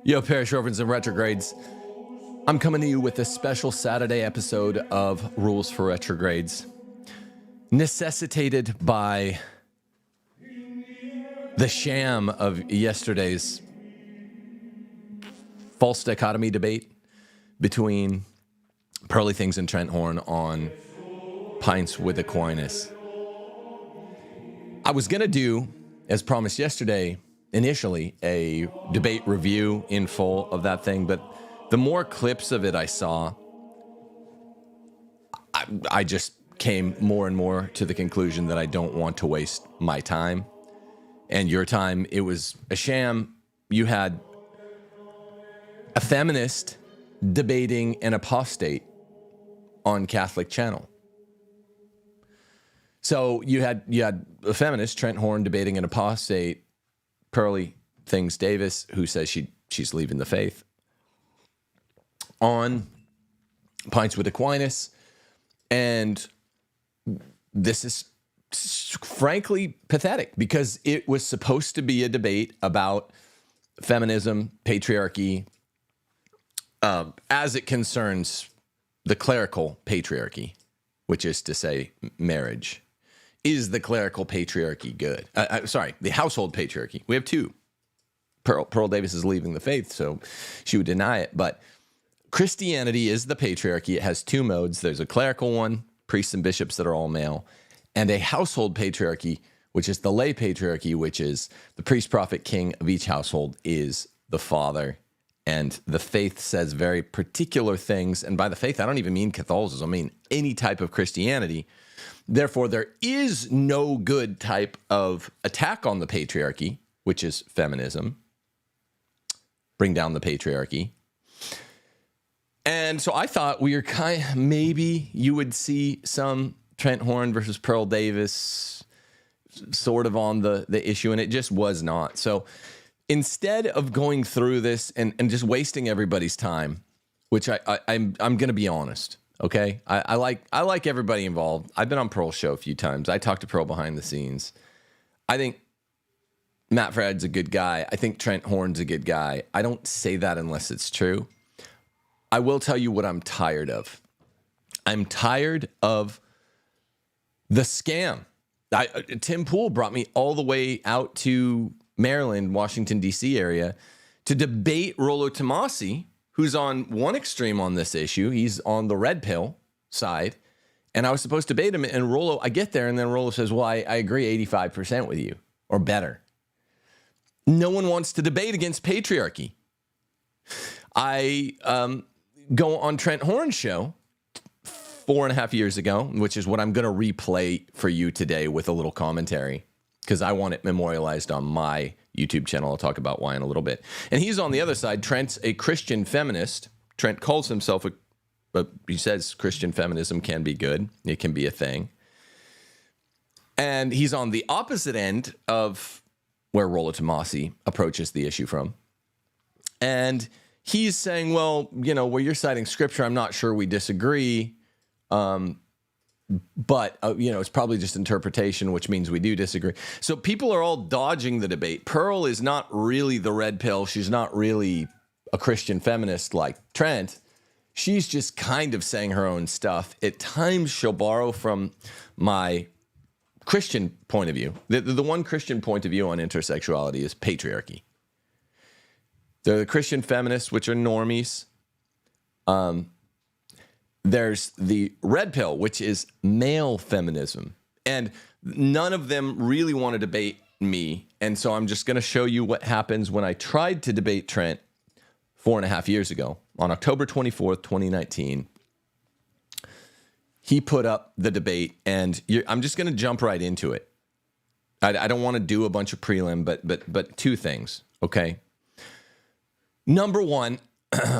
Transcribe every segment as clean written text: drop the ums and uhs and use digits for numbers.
Yo, Parish Orphans and Retrogrades. I'm coming to you with a special Saturday episode of Rules for Retrogrades, necessitated by the sham of yesterday's false dichotomy debate between Pearly Things and Trent Horn on Pints with Aquinas. I was going to do, as promised yesterday, initially a debate review in full of that thing, but the more clips of it I saw, I just came more and more to the conclusion that I don't want to waste my time and your time. It was a sham. You had a feminist debating an apostate on Catholic Channel. So you had a feminist, Trent Horn, debating an apostate, Pearly Things Davis, who says she's leaving the faith, on Pints with Aquinas. And this is frankly pathetic because it was supposed to be a debate about feminism, patriarchy, as it concerns the clerical patriarchy, which is to say marriage. Is the clerical patriarchy good? The household patriarchy. We have two. Pearl Davis is leaving the faith, so she would deny it. But Christianity is the patriarchy. It has two modes. There's a clerical one, priests and bishops that are all male, and a household patriarchy, which is the lay patriarchy, which is the priest, prophet, king of each household is the father. And the faith says very particular things. And by the faith, I don't even mean Catholicism. I mean any type of Christianity. Therefore, there is no good type of attack on the patriarchy, which is feminism. Bring down the patriarchy. And so I thought we were maybe you would see some Trent Horn versus Pearl Davis sort of on the issue, and it just was not. So instead of going through this and just wasting everybody's time, which I'm going to be honest, okay? I like everybody involved. I've been on Pearl's show a few times. I talked to Pearl behind the scenes. I think Matt Frad's a good guy. I think Trent Horn's a good guy. I don't say that unless it's true. I will tell you what I'm tired of. I'm tired of the scam. Tim Pool brought me all the way out to Maryland, Washington, D.C. area to debate Rollo Tomasi, who's on one extreme on this issue. He's on the red pill side. And I was supposed to debate him. And Rollo, I get there, and then Rollo says, well, I agree 85% with you, or better. No one wants to debate against patriarchy. I go on Trent Horn's show 4.5 years ago, which is what I'm going to replay for you today with a little commentary, because I want it memorialized on my YouTube channel. I'll talk about why in a little bit. And he's on the other side. Trent's a Christian feminist. Trent calls himself but he says Christian feminism can be good. It can be a thing. And he's on the opposite end of where Rollo Tomasi approaches the issue from. And he's saying, well, where you're citing scripture, I'm not sure we disagree. But, it's probably just interpretation, which means we do disagree. So people are all dodging the debate. Pearl is not really the red pill. She's not really a Christian feminist like Trent. She's just kind of saying her own stuff. At times, she'll borrow from my Christian point of view. The one Christian point of view on intersexuality is patriarchy. They're the Christian feminists, which are normies. There's the red pill, which is male feminism. And none of them really want to debate me. And so I'm just going to show you what happens when I tried to debate Trent 4.5 years ago. On October 24th, 2019, he put up the debate, and I'm just going to jump right into it. I don't want to do a bunch of prelim, but two things, okay? Number one,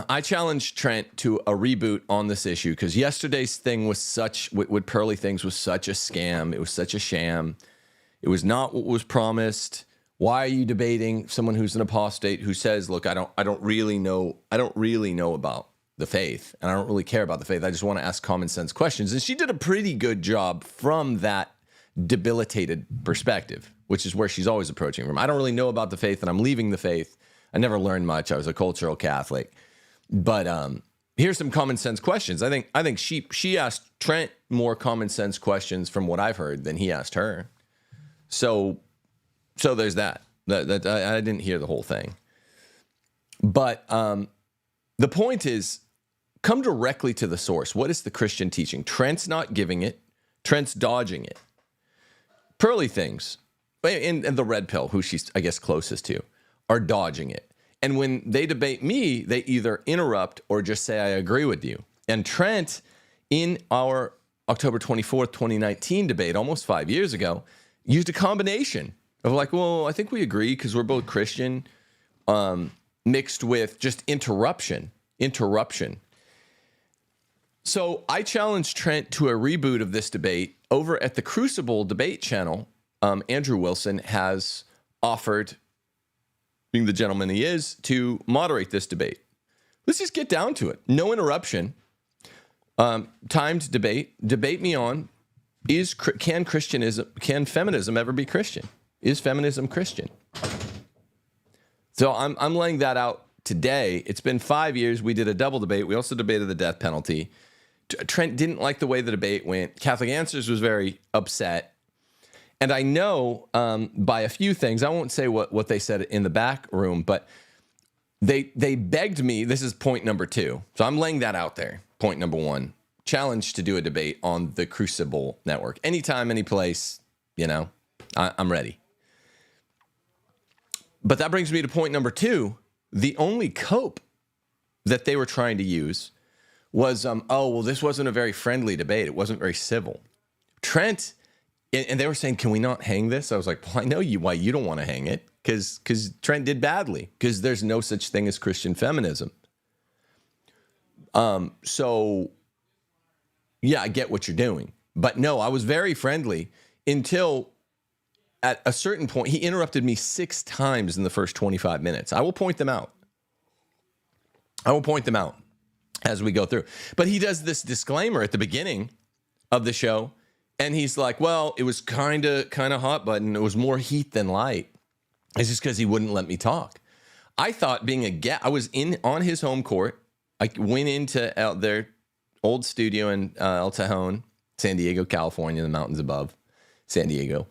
I challenged Trent to a reboot on this issue because yesterday's thing was with Pearly Things was such a scam. It was such a sham. It was not what was promised. Why are you debating someone who's an apostate who says, look, I don't really know about the faith, and I don't really care about the faith. I just want to ask common sense questions. And she did a pretty good job from that debilitated perspective, which is where she's always approaching from. I don't really know about the faith, and I'm leaving the faith. I never learned much. I was a cultural Catholic. But here's some common sense questions. I think she asked Trent more common sense questions from what I've heard than he asked her. So there's that. That I didn't hear the whole thing. But the point is, come directly to the source. What is the Christian teaching? Trent's not giving it. Trent's dodging it. Pearly things, and the red pill, who she's, I guess, closest to, are dodging it. And when they debate me, they either interrupt or just say, I agree with you. And Trent, in our October 24th, 2019 debate, almost 5 years ago, used a combination of like, well, I think we agree because we're both Christian, mixed with just interruption. So I challenged Trent to a reboot of this debate over at the Crucible debate channel. Andrew Wilson has offered, being the gentleman he is, to moderate this debate. Let's just get down to it. No interruption. Timed debate. Debate me on, can feminism ever be Christian? Is feminism Christian? So I'm laying that out today. It's been 5 years. We did a double debate. We also debated the death penalty. Trent didn't like the way the debate went. Catholic Answers was very upset. And I know by a few things, I won't say what they said in the back room, but they begged me. This is point number 2. So I'm laying that out there. Point number 1, challenge to do a debate on the Crucible network. Anytime, any place, I'm ready. But that brings me to point number 2. The only cope that they were trying to use was, this wasn't a very friendly debate. It wasn't very civil. Trent, and they were saying, can we not hang this? I was like, well, I know why you don't want to hang it, because Trent did badly, because there's no such thing as Christian feminism. So, yeah, I get what you're doing. But no, I was very friendly until at a certain point, he interrupted me 6 times in the first 25 minutes. I will point them out. As we go through. But he does this disclaimer at the beginning of the show, and he's like, well, it was kind of hot button. It was more heat than light. It's just because he wouldn't let me talk. I thought being a guest, I was on his home court. I went into their old studio in El Cajon, San Diego, California, the mountains above San Diego.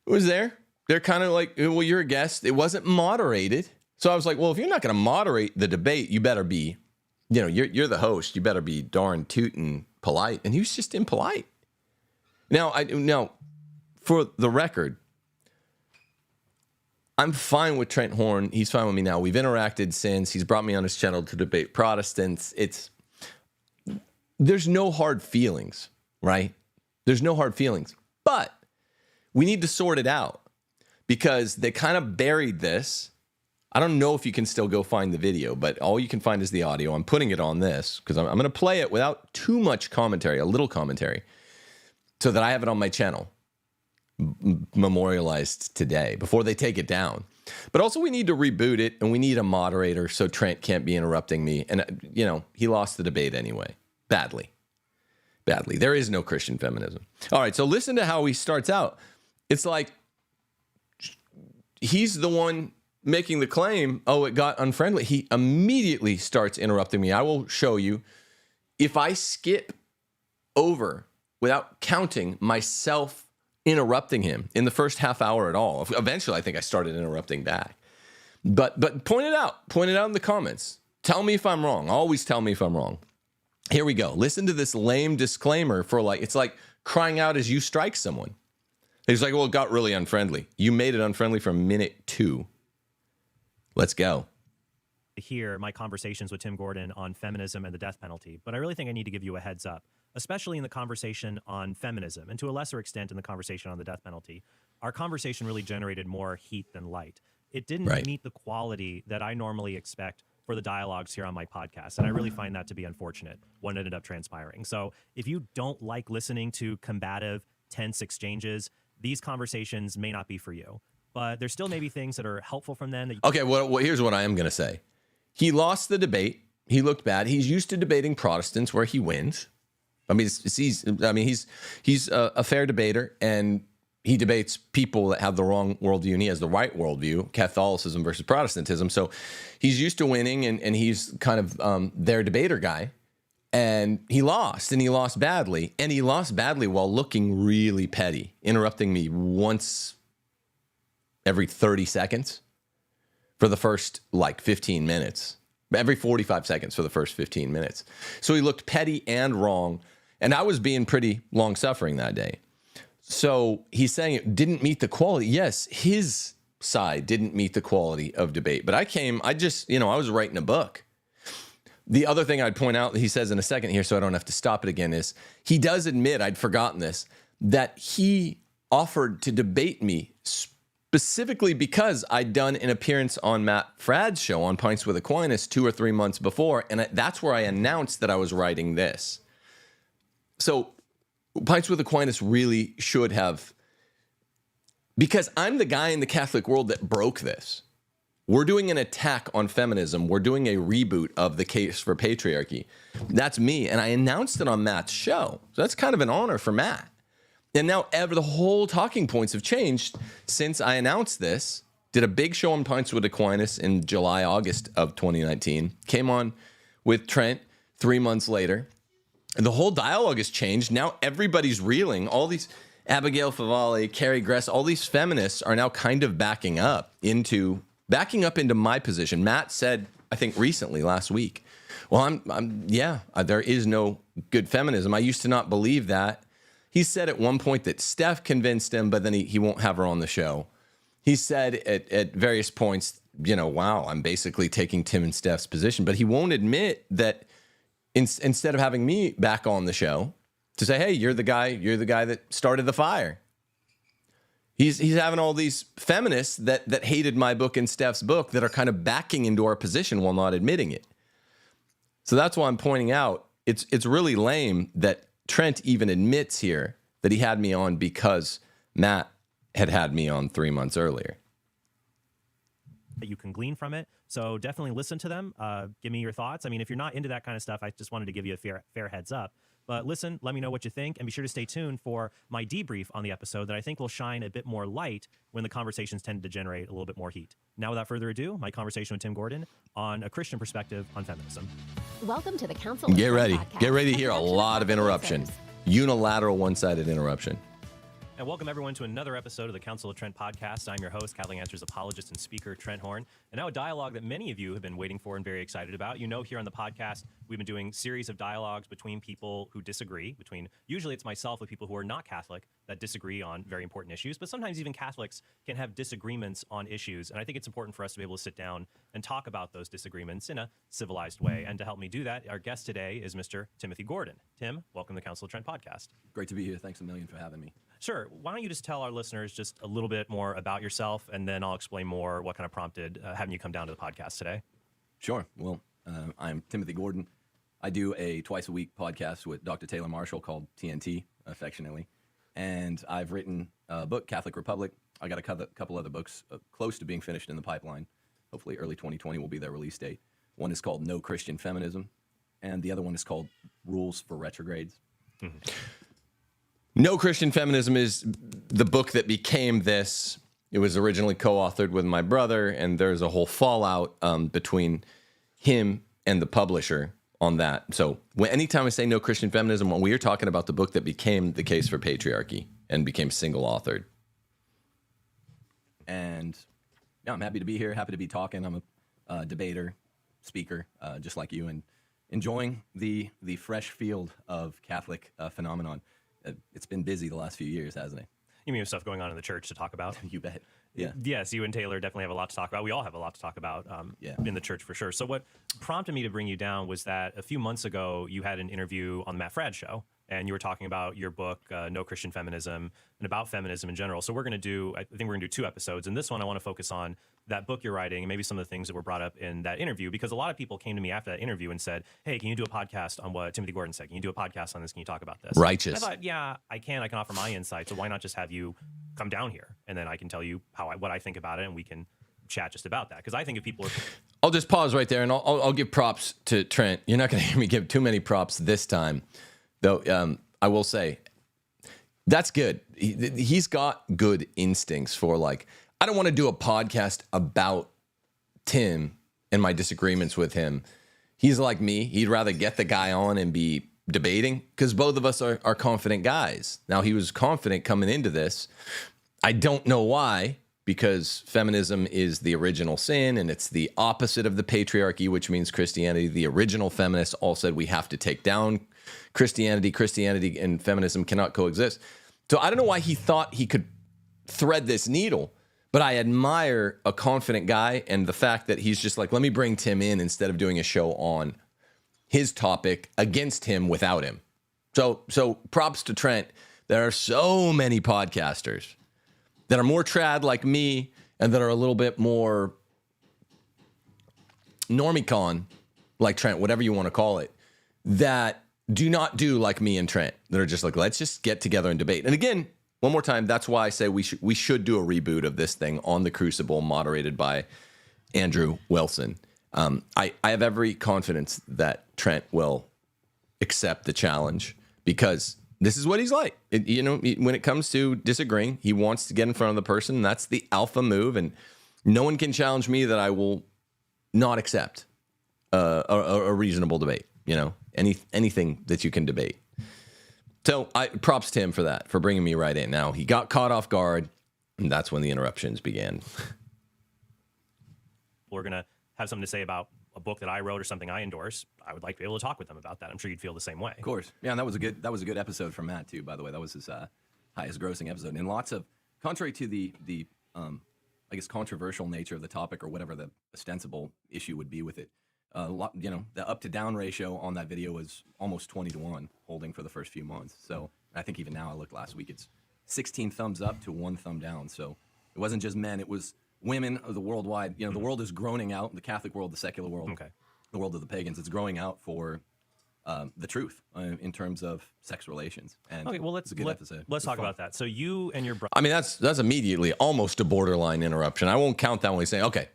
It was there. They're kind of like, well, you're a guest. It wasn't moderated. So I was like, well, if you're not going to moderate the debate, you better be, you're the host. You better be darn tootin' polite. And he was just impolite. Now, for the record, I'm fine with Trent Horn. He's fine with me now. We've interacted since. He's brought me on his channel to debate Protestants. There's no hard feelings, right? There's no hard feelings. But we need to sort it out because they kind of buried this. I don't know if you can still go find the video, but all you can find is the audio. I'm putting it on this because I'm going to play it without too much commentary, a little commentary, so that I have it on my channel memorialized today before they take it down. But also we need to reboot it, and we need a moderator so Trent can't be interrupting me. And, he lost the debate anyway. Badly. There is no Christian feminism. All right, so listen to how he starts out. It's like he's the one making the claim, it got unfriendly. He immediately starts interrupting me. I will show you. If I skip over without counting myself interrupting him in the first half hour at all, eventually I think I started interrupting back. But point it out in the comments. Tell me if I'm wrong. Always tell me if I'm wrong. Here we go. Listen to this lame disclaimer it's like crying out as you strike someone. He's like, well, it got really unfriendly. You made it unfriendly from minute 2. Let's go. Hear my conversations with Tim Gordon on feminism and the death penalty, but I really think I need to give you a heads up, especially in the conversation on feminism, and to a lesser extent in the conversation on the death penalty. Our conversation really generated more heat than light. It didn't meet the quality that I normally expect for the dialogues here on my podcast, and I really find that to be unfortunate when it ended up transpiring. So if you don't like listening to combative, tense exchanges, these conversations may not be for you. But there still may be things that are helpful from them. Okay, well, here's what I am going to say. He lost the debate. He looked bad. He's used to debating Protestants where he wins. I mean, he's a fair debater, and he debates people that have the wrong worldview and he has the right worldview, Catholicism versus Protestantism. So he's used to winning, and he's kind of their debater guy. And he lost badly. And he lost badly while looking really petty, interrupting me once every 30 seconds for the first 15 minutes, every 45 seconds for the first 15 minutes. So he looked petty and wrong. And I was being pretty long suffering that day. So he's saying it didn't meet the quality. Yes, his side didn't meet the quality of debate. But I was writing a book. The other thing I'd point out that he says in a second here, so I don't have to stop it again, is he does admit, I'd forgotten this, that he offered to debate me specifically because I'd done an appearance on Matt Fradd's show on Pints with Aquinas 2 or 3 months before. And that's where I announced that I was writing this. So Pints with Aquinas really should have, because I'm the guy in the Catholic world that broke this. We're doing an attack on feminism. We're doing a reboot of the case for patriarchy. That's me. And I announced it on Matt's show. So that's kind of an honor for Matt. And now the whole talking points have changed since I announced this. Did a big show on Pints with Aquinas in July, August of 2019. Came on with Trent 3 months later. And the whole dialogue has changed. Now everybody's reeling. All these Abigail Favale, Carrie Gress, all these feminists are now kind of backing up into my position. Matt said, I think recently, last week, well, there is no good feminism. I used to not believe that. He said at one point that Steph convinced him, but then he won't have her on the show. He said at various points, wow, I'm basically taking Tim and Steph's position, but he won't admit that instead of having me back on the show to say, hey, you're the guy that started the fire. He's having all these feminists that hated my book and Steph's book that are kind of backing into our position while not admitting it. So that's why I'm pointing out it's really lame that Trent even admits here that he had me on because Matt had me on 3 months earlier. That you can glean from it. So definitely listen to them. Give me your thoughts. I mean, if you're not into that kind of stuff, I just wanted to give you a fair heads up. But listen, let me know what you think, and be sure to stay tuned for my debrief on the episode that I think will shine a bit more light when the conversations tend to generate a little bit more heat. Now, without further ado, my conversation with Tim Gordon on a Christian perspective on feminism. Welcome to the Council. Get ready to hear a lot of interruption. Unilateral, one-sided interruption. And welcome everyone to another episode of the Council of Trent podcast. I'm your host, Catholic Answers apologist and speaker, Trent Horn. And now a dialogue that many of you have been waiting for and very excited about. You know, here on the podcast, we've been doing series of dialogues between people who disagree, usually it's myself with people who are not Catholic that disagree on very important issues, but sometimes even Catholics can have disagreements on issues. And I think it's important for us to be able to sit down and talk about those disagreements in a civilized way. And to help me do that, our guest today is Mr. Timothy Gordon. Tim, welcome to the Council of Trent podcast. Great to be here. Thanks a million for having me. Sure. Why don't you just tell our listeners just a little bit more about yourself, and then I'll explain more what kind of prompted having you come down to the podcast today. Sure. Well, I'm Timothy Gordon. I do a twice-a-week podcast with Dr. Taylor Marshall called TNT, affectionately. And I've written a book, Catholic Republic. I got a couple other books close to being finished in the pipeline. Hopefully early 2020 will be their release date. One is called No Christian Feminism, and the other one is called Rules for Retrogrades. Mm-hmm. No Christian Feminism is the book that became this. It was originally co-authored with my brother, and there's a whole fallout between him and the publisher on that. So anytime I say No Christian Feminism, we are talking about the book that became the case for patriarchy and became single-authored. And yeah, I'm happy to be here, happy to be talking. I'm a debater, speaker, just like you, and enjoying the fresh field of Catholic phenomenon. It's been busy the last few years, hasn't it? You mean stuff going on in the church to talk about? You bet. Yeah. Yes, you and Taylor definitely have a lot to talk about. We all have a lot to talk about in the church for sure. So what prompted me to bring you down was that a few months ago, you had an interview on the Matt Fradd show, and you were talking about your book, No Christian Feminism, and about feminism in general. So I think we're going to do 2 episodes. And this one, I want to focus on that book you're writing and maybe some of the things that were brought up in that interview, because a lot of people came to me after that interview and said, hey, can you do a podcast on what Timothy Gordon said? Can you do a podcast on this? Can you talk about this? Righteous. And I thought, yeah, I can offer my insight. So why not just have you come down here, and then I can tell you what I think about it, and we can chat just about that. Because I think if people are... I'll just pause right there, and I'll give props to Trent. You're not going to hear me give too many props this time, though. I will say, That's good. He's got good instincts for like, I don't want to do a podcast about Tim and my disagreements with him. He's like me. He'd rather get the guy on and be debating because both of us are confident guys. Now, he was confident coming into this. I don't know why, because feminism is the original sin and it's the opposite of the patriarchy, which means Christianity. The original feminists all said we have to take down Christianity. Christianity and feminism cannot coexist. So I don't know why he thought he could thread this needle, but I admire a confident guy and the fact that he's just like, let me bring Tim in instead of doing a show on his topic against him without him. So props to Trent. There are so many podcasters that are more trad like me and that are a little bit more normie-con like Trent, whatever you want to call it, that do not do like me and Trent, that are just like, let's just get together and debate. And again, one more time, that's why I say we should do a reboot of this thing on the Crucible, moderated by Andrew Wilson. I have every confidence that Trent will accept the challenge because this is what he's like. When it comes to disagreeing, he wants to get in front of the person. That's the alpha move, and no one can challenge me that I will not accept a reasonable debate. Anything that you can debate. So props to him for that, for bringing me right in. Now, he got caught off guard, and that's when the interruptions began. We're going to have something to say about a book that I wrote or something I endorse. I would like to be able to talk with them about that. I'm sure you'd feel the same way. Of course. Yeah, and that was a good episode from Matt, too, by the way. That was his highest grossing episode. And lots of, contrary to the I guess, controversial nature of the topic or whatever the ostensible issue would be with it, the up to down ratio on that video was almost 20-1 holding for the first few months. So I think even now, I looked last week, it's 16 thumbs up to 1 thumb down. So it wasn't just men, it was women of the worldwide. The world is groaning out, the Catholic world, the secular world, the world of the pagans. It's growing out for the truth in terms of sex relations. And okay, well, let's talk about that. So you and your brother. I mean, that's immediately almost a borderline interruption. I won't count that when we say, okay,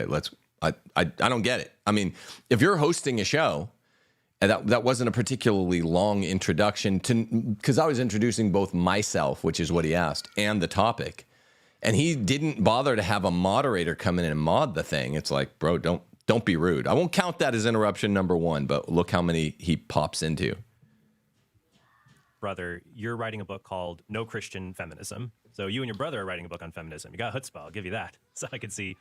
let's. I don't get it. I mean, if you're hosting a show, and that wasn't a particularly long introduction because I was introducing both myself, which is what he asked, and the topic, and he didn't bother to have a moderator come in and mod the thing. It's like, bro, don't be rude. I won't count that as interruption number 1, but look how many he pops into. Brother, you're writing a book called No Christian Feminism. So you and your brother are writing a book on feminism. You got chutzpah, I'll give you that. So I could see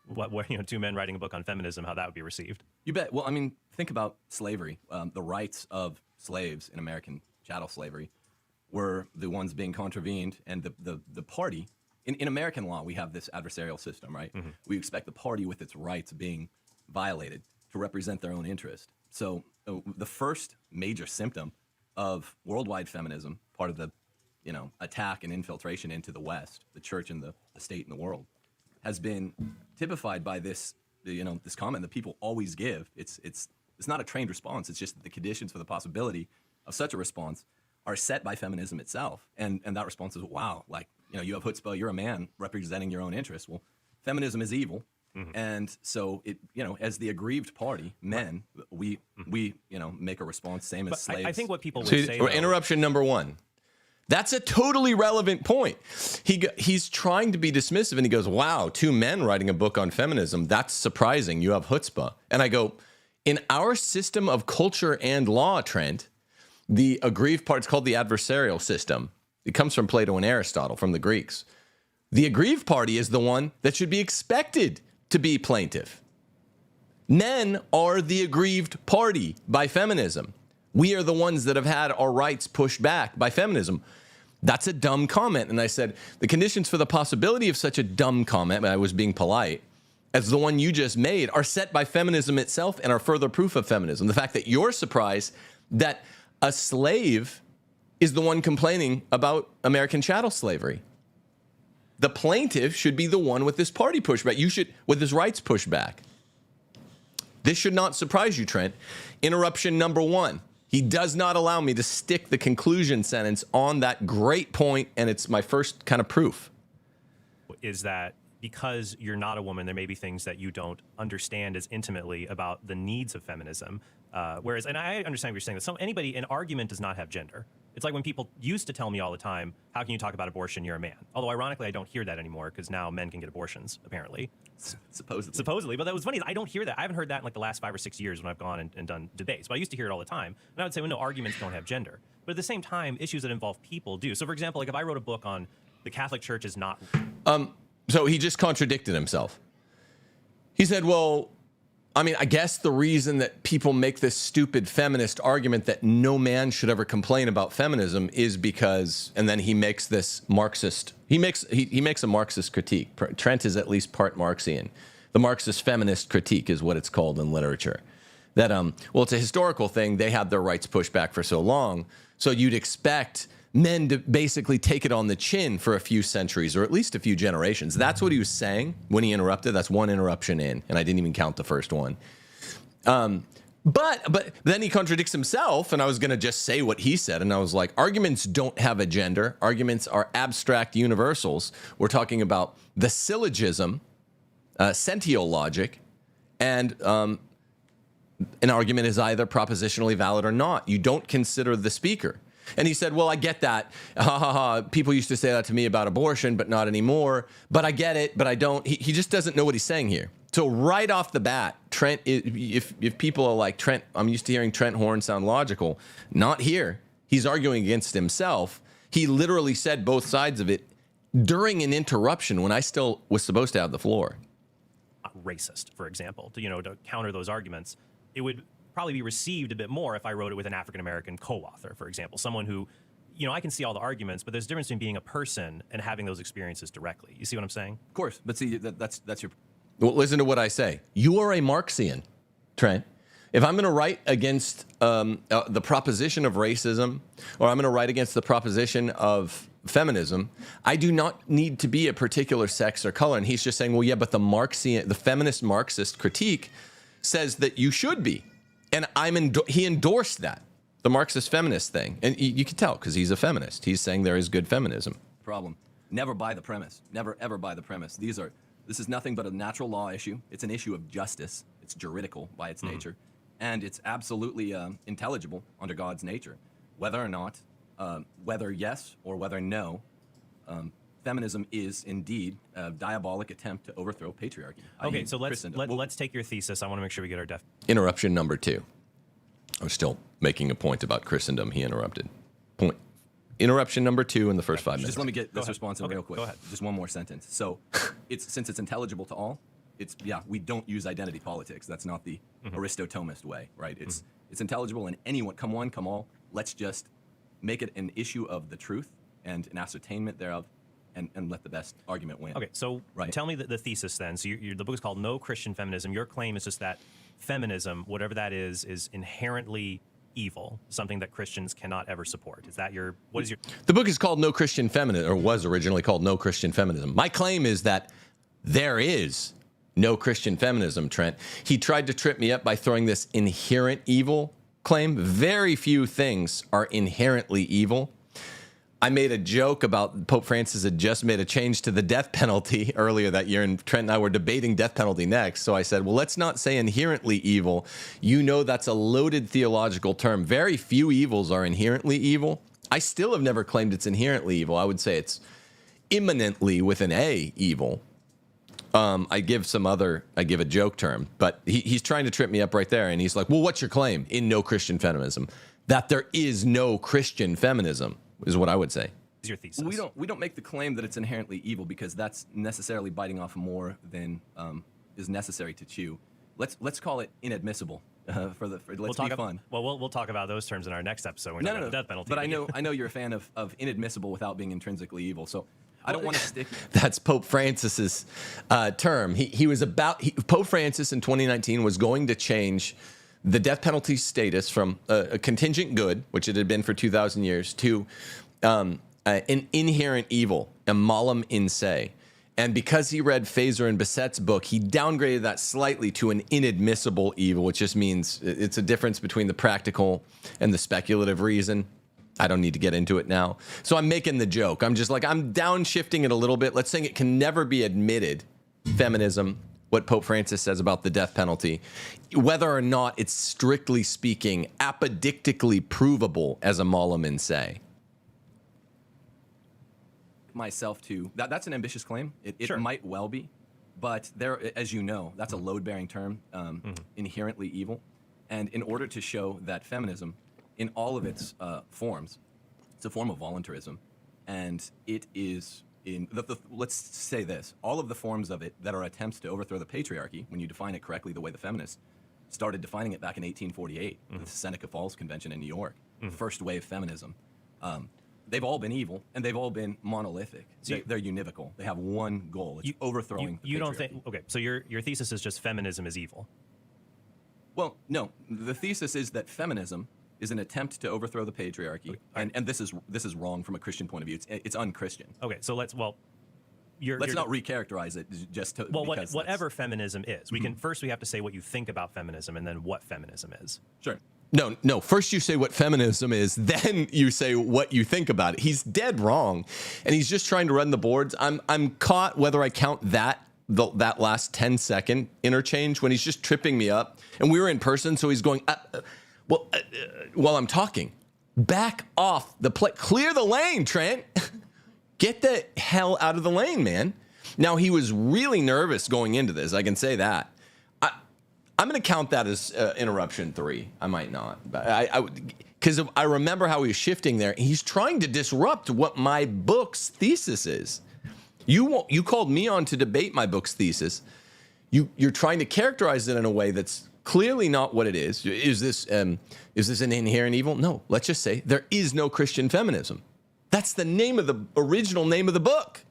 where 2 men writing a book on feminism, how that would be received. You bet. Well, I mean, think about slavery. The rights of slaves in American chattel slavery were the ones being contravened, and the party, in American law, we have this adversarial system, right? Mm-hmm. We expect the party with its rights being violated to represent their own interest. So the first major symptom of worldwide feminism, part of the attack and infiltration into the West, the church and the state and the world, has been typified by this comment that people always give. It's not a trained response. It's just that the conditions for the possibility of such a response are set by feminism itself. And that response is, wow, you have chutzpah, you're a man representing your own interests. Well, feminism is evil. Mm-hmm. And so it, as the aggrieved party, men, we make a response, same as slaves. I think what people would say, interruption number 1. That's a totally relevant point. He's trying to be dismissive, and he goes, wow, 2 men writing a book on feminism. That's surprising. You have chutzpah. And I go, in our system of culture and law, Trent, the aggrieved part is called the adversarial system. It comes from Plato and Aristotle, from the Greeks. The aggrieved party is the one that should be expected to be plaintiff. Men are the aggrieved party by feminism. We are the ones that have had our rights pushed back by feminism. That's a dumb comment. And I said, the conditions for the possibility of such a dumb comment, but I was being polite, as the one you just made, are set by feminism itself and are further proof of feminism. The fact that you're surprised that a slave is the one complaining about American chattel slavery. The plaintiff should be the one with this party pushback. With his rights pushed back. This should not surprise you, Trent. Interruption number 1. He does not allow me to stick the conclusion sentence on that great point, and it's my first kind of proof. Is that because you're not a woman, there may be things that you don't understand as intimately about the needs of feminism. Whereas, and I understand what you're saying, that an argument does not have gender. It's like when people used to tell me all the time, how can you talk about abortion? You're a man. Although ironically, I don't hear that anymore because now men can get abortions, apparently. Supposedly. But that was funny. I don't hear that. I haven't heard that in like the last 5 or 6 years when I've gone and done debates. But I used to hear it all the time. And I would say, well, no, arguments don't have gender. But at the same time, issues that involve people do. So for example, like if I wrote a book on the Catholic Church is not... So he just contradicted himself. He said, well, I mean, I guess the reason that people make this stupid feminist argument that no man should ever complain about feminism is because, and then he makes this Marxist, he makes a Marxist critique. Trent is at least part Marxian. The Marxist feminist critique is what it's called in literature. That, well, it's a historical thing. They had their rights pushed back for so long. So you'd expect men to basically take it on the chin for a few centuries or at least a few generations. That's what he was saying when he interrupted. That's one interruption in, and I didn't even count the first one. But then he contradicts himself, and I was going to just say what he said, and I was like, arguments don't have a gender. Arguments are abstract universals. We're talking about the syllogism, sential logic, and an argument is either propositionally valid or not. You don't consider the speaker. And he said, well, I get that. Ha, ha, ha. People used to say that to me about abortion, but not anymore. But I get it, but I don't. He just doesn't know what he's saying here. So right off the bat, Trent, if people are like, Trent, I'm used to hearing Trent Horn sound logical. Not here. He's arguing against himself. He literally said both sides of it during an interruption when I still was supposed to have the floor. Racist, for example, to counter those arguments. It would probably be received a bit more if I wrote it with an African-American co-author, for example, someone who, I can see all the arguments, but there's a difference between being a person and having those experiences directly. You see what I'm saying? Of course, but see, that's your... Well, listen to what I say. You are a Marxian, Trent. If I'm going to write against the proposition of racism, or I'm going to write against the proposition of feminism, I do not need to be a particular sex or color. And he's just saying, well, yeah, but the feminist Marxist critique says that you should be. And he endorsed that, the Marxist feminist thing. And you can tell because he's a feminist. He's saying there is good feminism. Problem. Never buy the premise. Never, ever buy the premise. This is nothing but a natural law issue. It's an issue of justice. It's juridical by its nature. And it's absolutely intelligible under God's nature. Whether or not, whether yes or whether no, feminism is indeed a diabolic attempt to overthrow patriarchy. Okay, so let's take your thesis. I want to make sure we get our Interruption number 2. I was still making a point about Christendom. He interrupted. Interruption number 2 in the first 5 minutes. Just let me get this response in real quick. Go ahead. Just one more sentence. So, since it's intelligible to all, we don't use identity politics. That's not the Aristotomist way, right? It's intelligible, and anyone, come one, come all. Let's just make it an issue of the truth and an ascertainment thereof. And let the best argument win. Okay, so tell me the thesis then. So the book is called No Christian Feminism. Your claim is just that feminism, whatever that is inherently evil, something that Christians cannot ever support. Is that what is your... The book is called No Christian Feminism, or was originally called No Christian Feminism. My claim is that there is no Christian feminism, Trent. He tried to trip me up by throwing this inherent evil claim. Very few things are inherently evil. I made a joke about Pope Francis had just made a change to the death penalty earlier that year, and Trent and I were debating death penalty next. So I said, well, let's not say inherently evil. That's a loaded theological term. Very few evils are inherently evil. I still have never claimed it's inherently evil. I would say it's imminently with an A evil. I give a joke term, but he's trying to trip me up right there. And he's like, well, what's your claim in No Christian Feminism? That there is no Christian feminism is what I would say. Is your thesis? We don't make the claim that it's inherently evil because that's necessarily biting off more than is necessary to chew. Let's call it inadmissible. Let's be fun. Well, we'll talk about those terms in our next episode. When we talk about the death penalty. But I know you're a fan of inadmissible without being intrinsically evil. So I don't want to stick. That's Pope Francis's term. Pope Francis in 2019 was going to change the death penalty status from a contingent good, which it had been for 2,000 years, to an inherent evil, a malum in se. And because he read Fazer and Bassett's book, he downgraded that slightly to an inadmissible evil, which just means it's a difference between the practical and the speculative reason. I don't need to get into it now. So I'm making the joke. I'm just like, I'm downshifting it a little bit. Let's say it can never be admitted feminism, what Pope Francis says about the death penalty, whether or not it's strictly speaking apodictically provable, as a Molleman say. Myself to that's an ambitious claim. It Sure. might well be, but there, as you know, that's a load-bearing term, inherently evil. And in order to show that feminism, in all of its forms, it's a form of voluntarism, and it is in let's say this: all of the forms of it that are attempts to overthrow the patriarchy, when you define it correctly, the way the feminists started defining it back in 1848, the Seneca Falls Convention in New York, first wave feminism. They've all been evil, and they've all been monolithic. They're univocal. They have one goal: it's overthrowing. You the don't patriarchy. think? Okay, so your thesis is just feminism is evil. Well, no. The thesis is that feminism is an attempt to overthrow the patriarchy, and this is wrong from a Christian point of view. It's unchristian. Okay, so let's not recharacterize it just to because whatever feminism is. We can first we have to say what you think about feminism, and then what feminism is. Sure. No. First you say what feminism is, then you say what you think about it. He's dead wrong, and he's just trying to run the boards. I'm caught whether I count that last 10-second interchange when he's just tripping me up. And we were in person, so he's going, while I'm talking, back off the plate, clear the lane, Trent. Get the hell out of the lane, man. Now, he was really nervous going into this. I can say that. I'm going to count that as interruption 3. I might not, but because I remember how he was shifting there. He's trying to disrupt what my book's thesis is. You called me on to debate my book's thesis. You're trying to characterize it in a way that's clearly not what it is. Is this an inherent evil? No. Let's just say there is no Christian feminism. That's the original name of the book.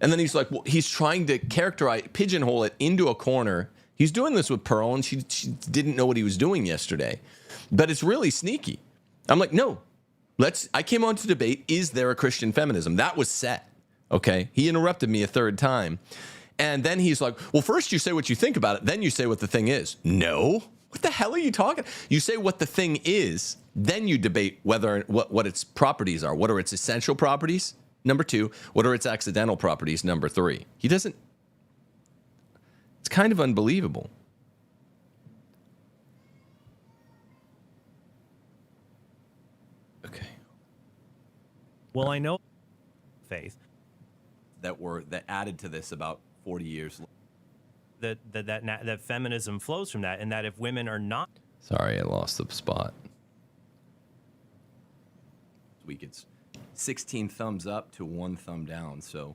And then he's like, well, he's trying to pigeonhole it into a corner. He's doing this with Pearl, and she didn't know what he was doing yesterday. But it's really sneaky. I'm like, no. I came on to debate, is there a Christian feminism? That was set. Okay? He interrupted me a third time. And then he's like, well, first you say what you think about it, then you say what the thing is. No. What the hell are you talking? You say what the thing is, then you debate what its properties are. What are its essential properties? Number 2. What are its accidental properties? Number 3. He doesn't. It's kind of unbelievable. Okay. Well, I know faith that added to this about 40 years. that feminism flows from that, and that if women are not. Sorry, I lost the spot. Week it's 16 thumbs up to 1 thumb down. So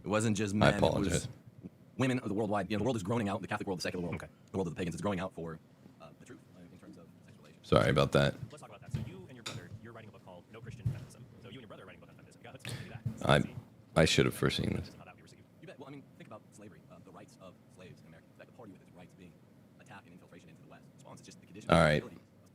it wasn't just men. I apologize. It was women of the worldwide. The world is groaning out. The Catholic world, the secular world, Okay. the world of the pagans is growing out for the truth in terms of sexual relations. Sorry about that. Let's talk about that. So you and your brother, you're writing a book called No Christian Feminism. So you and your brother are writing a book on feminism. Let's do that. I should have foreseen this. How that would be received. You bet. Well, I mean, think about slavery, the rights of slaves in America. That the party with its rights being attack and infiltration into the West. Response is just the condition All of right.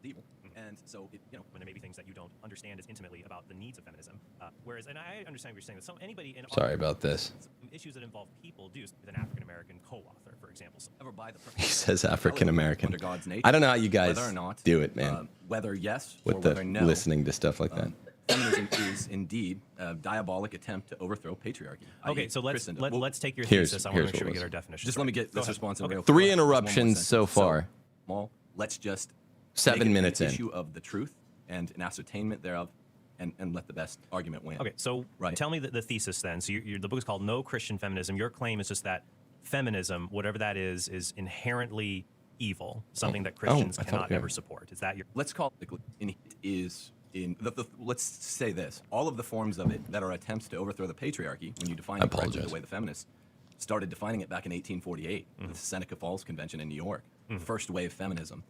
the evil. And so, When there may be things that you don't understand as intimately about the needs of feminism, whereas, and I understand what you're saying, that anybody in Sorry about this. some issues that involve people do with an African American co-author, for example. So ever by the He says African American. under God's nature. I don't know how you guys whether or not, do it, man. Whether yes with or the whether no. listening to stuff like that. Feminism is indeed a diabolic attempt to overthrow patriarchy. okay, so let's Christendom. Well, let's take your here's- thesis. I want to here's make sure what we was- get our definition. just let me get this response real quick. 3 Just one more interruptions sentence. so far. Well, let's just 7 make it minutes an in. issue of the truth and an ascertainment thereof, and let the best argument win. Okay, so Right. tell me the thesis then. So the book is called No Christian Feminism. Your claim is just that feminism, whatever that is inherently evil, something that Christians I thought- cannot okay. ever support. Is that your? Let's call it let's say this: all of the forms of it that are attempts to overthrow the patriarchy, when you define I it correctly apologize. the way the feminists started defining it back in 1848, the Seneca Falls Convention in New York, first wave feminism.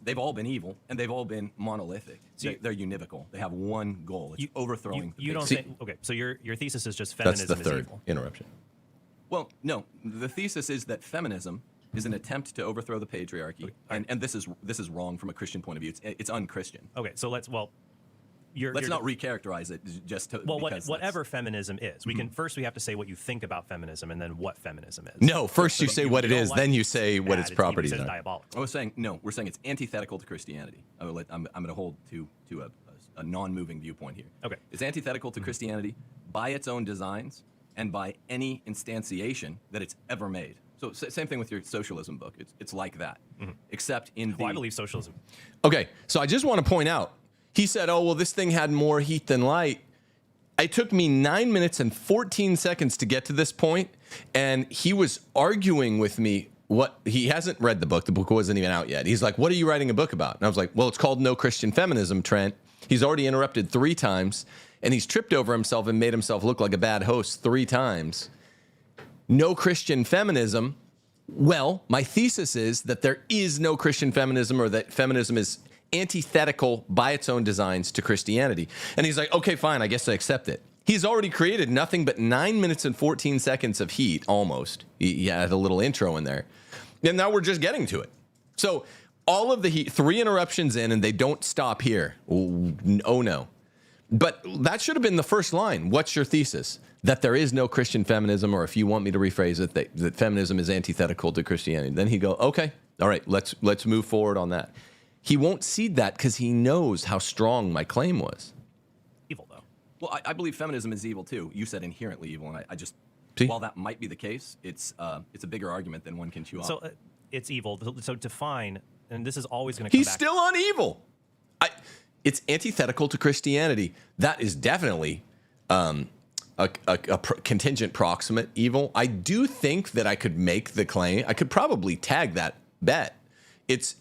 They've all been evil, and they've all been monolithic. They're univocal. They have one goal: it's overthrowing. You the don't patriarchy. think? Okay, so your thesis is just That's feminism the is third evil. interruption. Well, no. The thesis is that feminism is an attempt to overthrow the patriarchy, and this is wrong from a Christian point of view. It's unchristian. Okay, so let's Let's not recharacterize it just to because whatever feminism is. We can first we have to say what you think about feminism, and then what feminism is. No, first you So say what it don't is, like then you say what that, its it's- properties it's are. diabolical. I was saying no. We're saying it's antithetical to Christianity. I'm going to hold to a non-moving viewpoint here. Okay. It's antithetical to Christianity by its own designs and by any instantiation that it's ever made. So same thing with your socialism book. It's like that, except in the... Well, I believe socialism. Okay, so I just want to point out, he said, oh, well, this thing had more heat than light. It took me 9 minutes and 14 seconds to get to this point, and he was arguing with me. He hasn't read the book. The book wasn't even out yet. He's like, what are you writing a book about? And I was like, well, it's called No Christian Feminism, Trent. He's already interrupted 3 times, and he's tripped over himself and made himself look like a bad host 3 times. No Christian feminism. Well, my thesis is that there is no Christian feminism, or that feminism is antithetical by its own designs to Christianity. And he's like, okay, fine, I guess I accept it. He's already created nothing but 9 minutes and 14 seconds of heat, almost. He had a little intro in there. And now we're just getting to it. So all of the heat, 3 interruptions in, and they don't stop here. Oh, no. But that should have been the first line. What's your thesis? That there is no Christian feminism, or if you want me to rephrase it, that feminism is antithetical to Christianity. Then he'd go, okay, all right, let's move forward on that. He won't cede that because he knows how strong my claim was. Evil, though. Well, I believe feminism is evil, too. You said inherently evil, and I just... See? While that might be the case, it's a bigger argument than one can chew on. So it's evil. So define, and this is always going to come He's back. still on evil. It's antithetical to Christianity. That is definitely contingent proximate evil. I do think that I could make the claim. I could probably tag that bet. It's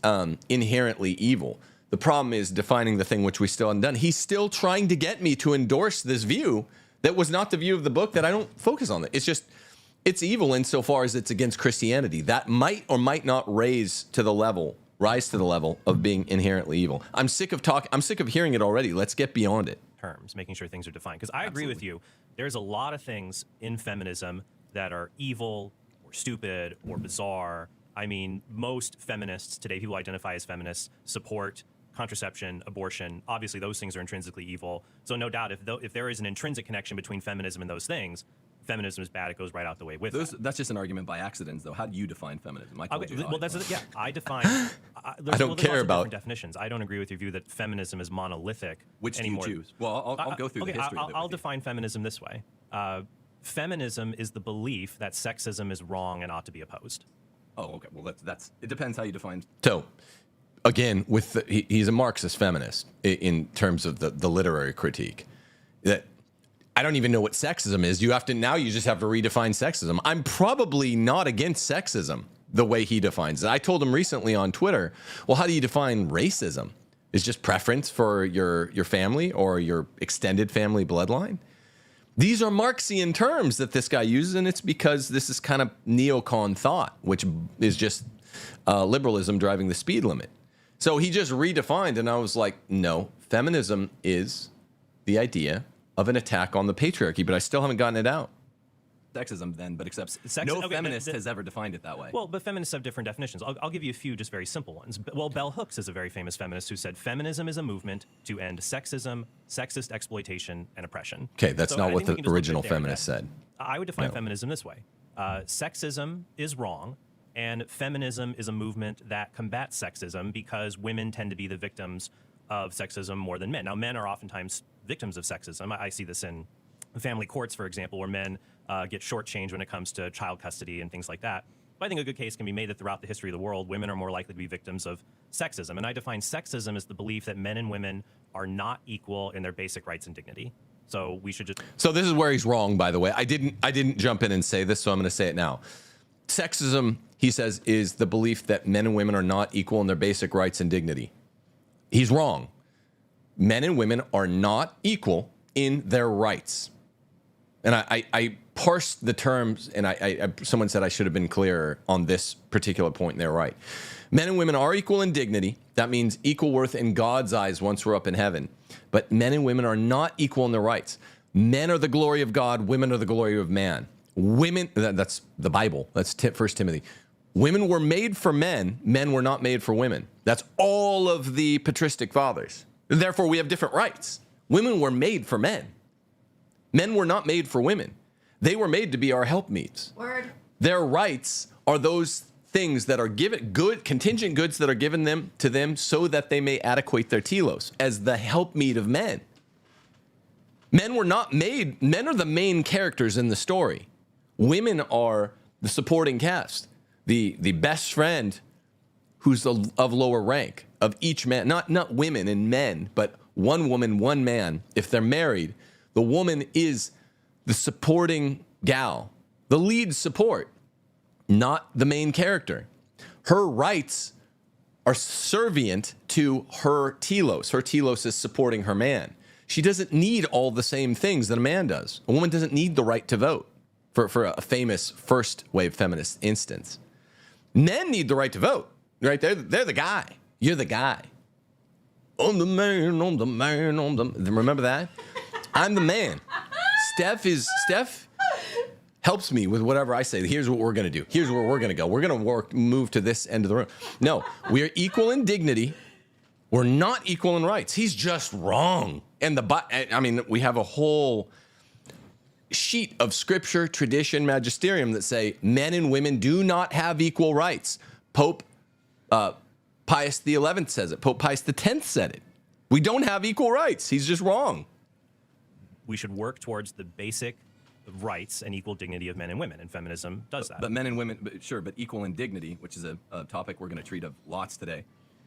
inherently evil. The problem is defining the thing, which we still haven't done. He's still trying to get me to endorse this view that was not the view of the book, that I don't focus on it. It's just, it's evil insofar as it's against Christianity. That might or might not rise to the level of being inherently evil. I'm sick of hearing it already. Let's get beyond it. Terms, making sure things are defined. Because I agree with you. There's a lot of things in feminism that are evil or stupid or bizarre. I mean, most feminists today, people who identify as feminists, support contraception, abortion. Obviously, those things are intrinsically evil. So no doubt, if there is an intrinsic connection between feminism and those things, feminism is bad. It goes right out the way with that. That's just an argument by accidents, though. How do you define feminism? I told you. Well, I define. I don't care about different definitions. I don't agree with your view that feminism is monolithic. Which anymore. do you choose? Well, I'll go through the history of it. I'll define feminism this way. Feminism is the belief that sexism is wrong and ought to be opposed. Oh, okay. Well, that's it depends how you define. So, again, he's a Marxist feminist in terms of the literary critique. That I don't even know what sexism is. You just have to redefine sexism. I'm probably not against sexism the way he defines it. I told him recently on Twitter, well, how do you define racism? Is just preference for your family or your extended family bloodline? These are Marxian terms that this guy uses, and it's because this is kind of neocon thought, which is just liberalism driving the speed limit. So he just redefined, and I was like, no, feminism is the idea of an attack on the patriarchy, but I still haven't gotten it out. Sexism then, but except no feminist has ever defined it that way. Well, but feminists have different definitions. I'll give you a few just very simple ones. Well, Bell Hooks is a very famous feminist who said feminism is a movement to end sexism, sexist exploitation, and oppression. Okay, that's not what the original feminist said. I would define feminism this way. Sexism is wrong, and feminism is a movement that combats sexism because women tend to be the victims of sexism more than men. Now, men are oftentimes victims of sexism. I see this in family courts, for example, where men get shortchanged when it comes to child custody and things like that. But I think a good case can be made that throughout the history of the world, women are more likely to be victims of sexism. And I define sexism as the belief that men and women are not equal in their basic rights and dignity. So we should just... So this is where he's wrong, by the way. I didn't jump in and say this, so I'm going to say it now. Sexism, he says, is the belief that men and women are not equal in their basic rights and dignity. He's wrong. Men and women are not equal in their rights. And I parsed the terms, and someone said I should have been clearer on this particular point, and they're right. Men and women are equal in dignity. That means equal worth in God's eyes once we're up in heaven. But men and women are not equal in their rights. Men are the glory of God. Women are the glory of man. Women, that's the Bible. That's 1 Timothy. Women were made for men. Men were not made for women. That's all of the patristic fathers. Therefore, we have different rights. Women were made for men. Men were not made for women. They were made to be our helpmeets. Word. Their rights are those things that are given, contingent goods that are given to them so that they may adequate their telos as the helpmeet of men. Men were not made, men are the main characters in the story. Women are the supporting cast, the best friend who's of lower rank of each man, not women and men, but one woman, one man. If they're married, the woman is the supporting gal, the lead support, not the main character. Her rights are servient to her telos. Her telos is supporting her man. She doesn't need all the same things that a man does. A woman doesn't need the right to vote, for a famous first wave feminist instance. Men need the right to vote, right? They're the guy. You're the guy. I'm the man, I'm the man, I'm the... Remember that? I'm the man. Steph helps me with whatever I say. Here's what we're going to do. Here's where we're going to go. We're going to move to this end of the room. No, we are equal in dignity. We're not equal in rights. He's just wrong. And we have a whole sheet of scripture, tradition, magisterium that say men and women do not have equal rights. Pope Pius XI says it. Pope Pius X said it. We don't have equal rights. He's just wrong. We should work towards the basic rights and equal dignity of men and women, and feminism does that. But men and women, but equal in dignity, which is a topic we're going to treat of lots today.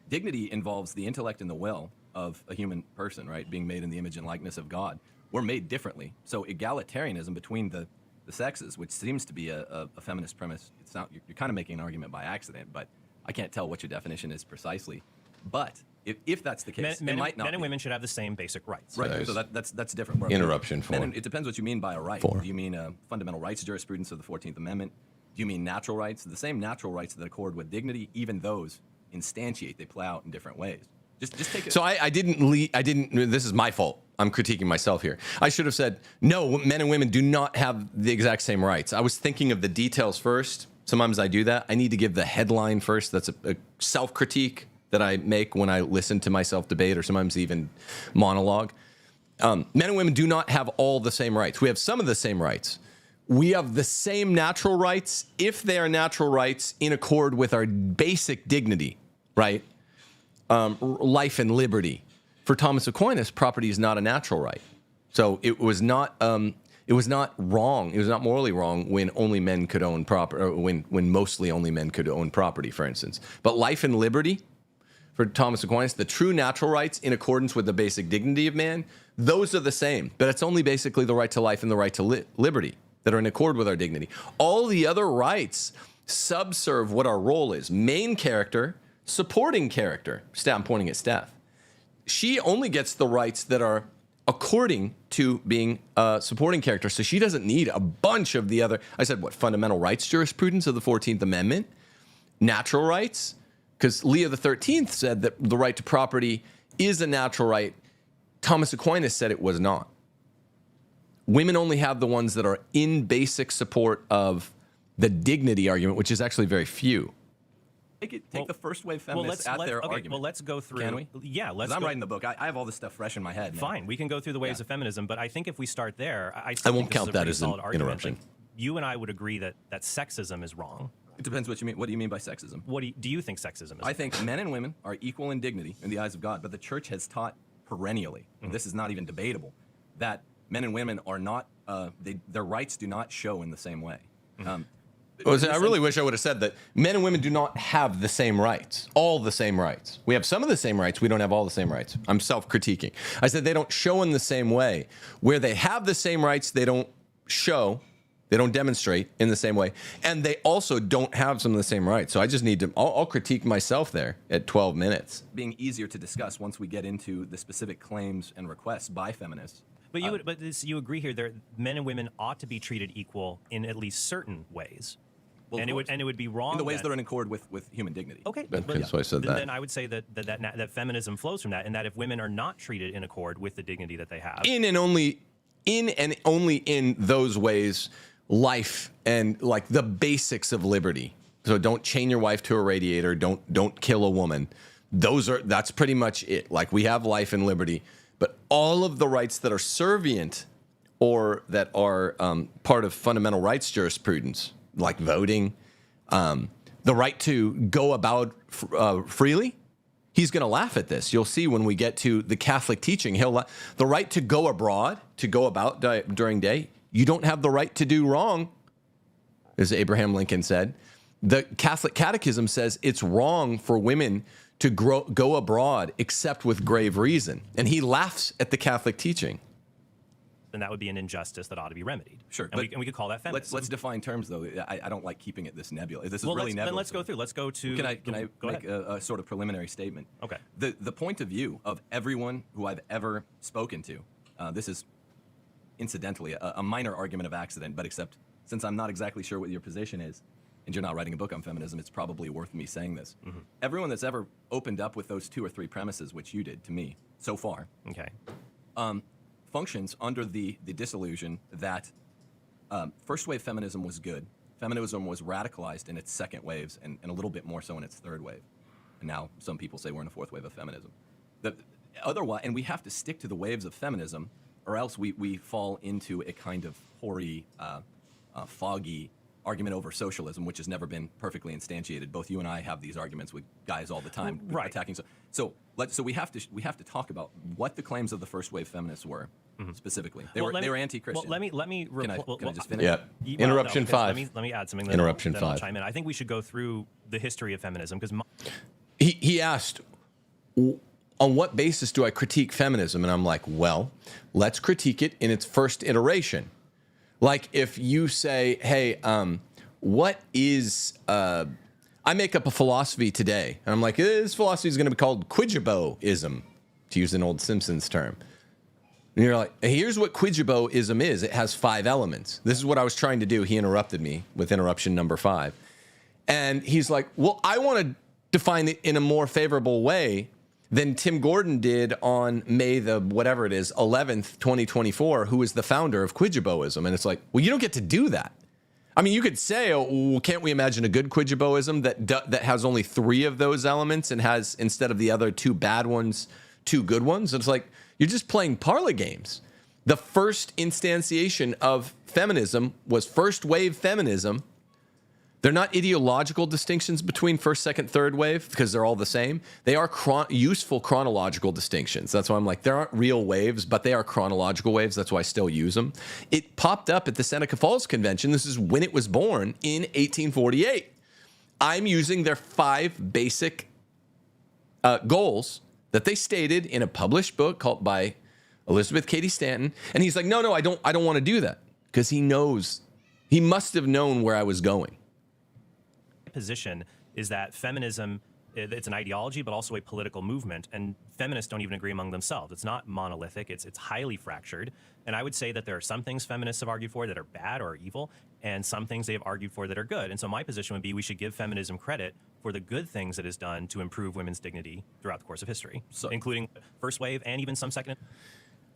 Dignity involves the intellect and the will of a human person, right? Being made in the image and likeness of God. We're made differently. So egalitarianism between the sexes, which seems to be a feminist premise, you're kind of making an argument by accident, but I can't tell what your definition is precisely. But if that's the case, men might not and women should have the same basic rights. Right, so that's different. Interruption for. It depends what you mean by a right. Do you mean fundamental rights jurisprudence of the 14th Amendment? Do you mean natural rights? The same natural rights that accord with dignity, even those instantiate, they play out in different ways. Just take it. So I didn't, this is my fault. I'm critiquing myself here. I should have said, no, men and women do not have the exact same rights. I was thinking of the details first. Sometimes I do that. I need to give the headline first. That's a self-critique that I make when I listen to myself debate, or sometimes even monologue. Men and women do not have all the same rights. We have some of the same rights. We have the same natural rights if they are natural rights in accord with our basic dignity, right? Life and liberty. For Thomas Aquinas, property is not a natural right. So it was not wrong. It was not morally wrong when only men could own property, or when mostly only men could own property, for instance. But life and liberty, for Thomas Aquinas, the true natural rights in accordance with the basic dignity of man, those are the same. But it's only basically the right to life and the right to liberty that are in accord with our dignity. All the other rights subserve what our role is. Main character, supporting character. I'm pointing at Steph. She only gets the rights that are according to being a supporting character. So she doesn't need a bunch of the other, fundamental rights jurisprudence of the 14th Amendment, natural rights, because Leo XIII said that the right to property is a natural right. Thomas Aquinas said it was not. Women only have the ones that are in basic support of the dignity argument, which is actually very few. Take the first wave feminists at their argument. Well, let's go through. Can we? Yeah, let's. I'm writing the book. I have all this stuff fresh in my head. Fine, we can go through the waves of feminism, but I think if we start there, I won't count that as an interruption. Like, you and I would agree that sexism is wrong. It depends what you mean. What do you mean by sexism? What do you think sexism is? I think men and women are equal in dignity in the eyes of God, but the church has taught perennially, and this is not even debatable, that men and women are not, their rights do not show in the same way. I really wish I would have said that men and women do not have the same rights, all the same rights. We have some of the same rights. We don't have all the same rights. I'm self-critiquing. I said they don't show in the same way. Where they have the same rights, they don't show, they don't demonstrate in the same way. And they also don't have some of the same rights. So I just need to, I'll critique myself there at 12 minutes. Being easier to discuss once we get into the specific claims and requests by feminists. But you agree here that men and women ought to be treated equal in at least certain ways. Well, and it would be wrong in the ways that are in accord with human dignity. Okay, so I said that. Then I would say that feminism flows from that, and that if women are not treated in accord with the dignity that they have, in and only in those ways, life and like the basics of liberty. So don't chain your wife to a radiator. Don't kill a woman. That's pretty much it. Like we have life and liberty, but all of the rights that are servient or that are part of fundamental rights jurisprudence, like voting, the right to go about freely, He's going to laugh at this. You'll see when we get to the Catholic teaching. The right to go abroad, to go about during day. You don't have the right to do wrong, as Abraham Lincoln said. The Catholic Catechism says it's wrong for women to go abroad except with grave reason. And he laughs at the Catholic teaching. Then that would be an injustice that ought to be remedied. Sure. And we could call that feminism. Let's define terms, though. I don't like keeping it this nebulous. This is well, really nebulous. Then let's go through. Let's go to... Can I make a sort of preliminary statement? Okay. The point of view of everyone who I've ever spoken to, this is incidentally a minor argument of accident, but except since I'm not exactly sure what your position is, and you're not writing a book on feminism, it's probably worth me saying this. Mm-hmm. Everyone that's ever opened up with those 2 or 3 premises, which you did to me so far, okay, functions under the disillusion that first wave feminism was good. Feminism was radicalized in its second waves and a little bit more so in its third wave. And now some people say we're in a fourth wave of feminism. Otherwise, and we have to stick to the waves of feminism, or else we fall into a kind of hoary, foggy argument over socialism, which has never been perfectly instantiated. Both you and I have these arguments with guys all the time, right, attacking. So we have to talk about what the claims of the first wave feminists were specifically. They were anti-Christian. Well, let me. Can I just finish? Yeah. Interruption 5. Let me add something. Interruption then 5. I'll chime in. I think we should go through the history of feminism because he asked, on what basis do I critique feminism? And I'm like, well, let's critique it in its first iteration. Like if you say, hey, what is, I make up a philosophy today, and I'm like, this philosophy is going to be called Quijiboism, to use an old Simpsons term. And you're like, here's what Quijiboism is. It has 5 elements. This is what I was trying to do. He interrupted me with interruption number 5. And he's like, well, I want to define it in a more favorable way than Tim Gordon did on May the, whatever it is, 11th, 2024, who is the founder of Quijiboism. And it's like, well, you don't get to do that. I mean, you could say, oh, well, can't we imagine a good Quijiboism that has only 3 of those elements and has, instead of the other 2 bad ones, 2 good ones? It's like, you're just playing Parler games. The first instantiation of feminism was first wave feminism. They're not ideological distinctions between first, second, third wave because they're all the same. They are useful chronological distinctions. That's why I'm like, there aren't real waves, but they are chronological waves. That's why I still use them. It popped up at the Seneca Falls Convention. This is when it was born in 1848. I'm using their 5 basic goals that they stated in a published book called by Elizabeth Cady Stanton. And he's like, no, I don't want to do that, because he knows, he must have known where I was going. Position is that feminism, it's an ideology, but also a political movement, and feminists don't even agree among themselves. It's not monolithic. It's highly fractured. And I would say that there are some things feminists have argued for that are bad or evil, and some things they have argued for that are good. And so my position would be we should give feminism credit for the good things it has done to improve women's dignity throughout the course of history, including first wave and even some second.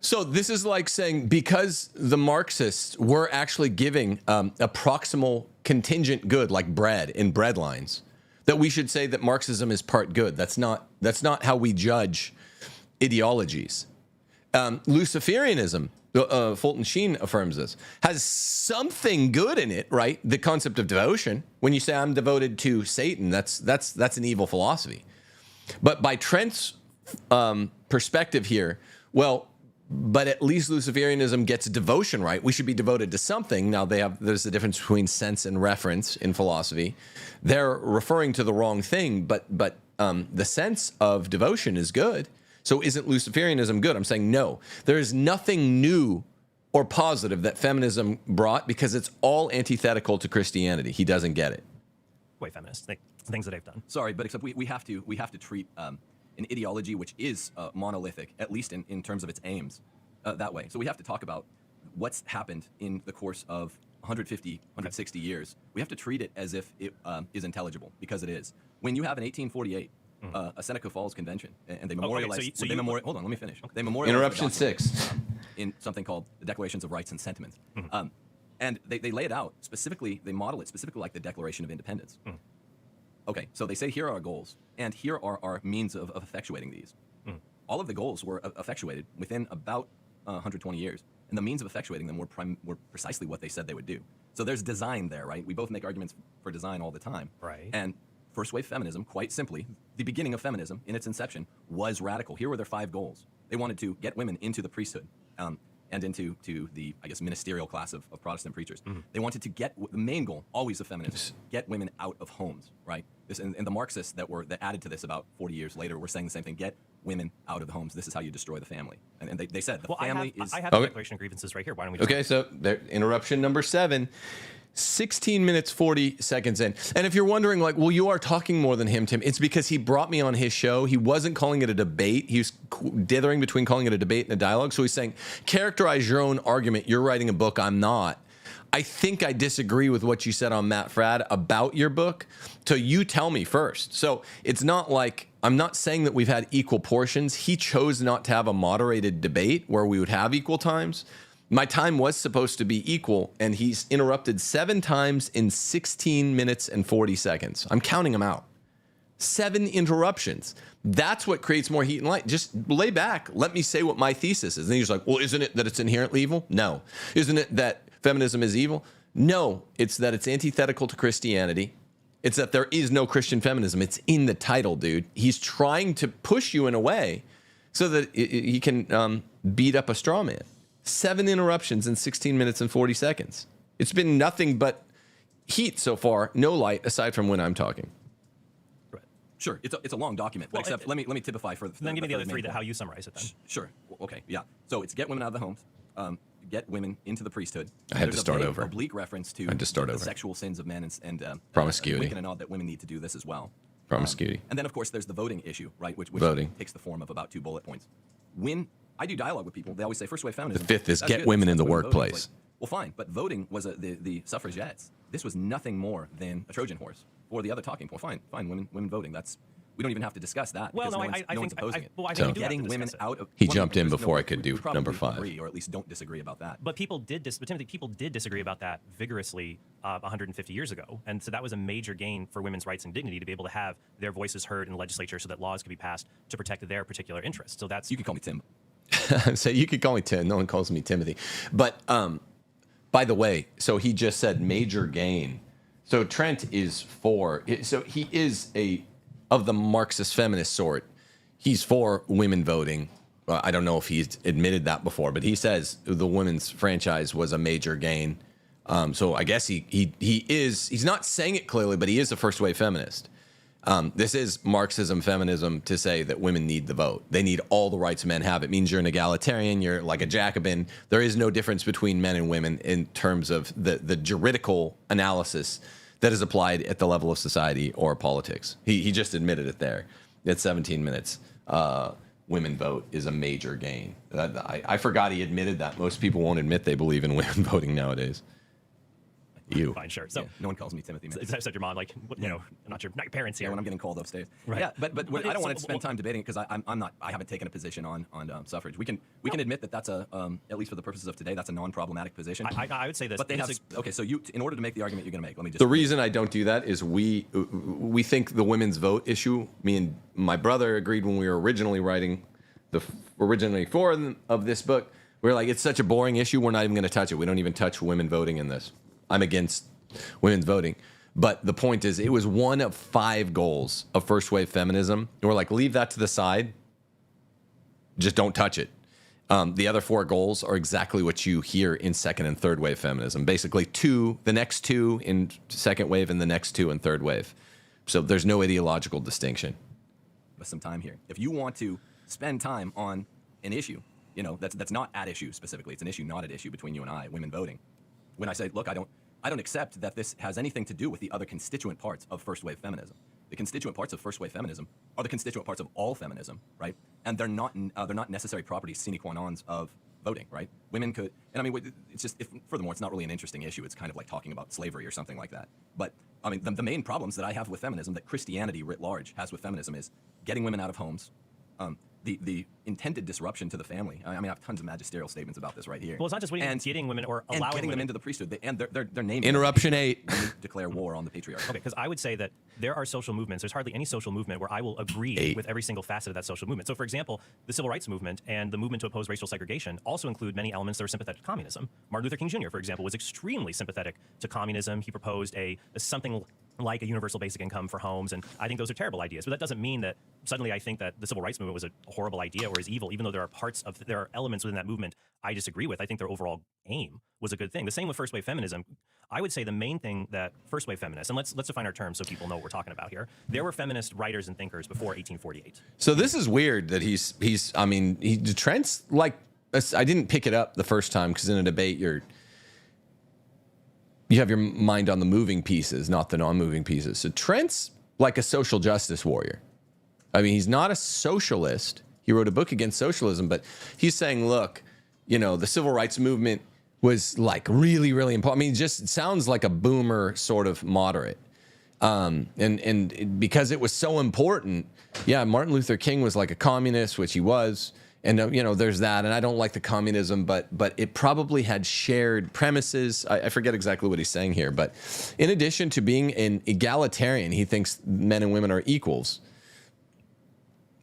So this is like saying, because the Marxists were actually giving a proximal contingent good, like bread in bread lines, that we should say that Marxism is part good. That's not how we judge ideologies. Luciferianism, Fulton Sheen affirms this, has something good in it, right? The concept of devotion. When you say I'm devoted to Satan, that's an evil philosophy. But by Trent's perspective here, well, but at least Luciferianism gets devotion right. We should be devoted to something. Now there's a difference between sense and reference in philosophy. They're referring to the wrong thing, but the sense of devotion is good. So isn't Luciferianism good? I'm saying no. There is nothing new or positive that feminism brought, because it's all antithetical to Christianity. He doesn't get it. Way feminist things that they've done. Sorry, but except we have to treat an ideology which is monolithic, at least in terms of its aims, that way. So we have to talk about what's happened in the course of 150, 160 years. We have to treat it as if it is intelligible, because it is. When you have in 1848 a Seneca Falls Convention, and they memorialized. Hold on, let me finish. Okay. They memorialized Interruption 6 in something called the Declarations of Rights and Sentiments, and they lay it out specifically. They model it specifically like the Declaration of Independence. Okay, so they say here are our goals, and here are our means of effectuating these. All of the goals were effectuated within about 120 years, and the means of effectuating them were precisely what they said they would do. So there's design there, right? We both make arguments for design all the time. Right. And first wave feminism, quite simply, the beginning of feminism in its inception was radical. Here were their 5 goals. They wanted to get women into the priesthood and into the, I guess, ministerial class of Protestant preachers. They wanted to get the main goal, always of feminism, get women out of homes, right? This and the Marxists that added to this about 40 years later were saying the same thing: get women out of the homes. This is how you destroy the family. And they said the family is. I have the Declaration of Grievances right here. Why don't we? Just Okay, so there, interruption number 7. 16 minutes, 40 seconds in. And if you're wondering, like, well, you are talking more than him, Tim, it's because he brought me on his show. He wasn't calling it a debate. He was dithering between calling it a debate and a dialogue. So he's saying, characterize your own argument. You're writing a book. I'm not. I think I disagree with what you said on Matt Fradd about your book. So you tell me first. So it's not like, I'm not saying that we've had equal portions. He chose not to have a moderated debate where we would have equal times. My time was supposed to be equal, and he's interrupted 7 times in 16 minutes and 40 seconds. I'm counting them out. 7 interruptions. That's what creates more heat and light. Just lay back. Let me say what my thesis is. And he's like, well, isn't it that it's inherently evil? No. Isn't it that feminism is evil? No. It's that it's antithetical to Christianity. It's that there is no Christian feminism. It's in the title, dude. He's trying to push you in a way so that he can beat up a straw man. 7 interruptions in 16 minutes and 40 seconds. It's been nothing but heat so far, no light aside from when I'm talking. Right. Sure, it's a long document. Well, except let me typify for then give me the other 3 how you summarize it then. Sure. Okay. Yeah. So it's get women out of the homes, get women into the priesthood. I had to start over. Oblique reference to the sexual sins of men and promiscuity. Wink and a nod that women need to do this as well. Promiscuity. And then of course there's the voting issue, right? Which voting takes the form of about 2 bullet points. When I do dialogue with people, they always say first wave feminism. The 5th is that's get good. women in the Women voting. workplace. Like, well, fine, but voting was the suffragettes. This was nothing more than a Trojan horse for the other talking point. Fine, women voting. We don't even have to discuss that. Well, because no, no one's opposing it. Well, I So think getting women out of. He jumped in before I could do number 5. Agree, or at least don't disagree about that. But Timothy, people did disagree about that vigorously 150 years ago, and so that was a major gain for women's rights and dignity to be able to have their voices heard in the legislature, so that laws could be passed to protect their particular interests. So that's You can call me Tim. So you could call me Tim. No one calls me Timothy. But by the way, so he just said major gain. So Trent is for. So he is of the Marxist feminist sort. He's for women voting. I don't know if he's admitted that before, but he says the women's franchise was a major gain. So I guess he is. He's not saying it clearly, but he is a first wave feminist. This is Marxism, feminism to say that women need the vote. They need all the rights men have. It means you're an egalitarian, you're like a Jacobin. There is no difference between men and women in terms of the juridical analysis that is applied at the level of society or politics. He just admitted it there. At 17 minutes, women vote is a major gain. I forgot he admitted that. Most people won't admit they believe in women voting nowadays. You. Fine, sure. So no one calls me Timothy. Except your mom, like, not your parents here. Yeah, when I'm getting called upstairs. Right. Yeah, but I don't want to spend time debating it because I haven't taken a position on suffrage. We can admit that that's at least for the purposes of today, that's a non-problematic position. I would say this. But they have okay. So in order to make the argument you're going to make, let me just. The reason I don't do that is we think the women's vote issue. Me and my brother agreed when we were originally writing originally 4 of this book. We were like, it's such a boring issue. We're not even going to touch it. We don't even touch women voting in this. I'm against women's voting. But the point is, it was one of 5 goals of first wave feminism. And we're like, leave that to the side. Just don't touch it. The other 4 goals are exactly what you hear in second and third wave feminism. Basically, the next 2 in second wave and the next 2 in third wave. So there's no ideological distinction. With some time here. If you want to spend time on an issue, that's not at issue specifically. It's an issue not at issue between you and I, women voting. When I say, look, I don't accept that this has anything to do with the other constituent parts of first wave feminism. The constituent parts of first wave feminism are the constituent parts of all feminism, right? And they're not necessary properties sine qua nons of voting, right? Women could, and I mean, it's just, furthermore, it's not really an interesting issue. It's kind of like talking about slavery or something like that. But I mean, the main problems that I have with feminism, that Christianity writ large has with feminism, is getting women out of homes, the intended disruption to the family. I mean, I have tons of magisterial statements about this right here. Well, it's not just getting women or allowing getting women them into the priesthood. They're naming Interruption 8. Declare war on the patriarchy. Okay, because I would say that there are social movements. There's hardly any social movement where I will agree with every single facet of that social movement. So, for example, the civil rights movement and the movement to oppose racial segregation also include many elements that are sympathetic to communism. Martin Luther King Jr., for example, was extremely sympathetic to communism. He proposed something like a universal basic income for homes. And I think those are terrible ideas. But that doesn't mean that suddenly I think that the civil rights movement was a horrible idea or is evil, even though there are elements within that movement I disagree with. I think their overall aim was a good thing. The same with first wave feminism. I would say the main thing that first wave feminists, and let's define our terms so people know what we're talking about here. There were feminist writers and thinkers before 1848. So this is weird that Trent's like, I didn't pick it up the first time because in a debate you have your mind on the moving pieces, not the non-moving pieces. So Trent's like a social justice warrior. I mean, he's not a socialist. He wrote a book against socialism, but he's saying, look, the civil rights movement was like really, really important. I mean, it sounds like a boomer sort of moderate. And because it was so important, Martin Luther King was like a communist, which he was. And, there's that. And I don't like the communism, but it probably had shared premises. I forget exactly what he's saying here. But in addition to being an egalitarian, he thinks men and women are equals,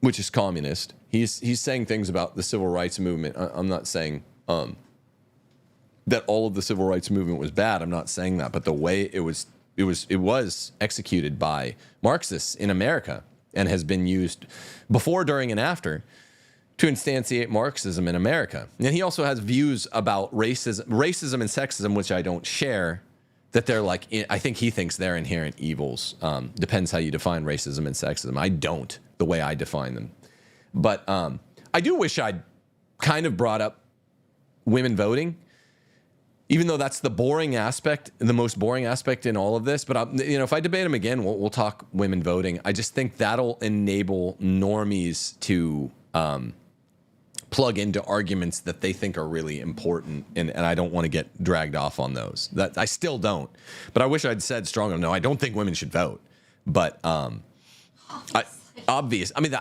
which is communist. He's saying things about the civil rights movement. I'm not saying that all of the civil rights movement was bad. I'm not saying that. But the way it was executed by Marxists in America and has been used before, during, and after to instantiate Marxism in America. And he also has views about racism and sexism, which I don't share, that they're like, I think he thinks they're inherent evils. Depends how you define racism and sexism. I don't, the way I define them. But I do wish I'd kind of brought up women voting, even though that's the boring aspect, the most boring aspect in all of this. But if I debate him again, we'll talk women voting. I just think that'll enable normies to plug into arguments that they think are really important, and I don't want to get dragged off on those. That I still don't, but I wish I'd said stronger. No, I don't think women should vote. But obvious. I mean,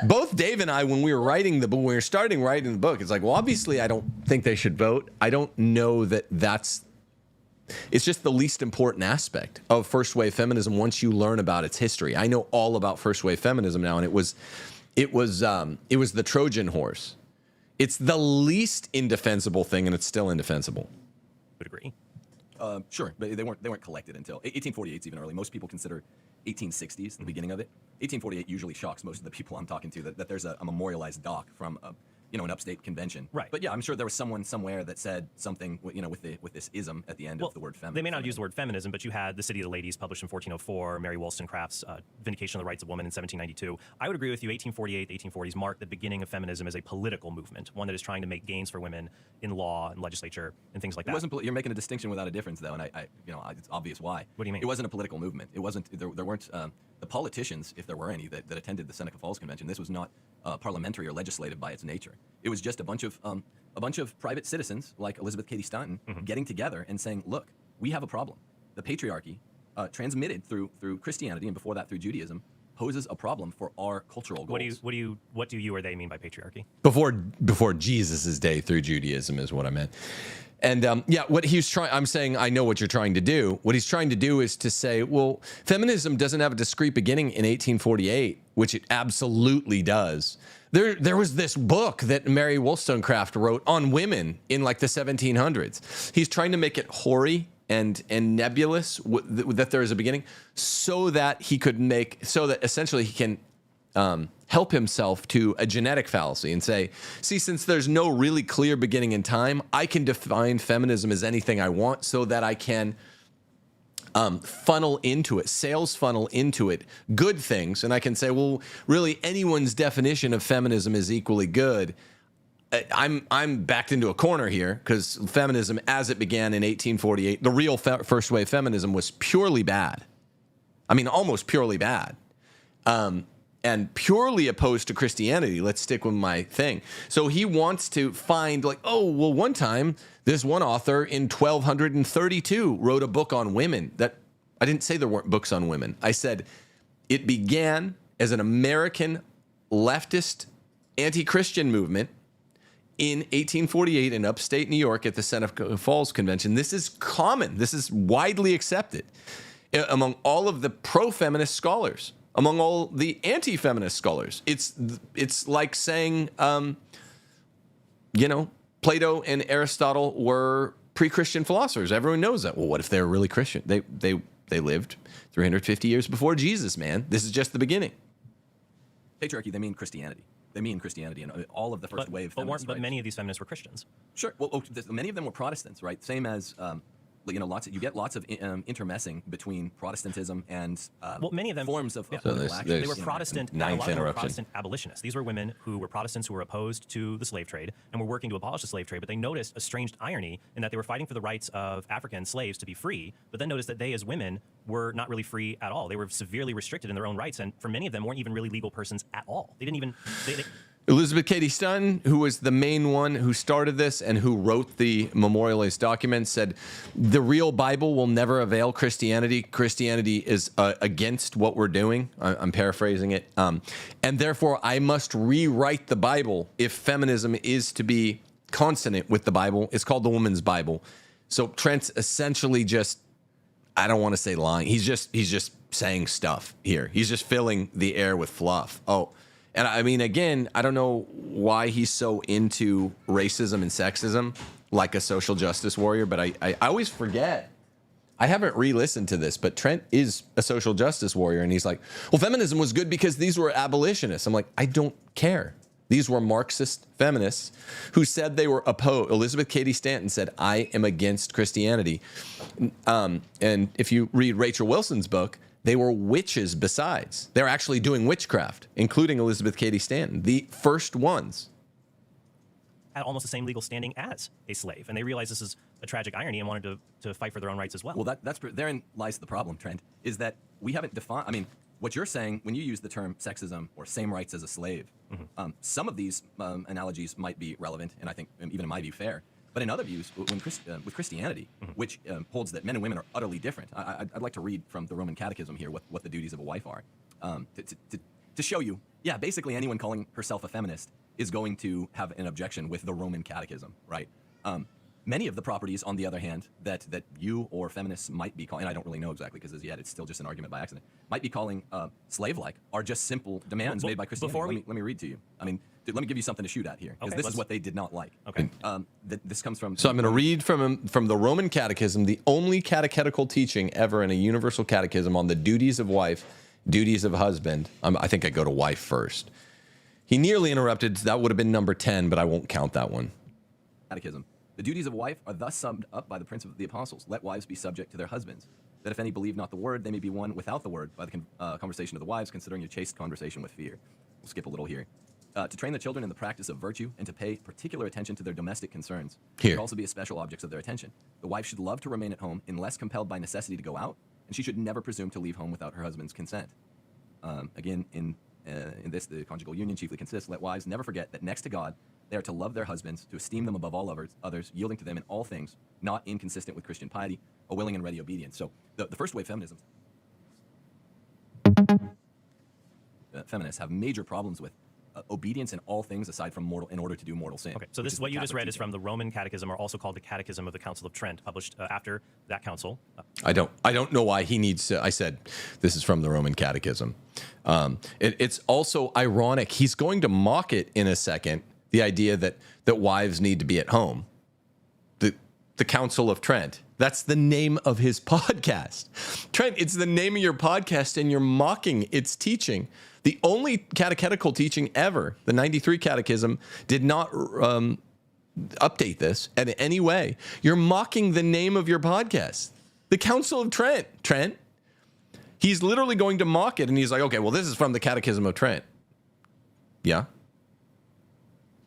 both Dave and I, when we were starting writing the book, it's like, well, obviously, I don't think they should vote. I don't know that's. It's just the least important aspect of first wave feminism. Once you learn about its history, I know all about first wave feminism now, and it was the Trojan horse. It's the least indefensible thing, and it's still indefensible. Would agree. Sure, but they weren't collected until 1848 is even early. Most people consider 1860s the beginning of it. 1848 usually shocks most of the people I'm talking to that there's a memorialized doc from an upstate convention. Right. But yeah, I'm sure there was someone somewhere that said something, with this ism at the end of the word feminism. They may not use the word feminism, but you had The City of the Ladies published in 1404, Mary Wollstonecraft's Vindication of the Rights of Woman in 1792. I would agree with you, 1848, 1840s mark the beginning of feminism as a political movement, one that is trying to make gains for women in law and legislature and things like that. You're making a distinction without a difference, though, and it's obvious why. What do you mean? It wasn't a political movement. It wasn't. There weren't the politicians, if there were any, that attended the Seneca Falls Convention. This was not parliamentary or legislative by its nature. It was just a bunch of private citizens like Elizabeth Cady Stanton getting together and saying, look, we have a problem. The patriarchy, transmitted through Christianity and before that through Judaism, poses a problem for our cultural goals. What do you or they mean by patriarchy? Before Jesus' day through Judaism is what I meant. And what he's trying, I'm saying, I know what you're trying to do. What he's trying to do is to say, well, feminism doesn't have a discrete beginning in 1848, which it absolutely does. There was this book that Mary Wollstonecraft wrote on women in like the 1700s. He's trying to make it hoary and nebulous that there is a beginning, so that essentially he can help himself to a genetic fallacy and say, see, since there's no really clear beginning in time, I can define feminism as anything I want, so that I can funnel into it, sales funnel into it, good things. And I can say, well, really anyone's definition of feminism is equally good. I'm backed into a corner here, because feminism, as it began in 1848, the real first wave feminism was purely bad. I mean, almost purely bad. And purely opposed to Christianity. Let's stick with my thing. So he wants to find one time this one author in 1232 wrote a book on women. That I didn't say there weren't books on women. I said it began as an American leftist anti-Christian movement in 1848 in upstate New York at the Seneca Falls Convention. This is common. This is widely accepted among all of the pro-feminist scholars, among all the anti-feminist scholars. It's like saying, Plato and Aristotle were pre-Christian philosophers. Everyone knows that. Well, what if they were really Christian? They they lived 350 years before Jesus, man. This is just the beginning. Patriarchy, they mean Christianity. They mean Christianity and all of the first wave feminists. But many of these feminists were Christians. Sure. Well, many of them were Protestants, right? Same as, you get lots of intermessing between Protestantism and many of them forms of yeah. political So action. They were Protestant, a lot of them were interruption. Protestant abolitionists. These were women who were Protestants who were opposed to the slave trade and were working to abolish the slave trade, but they noticed a strange irony in that they were fighting for the rights of African slaves to be free, but then noticed that they as women were not really free at all. They were severely restricted in their own rights, and for many of them weren't even really legal persons at all. They didn't even... Elizabeth Cady Stanton, who was the main one who started this and who wrote the memorialist document, said the real Bible will never avail Christianity. Christianity is against what we're doing. I'm paraphrasing it. And therefore, I must rewrite the Bible if feminism is to be consonant with the Bible. It's called the Woman's Bible. So Trent's essentially just, I don't want to say lying. He's just saying stuff here. He's just filling the air with fluff. Oh. And I mean, again, I don't know why he's so into racism and sexism like a social justice warrior, but I always forget. I haven't re-listened to this, but Trent is a social justice warrior, and he's like, well, feminism was good because these were abolitionists. I'm like, I don't care. These were Marxist feminists who said they were opposed. Elizabeth Cady Stanton said, I am against Christianity. And if you read Rachel Wilson's book, they were witches besides. They're actually doing witchcraft, including Elizabeth Cady Stanton, the first ones. Had almost the same legal standing as a slave, and they realized this is a tragic irony and wanted to fight for their own rights as well. Well, therein lies the problem, Trent, is that we haven't defined, I mean, what you're saying when you use the term sexism or same rights as a slave, some of these analogies might be relevant, and I think even in my view fair. But in other views, with Christianity, which holds that men and women are utterly different, I'd like to read from the Roman Catechism here what the duties of a wife are, to show you, yeah, basically anyone calling herself a feminist is going to have an objection with the Roman Catechism, right? Many of the properties, on the other hand, that you or feminists might be calling, and I don't really know exactly because as yet it's still just an argument by accident, might be calling slave-like, are just simple demands made by Christianity. Let me read to you. I mean, let me give you something to shoot at here, because this is what they did not like. Okay. This comes from... So I'm going to read from the Roman Catechism, the only catechetical teaching ever in a universal catechism on the duties of wife, duties of husband. I think I go to wife first. He nearly interrupted. That would have been number 10, but I won't count that one. Catechism. The duties of wife are thus summed up by the principle of the apostles. Let wives be subject to their husbands, that if any believe not the word, they may be won without the word by the conversation of the wives, considering your chaste conversation with fear. We'll skip a little here. To train the children in the practice of virtue and to pay particular attention to their domestic concerns should also be a special objects of their attention. The wife should love to remain at home unless compelled by necessity to go out, and she should never presume to leave home without her husband's consent. Again, in this, the conjugal union chiefly consists, let wives never forget that next to God, they are to love their husbands, to esteem them above all others, yielding to them in all things, not inconsistent with Christian piety, a willing and ready obedience. So the first wave feminism, feminists have major problems with obedience in all things aside from mortal, in order to do mortal sin. Okay, so this is what you just read is from the Roman Catechism, or also called the Catechism of the Council of Trent, published after that council. I don't know why he needs to. I said this is from the Roman Catechism. It's also ironic. He's going to mock it in a second. The idea that wives need to be at home. The Council of Trent. That's the name of his podcast. Trent, it's the name of your podcast, and you're mocking its teaching. The only catechetical teaching ever, the 93 Catechism, did not update this in any way. You're mocking the name of your podcast, the Council of Trent. Trent, he's literally going to mock it, and he's like, okay, well, this is from the Catechism of Trent. Yeah.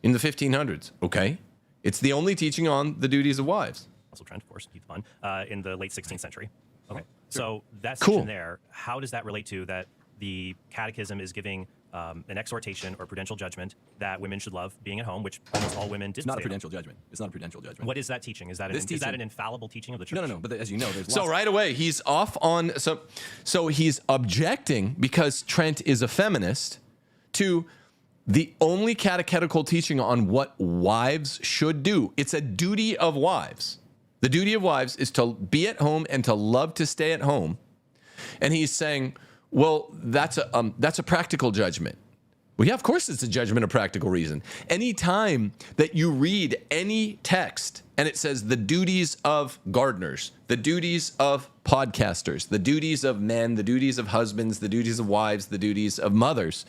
In the 1500s. Okay. It's the only teaching on the duties of wives. Also Trent, of course, Keith Bunn, in the late 16th century. Okay. So that Cool. section there, how does that relate to that the Catechism is giving an exhortation or prudential judgment that women should love being at home, which almost all women did. It's not a prudential judgment. It's not a prudential judgment. What is that teaching? Is that an infallible teaching of the church? No. But as you know, there's So right away, he's off on... So he's objecting, because Trent is a feminist, to the only catechetical teaching on what wives should do. It's a duty of wives. The duty of wives is to be at home and to love to stay at home. And he's saying, well, that's a practical judgment. Well, yeah, of course it's a judgment of practical reason. Anytime that you read any text and it says the duties of gardeners, the duties of podcasters, the duties of men, the duties of husbands, the duties of wives, the duties of mothers,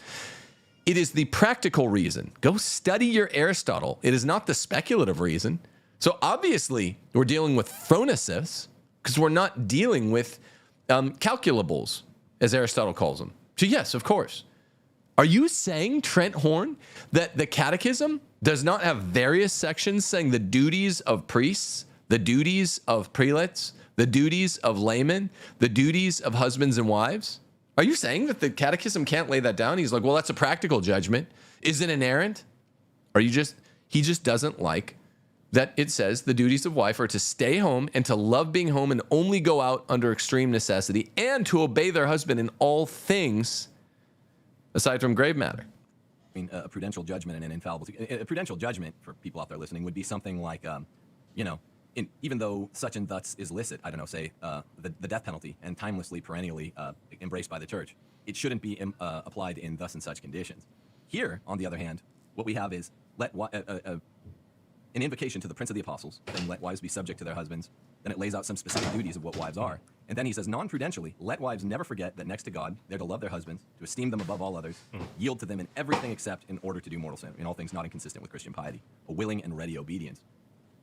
it is the practical reason. Go study your Aristotle. It is not the speculative reason. So obviously we're dealing with phronesis because we're not dealing with calculables, as Aristotle calls them. So yes, of course. Are you saying, Trent Horn, that the Catechism does not have various sections saying the duties of priests, the duties of prelates, the duties of laymen, the duties of husbands and wives? Are you saying that the Catechism can't lay that down? He's like, well, that's a practical judgment. Is it inerrant? He just doesn't like that it says the duties of wife are to stay home and to love being home and only go out under extreme necessity and to obey their husband in all things aside from grave matter. I mean, a prudential judgment and an infallible. A prudential judgment, for people out there listening, would be something like, even though such and thus is licit, I don't know, say the death penalty and timelessly, perennially embraced by the church, it shouldn't be applied in thus and such conditions. Here, on the other hand, what we have is an invocation to the Prince of the Apostles, then let wives be subject to their husbands. Then it lays out some specific duties of what wives are. And then he says, non-prudentially, let wives never forget that next to God, they're to love their husbands, to esteem them above all others, yield to them in everything except in order to do mortal sin, in all things not inconsistent with Christian piety, a willing and ready obedience.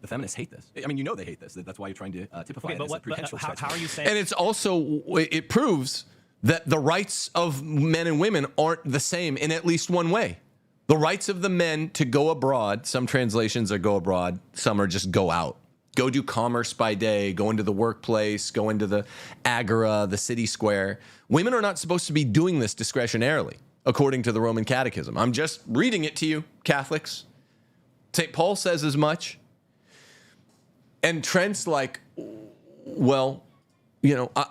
The feminists hate this. I mean, they hate this. That's why you're trying to typify it as a prudential judgment. How are you saying? And it's also, it proves that the rights of men and women aren't the same in at least one way. The rights of the men to go abroad, some translations are go abroad, some are just go out. Go do commerce by day, go into the workplace, go into the agora, the city square. Women are not supposed to be doing this discretionarily, according to the Roman Catechism. I'm just reading it to you, Catholics. St. Paul says as much. And Trent's like, well,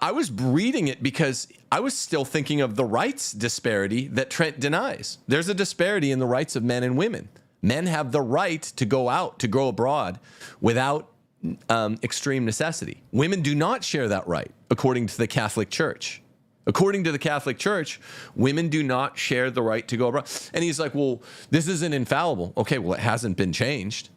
I was reading it because I was still thinking of the rights disparity that Trent denies. There's a disparity in the rights of men and women. Men have the right to go out, to go abroad without extreme necessity. Women do not share that right, according to the Catholic Church. According to the Catholic Church, women do not share the right to go abroad. And he's like, well, this isn't infallible. Okay, well, it hasn't been changed.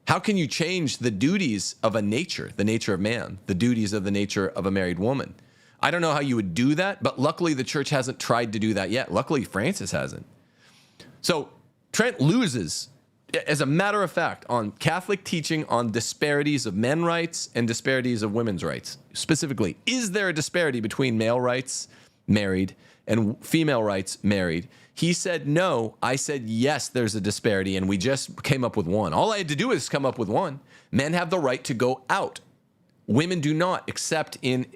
How can you change the duties of a nature, the nature of man, the duties of the nature of a married woman? I don't know how you would do that, but luckily the church hasn't tried to do that yet. Luckily, Francis hasn't. So Trent loses, as a matter of fact, on Catholic teaching on disparities of men rights and disparities of women's rights. Specifically, is there a disparity between male rights, married, and female rights, married? He said no. I said yes, there's a disparity, and we just came up with one. All I had to do is come up with one. Men have the right to go out. Women do not, except in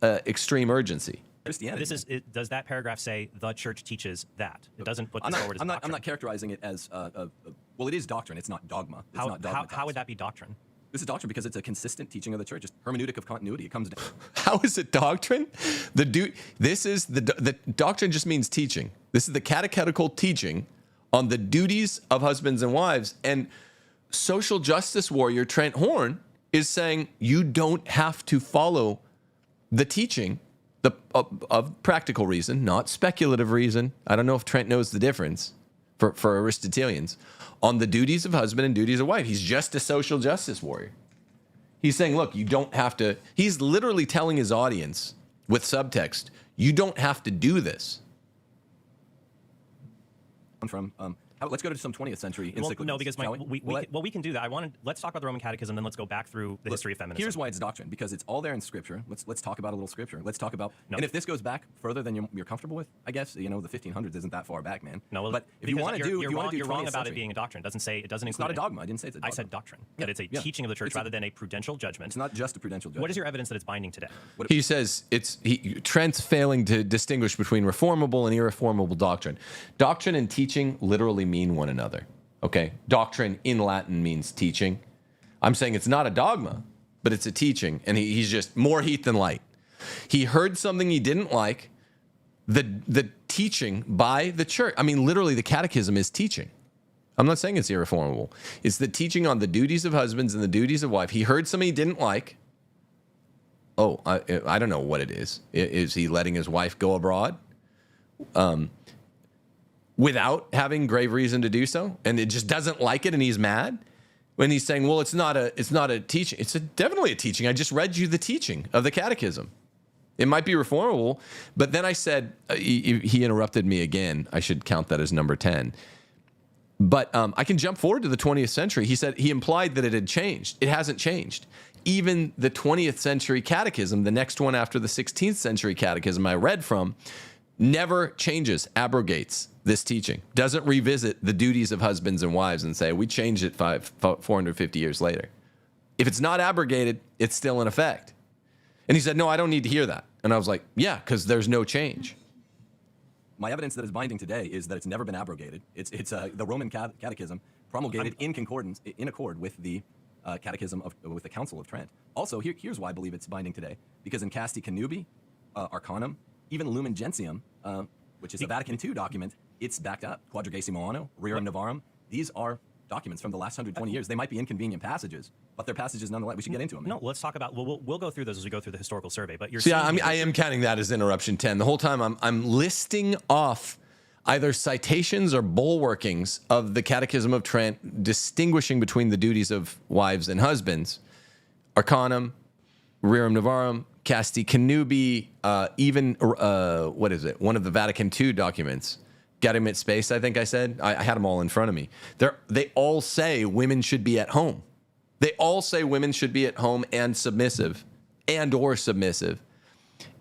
extreme urgency. Christianity. Does that paragraph say the church teaches that? It doesn't put this forward as doctrine. I'm not characterizing it as well. It is doctrine. It's not dogma. It's not dogmatized. How would that be doctrine? This is doctrine because it's a consistent teaching of the church. It's hermeneutic of continuity. It comes down. How is it doctrine? The doctrine just means teaching. This is the catechetical teaching on the duties of husbands and wives. And social justice warrior Trent Horn is saying you don't have to follow the teaching of practical reason, not speculative reason. I don't know if Trent knows the difference for Aristotelians on the duties of husband and duties of wife. He's just a social justice warrior. He's saying, look, you don't have to. He's literally telling his audience with subtext, you don't have to do this. Let's go to some 20th century encyclicals. Well, no, because we can do that. Let's talk about the Roman Catechism, then let's go back through the history of feminism. Here's why it's doctrine, because it's all there in Scripture. Let's talk about a little Scripture. Let's talk about, and if this goes back further than you're comfortable with, I guess the 1500s isn't that far back, man. No, well, but if you want to do, you're wrong about century, it being a doctrine. It doesn't include. It's not a dogma. I didn't say it's a dogma. I said doctrine. That it's a teaching of the church rather than a prudential judgment. It's not just a prudential judgment. What is your evidence that it's binding today? He says Trent's failing to distinguish between reformable and irreformable doctrine. Doctrine and teaching literally mean one another. Okay, doctrine in Latin means teaching. I'm saying it's not a dogma, but it's a teaching, and he's just more heat than light. He heard something he didn't like, the teaching by the church. I mean, literally, the catechism is teaching. I'm not saying it's irreformable. It's the teaching on the duties of husbands and the duties of wife. He heard something he didn't like. Oh, I don't know what it is. Is he letting his wife go abroad? without having grave reason to do so, and it just doesn't like it, and he's mad when he's saying, well, it's not a teaching. It's definitely a teaching. I just read you the teaching of the catechism. It might be reformable, but then I said, he interrupted me again. I should count that as number 10. But I can jump forward to the 20th century. He implied that it had changed. It hasn't changed. Even the 20th century catechism, the next one after the 16th century catechism I read from, never changes, abrogates this teaching, doesn't revisit the duties of husbands and wives and say, we changed it 450 years later. If it's not abrogated, it's still in effect. And he said, no, I don't need to hear that. And I was like, yeah, because there's no change. My evidence that is binding today is that it's never been abrogated. It's the Roman Catechism promulgated in accord with the Catechism with the Council of Trent. Also, here's why I believe it's binding today. Because in Casti Connubii, Arcanum, even Lumen Gentium, which is a Vatican II document, it's backed up. Quadragesimo Anno, Rerum Novarum. These are documents from the last 120 years. They might be inconvenient passages, but they're passages nonetheless. We should get into them. No, let's talk about. We'll go through those as we go through the historical survey. But I am counting that as interruption 10. The whole time I'm listing off either citations or bulwarkings of the Catechism of Trent, distinguishing between the duties of wives and husbands. Arcanum, Rerum Novarum, Casti Connubii, even what is it? One of the Vatican II documents. Gaudium et Spes, I think I said. I had them all in front of me. They all say women should be at home. They all say women should be at home and submissive, or submissive,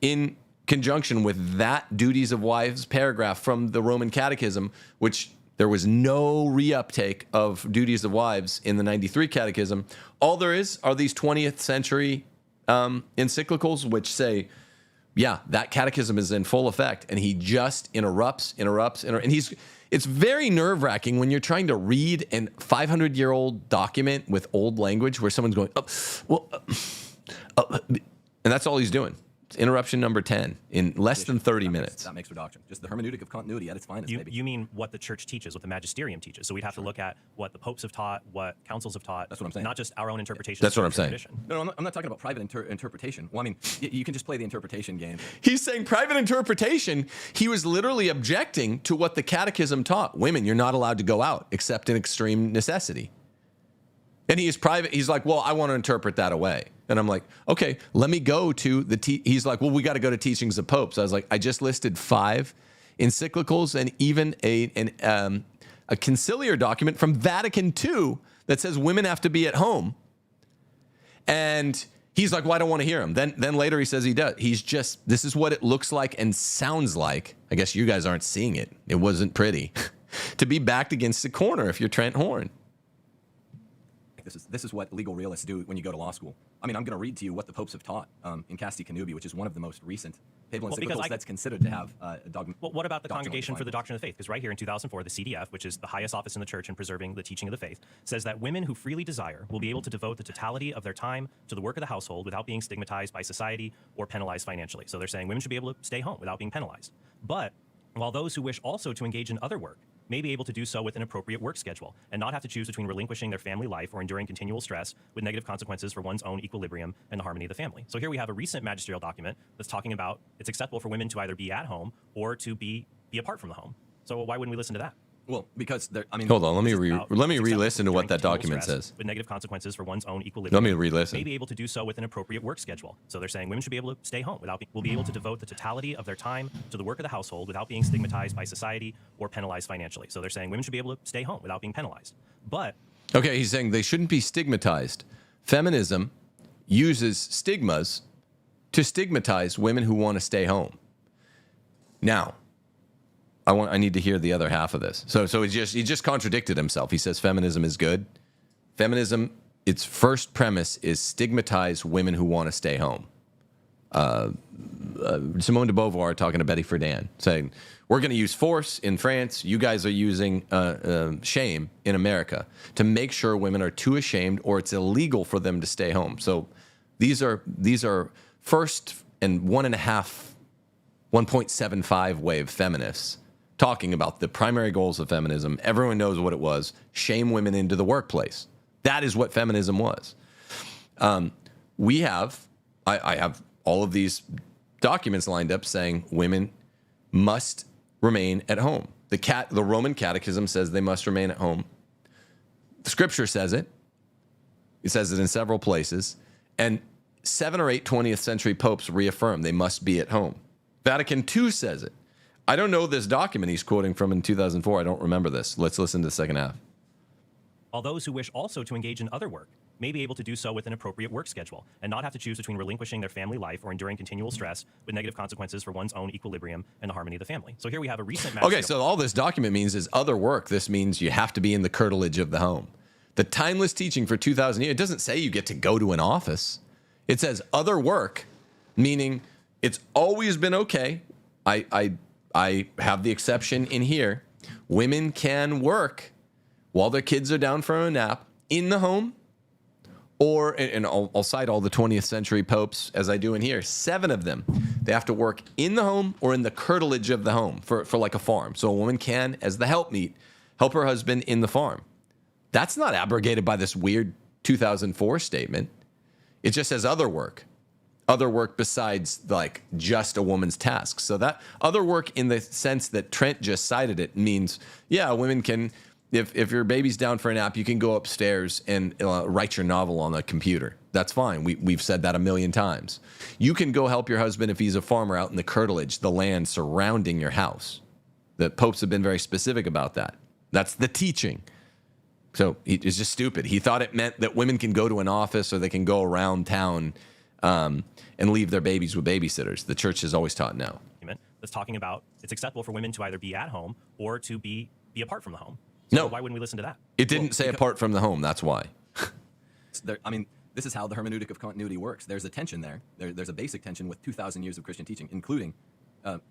in conjunction with that duties of wives paragraph from the Roman Catechism, which there was no reuptake of duties of wives in the 93 Catechism. All there is are these 20th century encyclicals, which say, yeah, that catechism is in full effect, and he just interrupts, and it's very nerve-wracking when you're trying to read a 500-year-old document with old language where someone's going, and that's all he's doing. It's interruption number 10 in less than 30 minutes. That makes for doctrine. Just the hermeneutic of continuity at its finest, maybe. You mean what the church teaches, what the magisterium teaches. So we'd have to look at what the popes have taught, what councils have taught. That's what I'm saying. Not just our own interpretation. That's what I'm saying. Tradition. No, I'm not talking about private interpretation. Well, I mean, you can just play the interpretation game. He's saying private interpretation. He was literally objecting to what the catechism taught. Women, you're not allowed to go out except in extreme necessity. And he is private. He's like, well, I want to interpret that away. And I'm like, okay, let me go to he's like, well, we got to go to teachings of popes. I was like, I just listed 5 encyclicals and even a conciliar document from Vatican II that says women have to be at home. And he's like, well, I don't want to hear him. Then later he says he does. This is what it looks like and sounds like. I guess you guys aren't seeing it. It wasn't pretty. To be backed against the corner if you're Trent Horn. This is what legal realists do when you go to law school. I mean, I'm going to read to you what the popes have taught in Casti Connubii, which is one of the most recent papal encyclicals that's considered to have a dogma. Well, what about the Congregation for the Doctrine of the Faith? Because right here in 2004, the CDF, which is the highest office in the church in preserving the teaching of the faith, says that women who freely desire will be able to devote the totality of their time to the work of the household without being stigmatized by society or penalized financially. So they're saying women should be able to stay home without being penalized. But while those who wish also to engage in other work may be able to do so with an appropriate work schedule and not have to choose between relinquishing their family life or enduring continual stress with negative consequences for one's own equilibrium and the harmony of the family. So here we have a recent magisterial document that's talking about it's acceptable for women to either be at home or to be apart from the home. So why wouldn't we listen to that? Well, because hold on, let me re-listen to what that document says. With negative consequences for one's own equilibrium. Let me re-listen. May be able to do so with an appropriate work schedule. So they're saying women should be able to stay home will be able to devote the totality of their time to the work of the household without being stigmatized by society or penalized financially. So they're saying women should be able to stay home without being penalized. But okay, he's saying they shouldn't be stigmatized. Feminism uses stigmas to stigmatize women who want to stay home. Now, I need to hear the other half of this. So he just contradicted himself. He says feminism is good. Feminism, its first premise is stigmatize women who want to stay home. Simone de Beauvoir talking to Betty Friedan, saying, we're going to use force in France. You guys are using shame in America to make sure women are too ashamed or it's illegal for them to stay home. So these are first and 1.75 wave feminists talking about the primary goals of feminism. Everyone knows what it was. Shame women into the workplace. That is what feminism was. I have all of these documents lined up saying women must remain at home. The Roman Catechism says they must remain at home. The Scripture says it. It says it in several places. And 7 or 8 20th century popes reaffirm they must be at home. Vatican II says it. I don't know this document he's quoting from in 2004. I don't remember this. Let's listen to the second half. While those who wish also to engage in other work may be able to do so with an appropriate work schedule and not have to choose between relinquishing their family life or enduring continual stress with negative consequences for one's own equilibrium and the harmony of the family. So here we have a recent... Okay, so all this document means is other work. This means you have to be in the curtilage of the home. The timeless teaching for 2,000 years, it doesn't say you get to go to an office. It says other work, meaning it's always been okay. I have the exception in here. Women can work while their kids are down for a nap in the home, or, and I'll cite all the 20th century popes as I do in here, 7 of them. They have to work in the home or in the curtilage of the home for like a farm. So a woman can, as the helpmeet, help her husband in the farm. That's not abrogated by this weird 2004 statement. It just says other work besides like just a woman's task. So that other work in the sense that Trent just cited it means, yeah, women can, if your baby's down for a nap, you can go upstairs and write your novel on the computer. That's fine. We've said that a million times. You can go help your husband if he's a farmer out in the curtilage, the land surrounding your house. The popes have been very specific about that. That's the teaching. So it's just stupid. He thought it meant that women can go to an office or they can go around town and leave their babies with babysitters. The church has always taught no. That's talking about it's acceptable for women to either be at home or to be apart from the home. So no. Why wouldn't we listen to that? It didn't say apart from the home. That's why. I mean, this is how the hermeneutic of continuity works. There's a tension there. There's a basic tension with 2,000 years of Christian teaching, including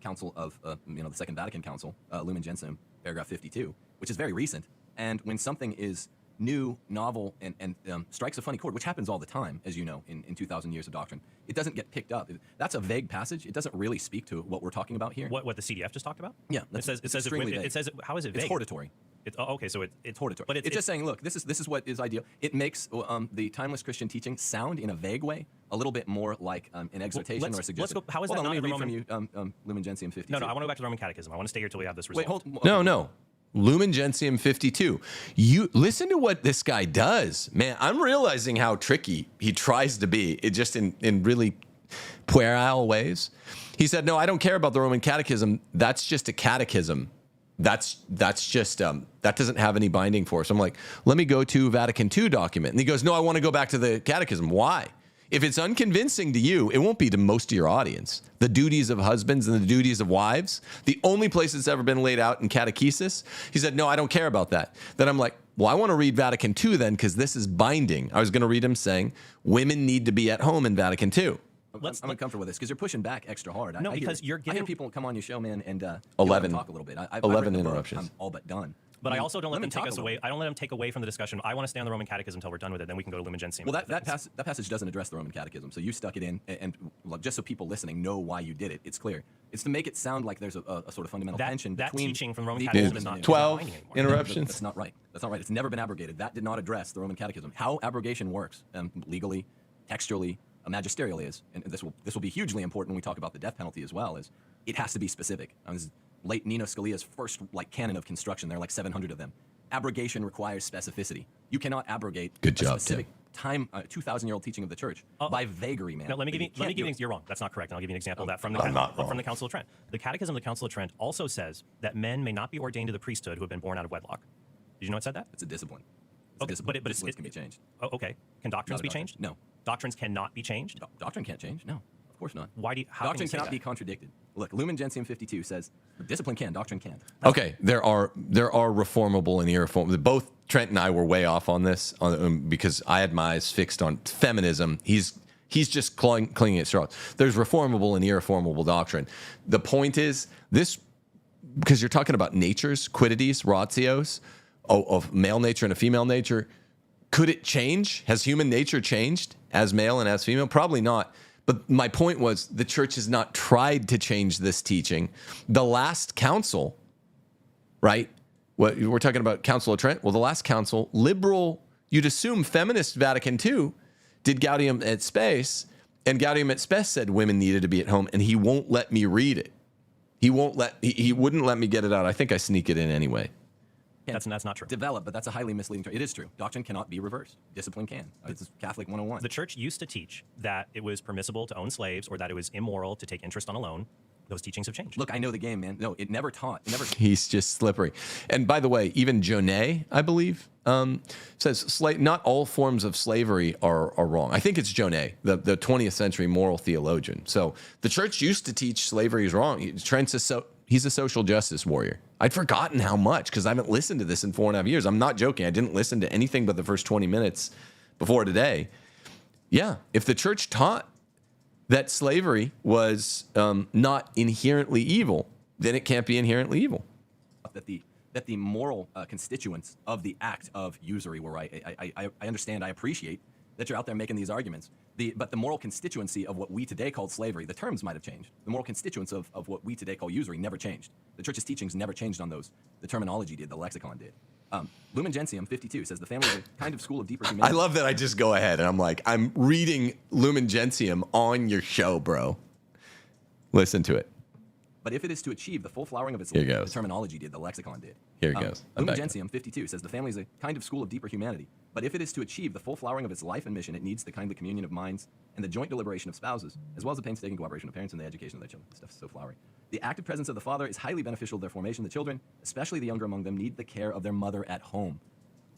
Council of, the Second Vatican Council, Lumen Gentium, paragraph 52, which is very recent. And when something is new, novel, and strikes a funny chord, which happens all the time, as you know, in 2,000 years of doctrine, it doesn't get picked up. That's a vague passage. It doesn't really speak to what we're talking about here. What the CDF just talked about? Yeah, it says how is it vague? It's hortatory. Okay, so it's hortatory. But it's just saying, look, this is what is ideal. It makes the timeless Christian teaching sound in a vague way a little bit more like an exhortation or a suggestion. Let's go. How is that Hold on, not let me in read the Roman... from you Lumen Gentium 52. No, I want to go back to the Roman Catechism. I want to stay here till we have this resolved. Wait, No. Lumen Gentium 52. You listen to what this guy does. Man, I'm realizing how tricky he tries to be. It just in really puerile ways. He said, no, I don't care about the Roman Catechism. That's just a catechism. That's just, that doesn't have any binding force. I'm like, let me go to Vatican II document. And he goes, no, I want to go back to the catechism. Why? If it's unconvincing to you, it won't be to most of your audience. The duties of husbands and the duties of wives, the only place it's ever been laid out in catechesis. He said, no, I don't care about that. Then I'm like, well, I want to read Vatican II then because this is binding. I was going to read him saying women need to be at home in Vatican II. I'm uncomfortable with this because you're pushing back extra hard. No, because you're I hear people come on your show, man, and 11 talk a little bit. I've 11 read the book. interruptions. I'm all but done. But I also don't let them take us away. I don't let them take away from the discussion. I want to stay on the Roman Catechism until we're done with it. Then we can go to Lumen Gentium. Well, that passage doesn't address the Roman Catechism, so you stuck it in, and just so people listening know why you did it, it's clear. It's to make it sound like there's a sort of fundamental tension between... That teaching from the Roman Catechism is not 12 interruptions. That's not right. That's not right. It's never been abrogated. That did not address the Roman Catechism. How abrogation works, legally, textually, magisterially is, and this will be hugely important when we talk about the death penalty as well, is it has to be specific. This is late Nino Scalia's first canon of construction. There are 700 of them. Abrogation requires specificity. You cannot abrogate a specific time, 2,000-year-old teaching of the church by vagary, man. No, let me give you. You're wrong. That's not correct. And I'll give you an example of that from the Council of Trent. The Catechism of the Council of Trent also says that men may not be ordained to the priesthood who have been born out of wedlock. Did you know it said that? It's a discipline. Okay, but disciplines can be changed. Oh, okay. Can doctrines be changed? No. Doctrines cannot be changed? Doctrine can't change. No, of course not. How doctrine cannot be contradicted. Look, Lumen Gentium 52 says discipline can, doctrine can't. Okay, there are reformable and irreformable. Both Trent and I were way off on this because I had my eyes fixed on feminism. He's just clinging at straws. There's reformable and irreformable doctrine. The point is this, because you're talking about natures, quiddities, ratios of male nature and a female nature. Could it change? Has human nature changed as male and as female? Probably not. But my point was the church has not tried to change this teaching. The last council, right? What we're talking about, Council of Trent. Well, the last council, liberal, you'd assume feminist Vatican II did Gaudium et Spes, and Gaudium et Spes said women needed to be at home, and he won't let me read it. He wouldn't let me get it out. I think I sneak it in anyway. That's not true. Develop, but that's a highly misleading term. It is true. Doctrine cannot be reversed. Discipline can. It's Catholic 101. The church used to teach that it was permissible to own slaves or that it was immoral to take interest on a loan. Those teachings have changed. Look, I know the game, man. No, it never taught. He's just slippery. And by the way, even Jonet, I believe, says not all forms of slavery are wrong. I think it's Jonet, the 20th century moral theologian. So the church used to teach slavery is wrong. Trent's he's a social justice warrior. I'd forgotten how much because I haven't listened to this in 4.5 years. I'm not joking. I didn't listen to anything but the first 20 minutes before today. Yeah, if the church taught that slavery was not inherently evil, then it can't be inherently evil. That the moral constituents of the act of usury were right. I understand. I appreciate that you're out there making these arguments. But the moral constituency of what we today call slavery, the terms might have changed. The moral constituents of what we today call usury never changed. The church's teachings never changed on those. The terminology did. The lexicon did. Lumen Gentium 52 says the family is a kind of school of deeper humanity. I love that I just go ahead and I'm like, I'm reading Lumen Gentium on your show, bro. Listen to it. But if it is to achieve the full flowering of its Here life, goes. the terminology did, the lexicon did. Here it goes. Lumen Gentium 52 says the family is a kind of school of deeper humanity. But if it is to achieve the full flowering of its life and mission, it needs the kindly communion of minds and the joint deliberation of spouses, as well as the painstaking cooperation of parents in the education of their children. This stuff is so flowery. The active presence of the father is highly beneficial to their formation. The children, especially the younger among them, need the care of their mother at home.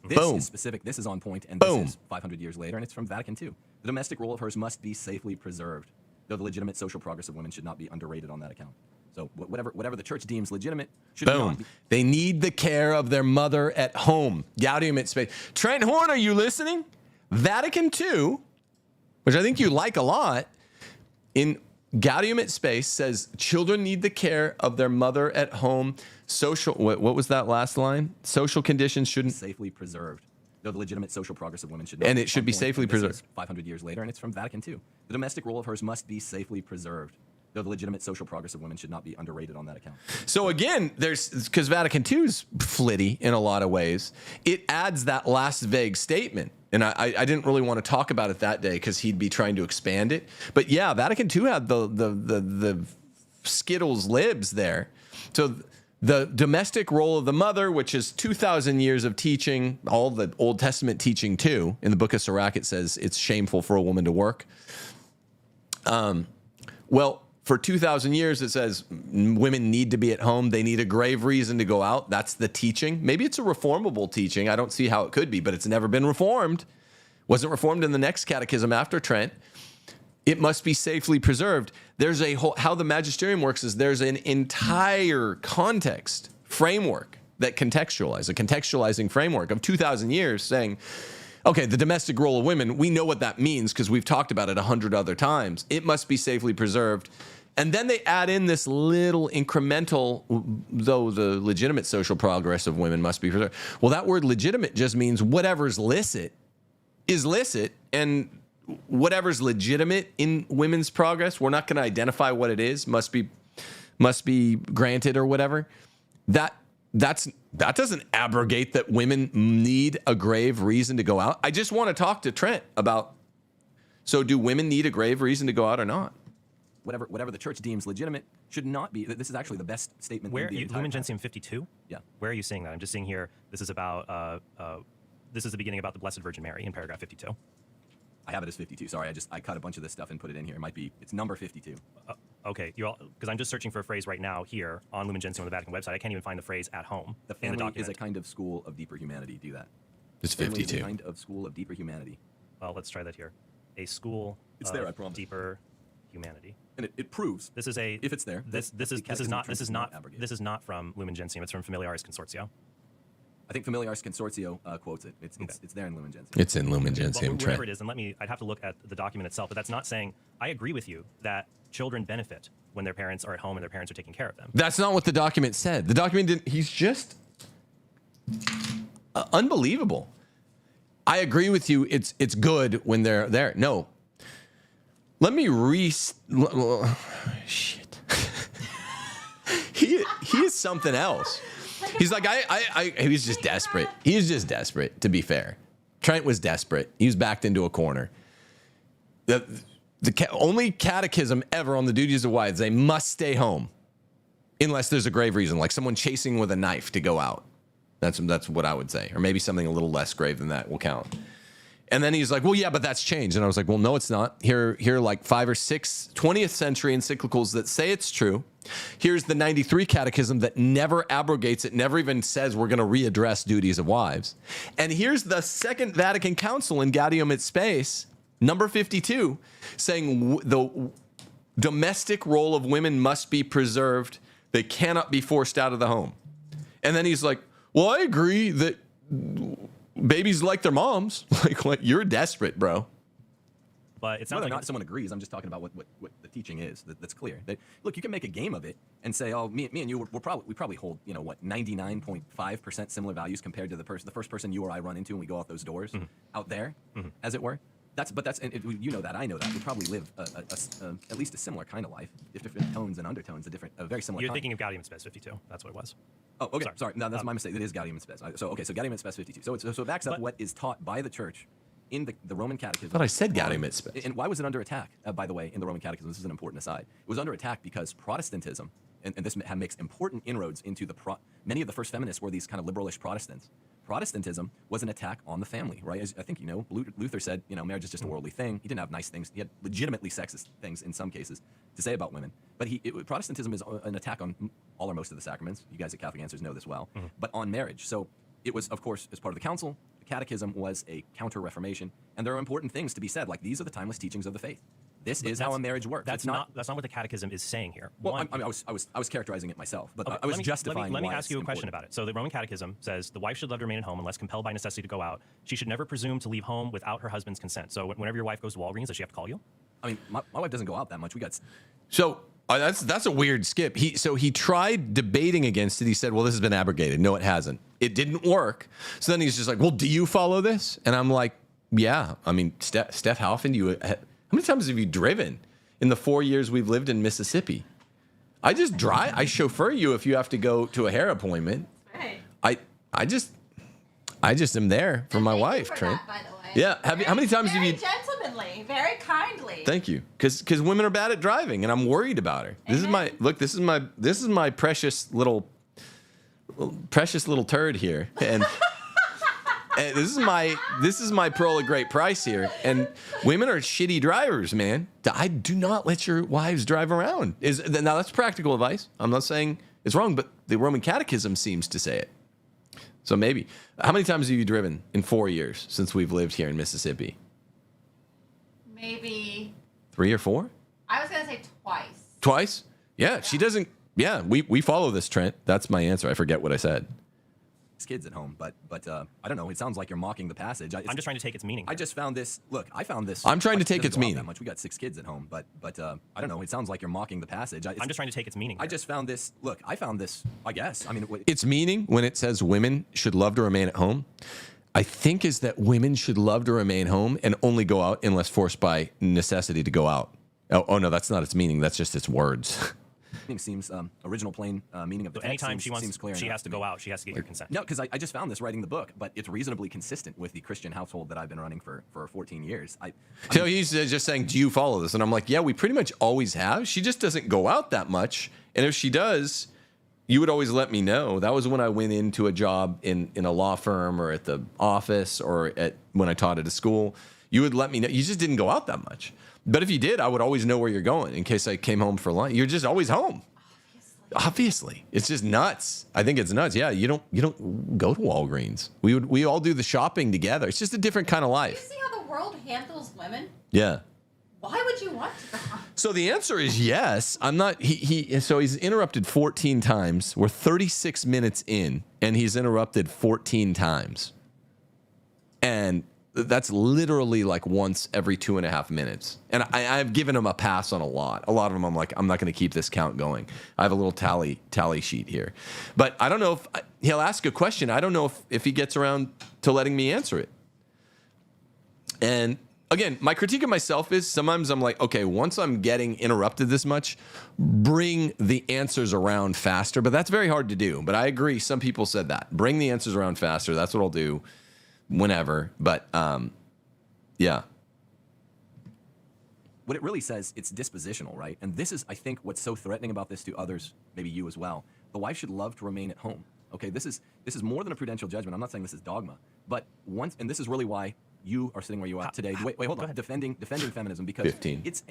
This Boom. is specific. This is on point, and Boom. this is 500 years later, and it's from Vatican II. The domestic role of hers must be safely preserved, though the legitimate social progress of women should not be underrated on that account. So whatever the church deems legitimate should not Boom. be. They need the care of their mother at home. Gaudium et Spes. Trent Horn, are you listening? Vatican II, which I think you like a lot, in Gaudium et Spes says children need the care of their mother at home. What was that last line? Social conditions shouldn't Safely preserved, though the legitimate social progress of women should not. And it should be on point, safely and this preserved. is 500 years later, and it's from Vatican II. The domestic role of hers must be safely preserved, though the legitimate social progress of women should not be underrated on that account. So again, because Vatican II is flitty in a lot of ways, it adds that last vague statement. And I didn't really want to talk about it that day because he'd be trying to expand it. But yeah, Vatican II had the Skittles libs there. So the domestic role of the mother, which is 2,000 years of teaching, all the Old Testament teaching too. In the book of Sirach, it says it's shameful for a woman to work. Well, for 2,000 years, it says women need to be at home. They need a grave reason to go out. That's the teaching. Maybe it's a reformable teaching. I don't see how it could be, but it's never been reformed. Wasn't reformed in the next catechism after Trent. It must be safely preserved. There's a whole, how the magisterium works is there's an entire context framework that contextualizes, a contextualizing framework of 2,000 years saying, okay, the domestic role of women, we know what that means because we've talked about it 100 other times. It must be safely preserved. And then they add in this little incremental, though the legitimate social progress of women must be preserved. Well, that word legitimate just means whatever's licit is licit, and whatever's legitimate in women's progress, we're not going to identify what it is, must be granted or whatever. That doesn't abrogate that women need a grave reason to go out. I just want to talk to Trent about, so do women need a grave reason to go out or not? Whatever the church deems legitimate should not be. This is actually the best statement. Where in the entire Lumen passage. Gentium 52? Yeah. Where are you seeing that? I'm just seeing here. This is about. This is the beginning about the Blessed Virgin Mary in paragraph 52. I have it as 52. Sorry, I cut a bunch of this stuff and put it in here. It's number 52. Okay, because I'm just searching for a phrase right now here on Lumen Gentium on the Vatican website. I can't even find the phrase "at home" The in the family document. is a kind of school of deeper humanity. Do that. It's Family is a 52. kind of school of deeper humanity. Let's try that here. A school It's of there, I promise. deeper humanity. And it proves This is a if it's there. This that is the Catechism of Trent not abrogate. this is not from Lumen Gentium. It's from Familiaris Consortio. I think Familiaris Consortio quotes it. It's there in Lumen Gentium. It's in Lumen Well, Gentium, wherever Trent. it is, and I'd have to look at the document itself, but that's not saying, I agree with you that children benefit when their parents are at home and their parents are taking care of them. That's not what the document said. The document didn't, he's just unbelievable. I agree with you. It's good when they're there. No. Let me shit. He is something else. He's like, he was just desperate. He was just desperate, to be fair. Trent was desperate. He was backed into a corner. The only catechism ever on the duties of wives, they must stay home. unless there's a grave reason, like someone chasing with a knife to go out. That's what I would say. Or maybe something a little less grave than that will count. And then he's like, well, yeah, but that's changed. And I was like, well, no, it's not. Here are like 5 or 6 20th century encyclicals that say it's true. Here's the 93 Catechism that never abrogates it, never even says we're going to readdress duties of wives. And here's the Second Vatican Council in Gaudium et Spes, number 52, saying the domestic role of women must be preserved. They cannot be forced out of the home. And then he's like, well, I agree that babies like their moms. Like, what? You're desperate, bro. But it sounds Whether or like not someone agrees, I'm just talking about what the teaching is. That's clear. Look, you can make a game of it and say, oh, me and you, we probably hold, 99.5% similar values compared to the first person you or I run into when we go out those doors out there, as it were. You know that, I know that. We probably live at least a similar kind of life, if different tones and undertones, a very similar. You're kind. thinking of Gaudium et Spes 52. That's what it was. Oh, okay. Sorry. No, that's my mistake. It is Gaudium et Spes. So Gaudium et Spes 52. So it backs up what is taught by the church in the Roman Catechism. But I said Gaudium et Spes. And why was it under attack, by the way, in the Roman Catechism? This is an important aside. It was under attack because Protestantism, and this makes important inroads into many of the first feminists were these kind of liberalish Protestants. Protestantism was an attack on the family, right? As I think Luther said, marriage is just a worldly thing. He didn't have nice things. He had legitimately sexist things in some cases to say about women. But Protestantism is an attack on all or most of the sacraments. You guys at Catholic Answers know this well. But on marriage. So it was, of course, as part of the council, the catechism was a counter-reformation. And there are important things to be said, like these are the timeless teachings of the faith. This is how a marriage works. That's not what the Catechism is saying here. Well, I was characterizing it myself, but okay, I was justifying. Let me ask you a question about it. So the Roman Catechism says the wife should love to remain at home unless compelled by necessity to go out. She should never presume to leave home without her husband's consent. So whenever your wife goes to Walgreens, does she have to call you? I mean, my wife doesn't go out that much. So that's a weird skip. He tried debating against it. He said, well, this has been abrogated. No, it hasn't. It didn't work. So then he's just like, well, do you follow this? And I'm like, yeah. I mean, Steph, how often how many times have you driven in the 4 years we've lived in Mississippi? I just drive. I chauffeur you if you have to go to a hair appointment. Right. I just am there for my wife, Trent. That, by the way. Yeah. How many times have you? Very gentlemanly, very kindly. Thank you. Because women are bad at driving, and I'm worried about her. This is my precious little turd here, and. And this is my pearl of great price here. And women are shitty drivers, man. I do not let your wives drive around. Now that's practical advice. I'm not saying it's wrong, but the Roman Catechism seems to say it. So maybe. How many times have you driven in 4 years since we've lived here in Mississippi? Maybe 3 or 4? I was gonna say twice. Twice? Yeah. She doesn't. Yeah, we follow this, Trent. That's my answer. I forget what I said. Kids at home, but I don't know. It sounds like you're mocking the passage. I'm just trying to take its meaning. I just found this. Look, I found this. I'm trying to take its meaning. That much. We got 6 kids at home, but I don't know. It sounds like you're mocking the passage. I'm just trying to take its meaning. I just found this. Look, I found this. I guess. I mean, its meaning when it says women should love to remain at home, I think is that women should love to remain home and only go out unless forced by necessity to go out. Oh no, that's not its meaning. That's just its words. Seems original plain meaning of the text. Anytime seems clear she enough has to go out, she has to get your consent. No, because I just found this writing the book, but it's reasonably consistent with the Christian household that I've been running for 14 years. So he's just saying, do you follow this? And I'm like, yeah, we pretty much always have. She just doesn't go out that much. And if she does, you would always let me know. That was when I went into a job in a law firm or at the office or when I taught at a school. You would let me know. You just didn't go out that much. But if you did, I would always know where you're going in case I came home for lunch. You're just always home. Obviously. It's just nuts. I think it's nuts. Yeah, you don't go to Walgreens. We all do the shopping together. It's just a different kind of life. Do you see how the world handles women? Yeah. Why would you want to? So the answer is yes. I'm not so he's interrupted 14 times. We're 36 minutes in and he's interrupted 14 times. And that's literally like once every 2.5 minutes. And I've given him a pass on a lot. A lot of them I'm like, I'm not going to keep this count going. I have a little tally sheet here. But I don't know if he'll ask a question. I don't know if he gets around to letting me answer it. And again, my critique of myself is sometimes I'm like, okay, once I'm getting interrupted this much, bring the answers around faster. But that's very hard to do. But I agree. Some people said that. Bring the answers around faster. That's what I'll do. Whenever, but yeah. what it really says, it's dispositional, right? And this is, I think, what's so threatening about this to others, maybe you as well. The wife should love to remain at home. Okay, this is more than a prudential judgment. I'm not saying this is dogma, but once, and this is really why you are sitting where you are today. Wait, hold on. Defending feminism because 15. it's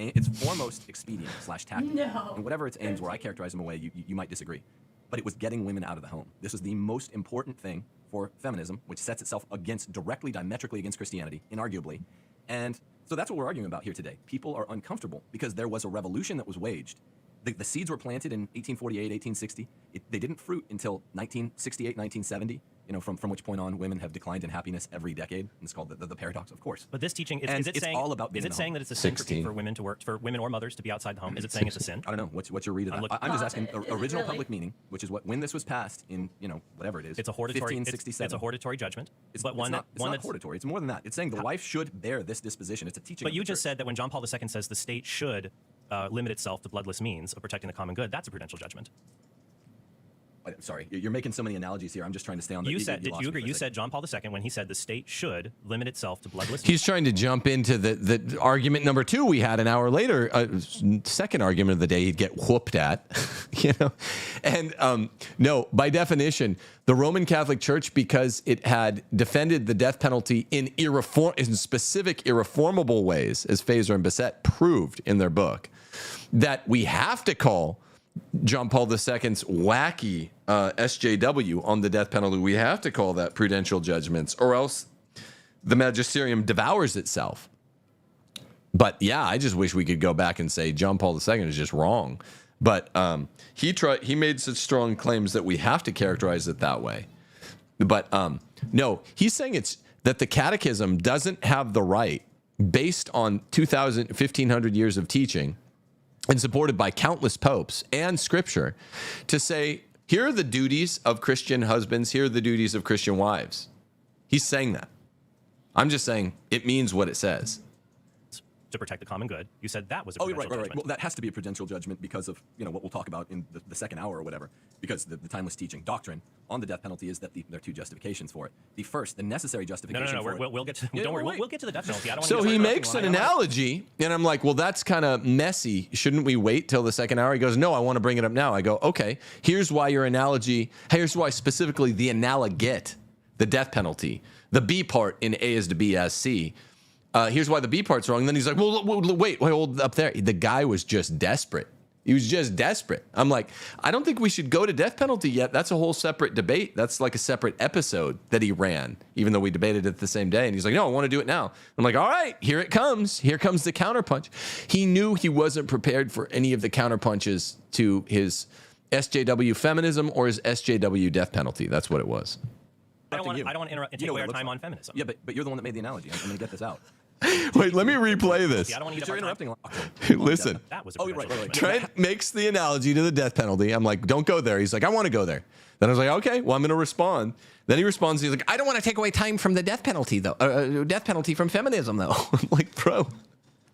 foremost expedient / tactic. No. And whatever its aims were, I characterize them away. You might disagree, but it was getting women out of the home. This is the most important thing for feminism, which sets itself directly, diametrically against Christianity, inarguably. And so that's what we're arguing about here today. People are uncomfortable because there was a revolution that was waged. The seeds were planted in 1848, 1860. They didn't fruit until 1968, 1970. From which point on, women have declined in happiness every decade. And it's called the paradox, of course. But this teaching is saying, all about being is it saying that it's a sin for women to work, for women or mothers to be outside the home? Is it saying it's a sin? I don't know. What's your read of that? I'm just asking. Original public meaning, which is when this was passed in whatever it is. It's a hortatory. 1567. It's a hortatory judgment. It's not hortatory. It's more than that. It's saying the wife should bear this disposition. It's a teaching. But you just said that when John Paul II says the state should limit itself to bloodless means of protecting the common good, that's a prudential judgment. Sorry, you're making so many analogies here. I'm just trying to stay on the. Did you agree? You said John Paul II when he said the state should limit itself to bloodless means. He's trying to jump into the argument number 2 we had an hour later, second argument of the day he'd get whooped at, And no, by definition, the Roman Catholic Church, because it had defended the death penalty in specific irreformable ways, as Fazer and Bassett proved in their book, that we have to call John Paul II's wacky SJW on the death penalty. We have to call that prudential judgments, or else the magisterium devours itself. But yeah, I just wish we could go back and say John Paul II is just wrong. But he made such strong claims that we have to characterize it that way. But no, he's saying it's that the Catechism doesn't have the right, based on 1,500 years of teaching, and supported by countless popes and scripture, to say, here are the duties of Christian husbands, here are the duties of Christian wives. He's saying that. I'm just saying it means what it says. To protect the common good. You said that was a prudential right. judgment. Well, that has to be a prudential judgment because of what we'll talk about in the second hour or whatever. Because the timeless teaching doctrine on the death penalty is that there are 2 justifications for it. The first, the necessary justification. We'll get to. Don't worry, we'll get to the death penalty. I don't So want to he makes an analogy, and I'm like, well, that's kind of messy. Shouldn't we wait till the second hour? He goes, no, I want to bring it up now. I go, okay. Here's why your analogy. Here's why specifically the analogate, the death penalty, the B part in A is to B as C. Here's why the B part's wrong. And then he's like, well, wait, hold up there. The guy was just desperate. He was just desperate. I'm like, I don't think we should go to death penalty yet. That's a whole separate debate. That's like a separate episode that he ran, even though we debated it the same day. And he's like, no, I want to do it now. I'm like, all right, here it comes. Here comes the counterpunch. He knew he wasn't prepared for any of the counterpunches to his SJW feminism or his SJW death penalty. That's what it was. I don't want to interrupt and take away our time on feminism. Yeah, but you're the one that made the analogy. I'm going to get this out. Wait, let me replay this. I don't want you to You're interrupting. Listen. That was a you're right. Trent makes the analogy to the death penalty. I'm like, don't go there. He's like, I want to go there. Then I was like, okay, well, I'm going to respond. Then he responds. He's like, I don't want to take away time from the death penalty, though. Death penalty from feminism, though. I'm like, bro,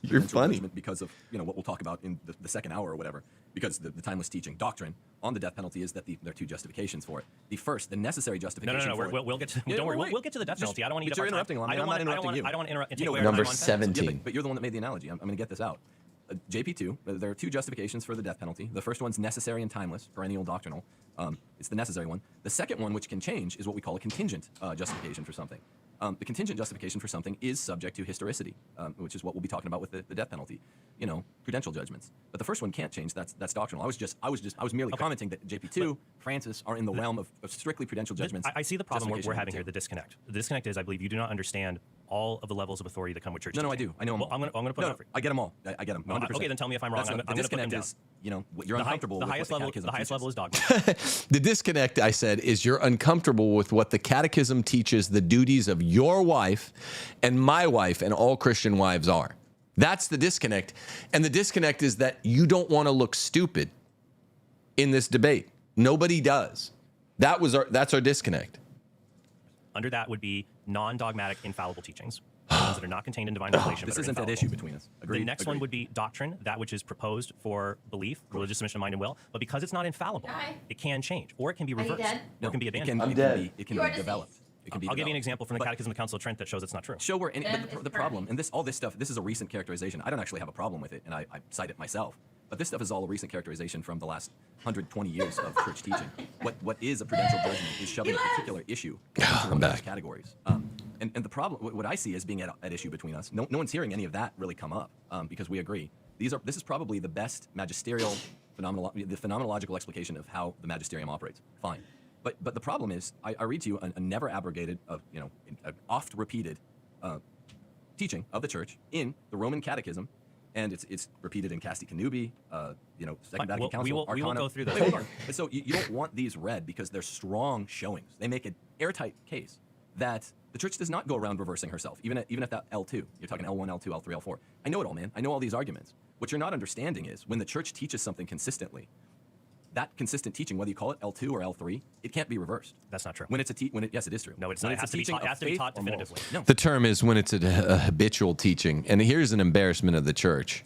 you're funny. Because of what we'll talk about in the second hour or whatever. Because the timeless teaching doctrine on the death penalty is that there are 2 justifications for it. The first, the necessary justification. We'll get to. Don't worry, we'll get to the death penalty. I don't want you to. You're interrupting. I don't want to interrupt. and take away Number our time on feminism. 17. Yeah, but you're the one that made the analogy. I'm going to get this out. JP2, there are 2 justifications for the death penalty. The first one's necessary and timeless, perennial doctrinal. It's the necessary one. The second one, which can change, is what we call a contingent justification for something. The contingent justification for something is subject to historicity, which is what we'll be talking about with the death penalty. Prudential judgments. But the first one can't change. That's doctrinal. I was merely commenting that JP2, Francis are in the realm of strictly prudential judgments. I see the problem we're having here. The disconnect. The disconnect is, I believe, you do not understand all of the levels of authority that come with church. No, I do. I know them all. I'm going to put it up for you. I get them all. I get them. 100%. Okay, then tell me if I'm wrong. I'm going to put them down. You're uncomfortable. The highest level is dogma. The disconnect, I said, is you're uncomfortable with what the Catechism teaches the duties of your wife and my wife and all Christian wives are. That's the disconnect. And the disconnect is that you don't want to look stupid in this debate. Nobody does. That's our disconnect. Under that would be non-dogmatic, infallible teachings. Ones that are not contained in divine revelation. This but isn't that issue between us. Agreed. The next one would be doctrine, that which is proposed for belief, religious submission of mind and will. But because it's not infallible, it can change, or it can be reversed, or it can be abandoned. I'm dead. It can You are be developed. It can be I'll give you an developed. example from the But Catechism of the Council of Trent that shows it's not true. show where any, Then but it's the problem, pertinent. and all this stuff, this is a recent characterization. I don't actually have a problem with it, and I cite it myself. But this stuff is all a recent characterization from the last 120 years of church teaching. What is a prudential judgment is shoving a particular issue into one of those categories. And the problem, what I see as being at issue between us, no one's hearing any of that really come up because we agree. This is probably the best magisterial the phenomenological explication of how the magisterium operates. Fine. But the problem is, I read to you a never abrogated, an oft repeated teaching of the church in the Roman Catechism, and it's repeated in Casti Connubii, Second Vatican Council, we will Arcana. go through those. Wait, hold on. And so you don't want these read because they're strong showings. They make an airtight case that the church does not go around reversing herself, even at that L2. You're talking L1, L2, L3, L4. I know it all, man. I know all these arguments. What you're not understanding is when the church teaches something consistently, that consistent teaching, whether you call it L2 or L3, it can't be reversed. That's not true. Yes, it is true. No, it's When not. It has to be teaching taught, it of has to be faith taught or morals. definitively. No. The term is when it's a habitual teaching. And here's an embarrassment of the church.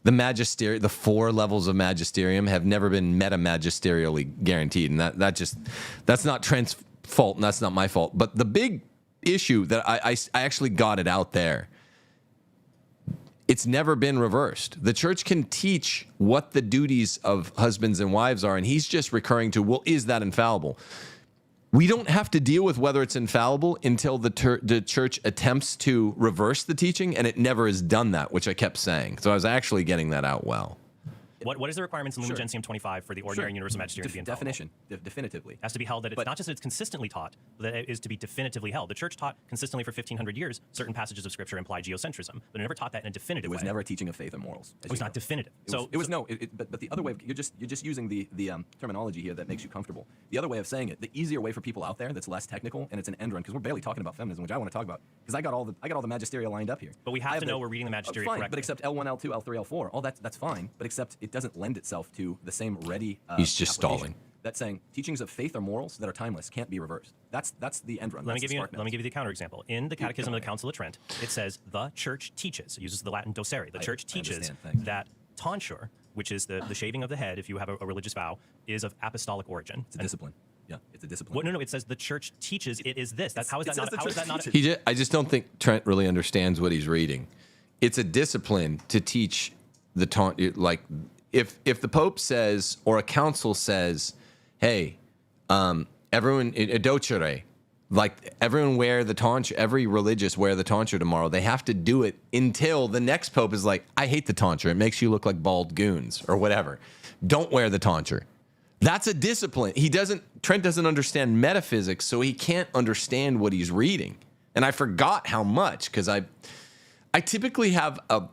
The 4 levels of magisterium have never been meta-magisterially guaranteed. And that's not Trent's fault, and that's not my fault. But the big issue that I actually got it out there, it's never been reversed. The church can teach what the duties of husbands and wives are, and he's just recurring to, well, is that infallible? We don't have to deal with whether it's infallible until the church attempts to reverse the teaching, and it never has done that, which I kept saying. So I was actually getting that out well. What is the requirements in Lumen Sure. Gentium 25 for the ordinary and universal magisterium to be infallible? Definition, definitively. It has to be held that it's not just that it's consistently taught, but that it is to be definitively held. The church taught consistently for 1,500 years certain passages of Scripture imply geocentrism, but it never taught that in a definitive It was way. never a teaching of faith and morals. It was not definitive. But the other way, you're just using the terminology here that makes you comfortable. The other way of saying it, the easier way for people out there that's less technical, and it's an end run, because we're barely talking about feminism, which I want to talk about, because I got all the magisteria lined up here. But we have to know we're reading the magisteria fine, correctly. but except L1, L2, L3, L4, all that's fine, but except it doesn't lend itself to the same ready He's just application. stalling. That's saying teachings of faith or morals that are timeless can't be reversed. That's the end run. Let me That's give the you the counterexample. In the Catechism of the Council of Trent, it says the church teaches. It uses the Latin docere. The church teaches understand. Thank you. that tonsure, which is the shaving of the head if you have a religious vow, is of apostolic origin. It's a discipline. Yeah, it's a discipline. Well, no, it says the church teaches it is this. That's how is it that not? says the How is church that not? teaches. I just don't think Trent really understands what he's reading. It's a discipline to teach the taunt. Like if the Pope says or a council says, "Hey, everyone docere," like everyone wear the tonsure. Every religious wear the tonsure tomorrow. They have to do it until the next Pope is like, "I hate the tonsure. It makes you look like bald goons or whatever. Don't wear the tonsure." That's a discipline. Trent doesn't understand metaphysics, so he can't understand what he's reading. And I forgot how much, because I typically have a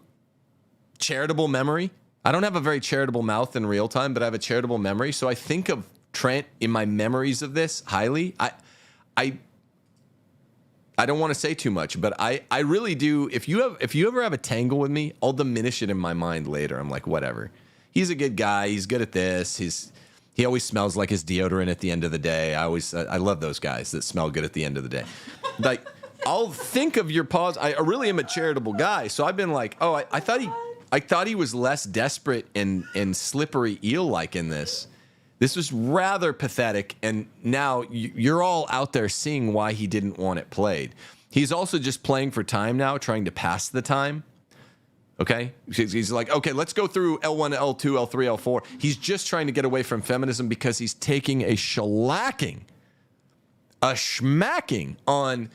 charitable memory. I don't have a very charitable mouth in real time, but I have a charitable memory. So I think of Trent in my memories of this highly. I don't want to say too much, but I really do. If you ever have a tangle with me, I'll diminish it in my mind later. I'm like, whatever. He's a good guy. He's good at this. He always smells like his deodorant at the end of the day. I love those guys that smell good at the end of the day. Like, I'll think of your pause. I really am a charitable guy, so I've been like, oh, I thought he was less desperate and slippery eel-like in this. This was rather pathetic, and now you're all out there seeing why he didn't want it played. He's also just playing for time now, trying to pass the time. Okay? He's like, okay, let's go through L1, L2, L3, L4. He's just trying to get away from feminism because he's taking a schmacking on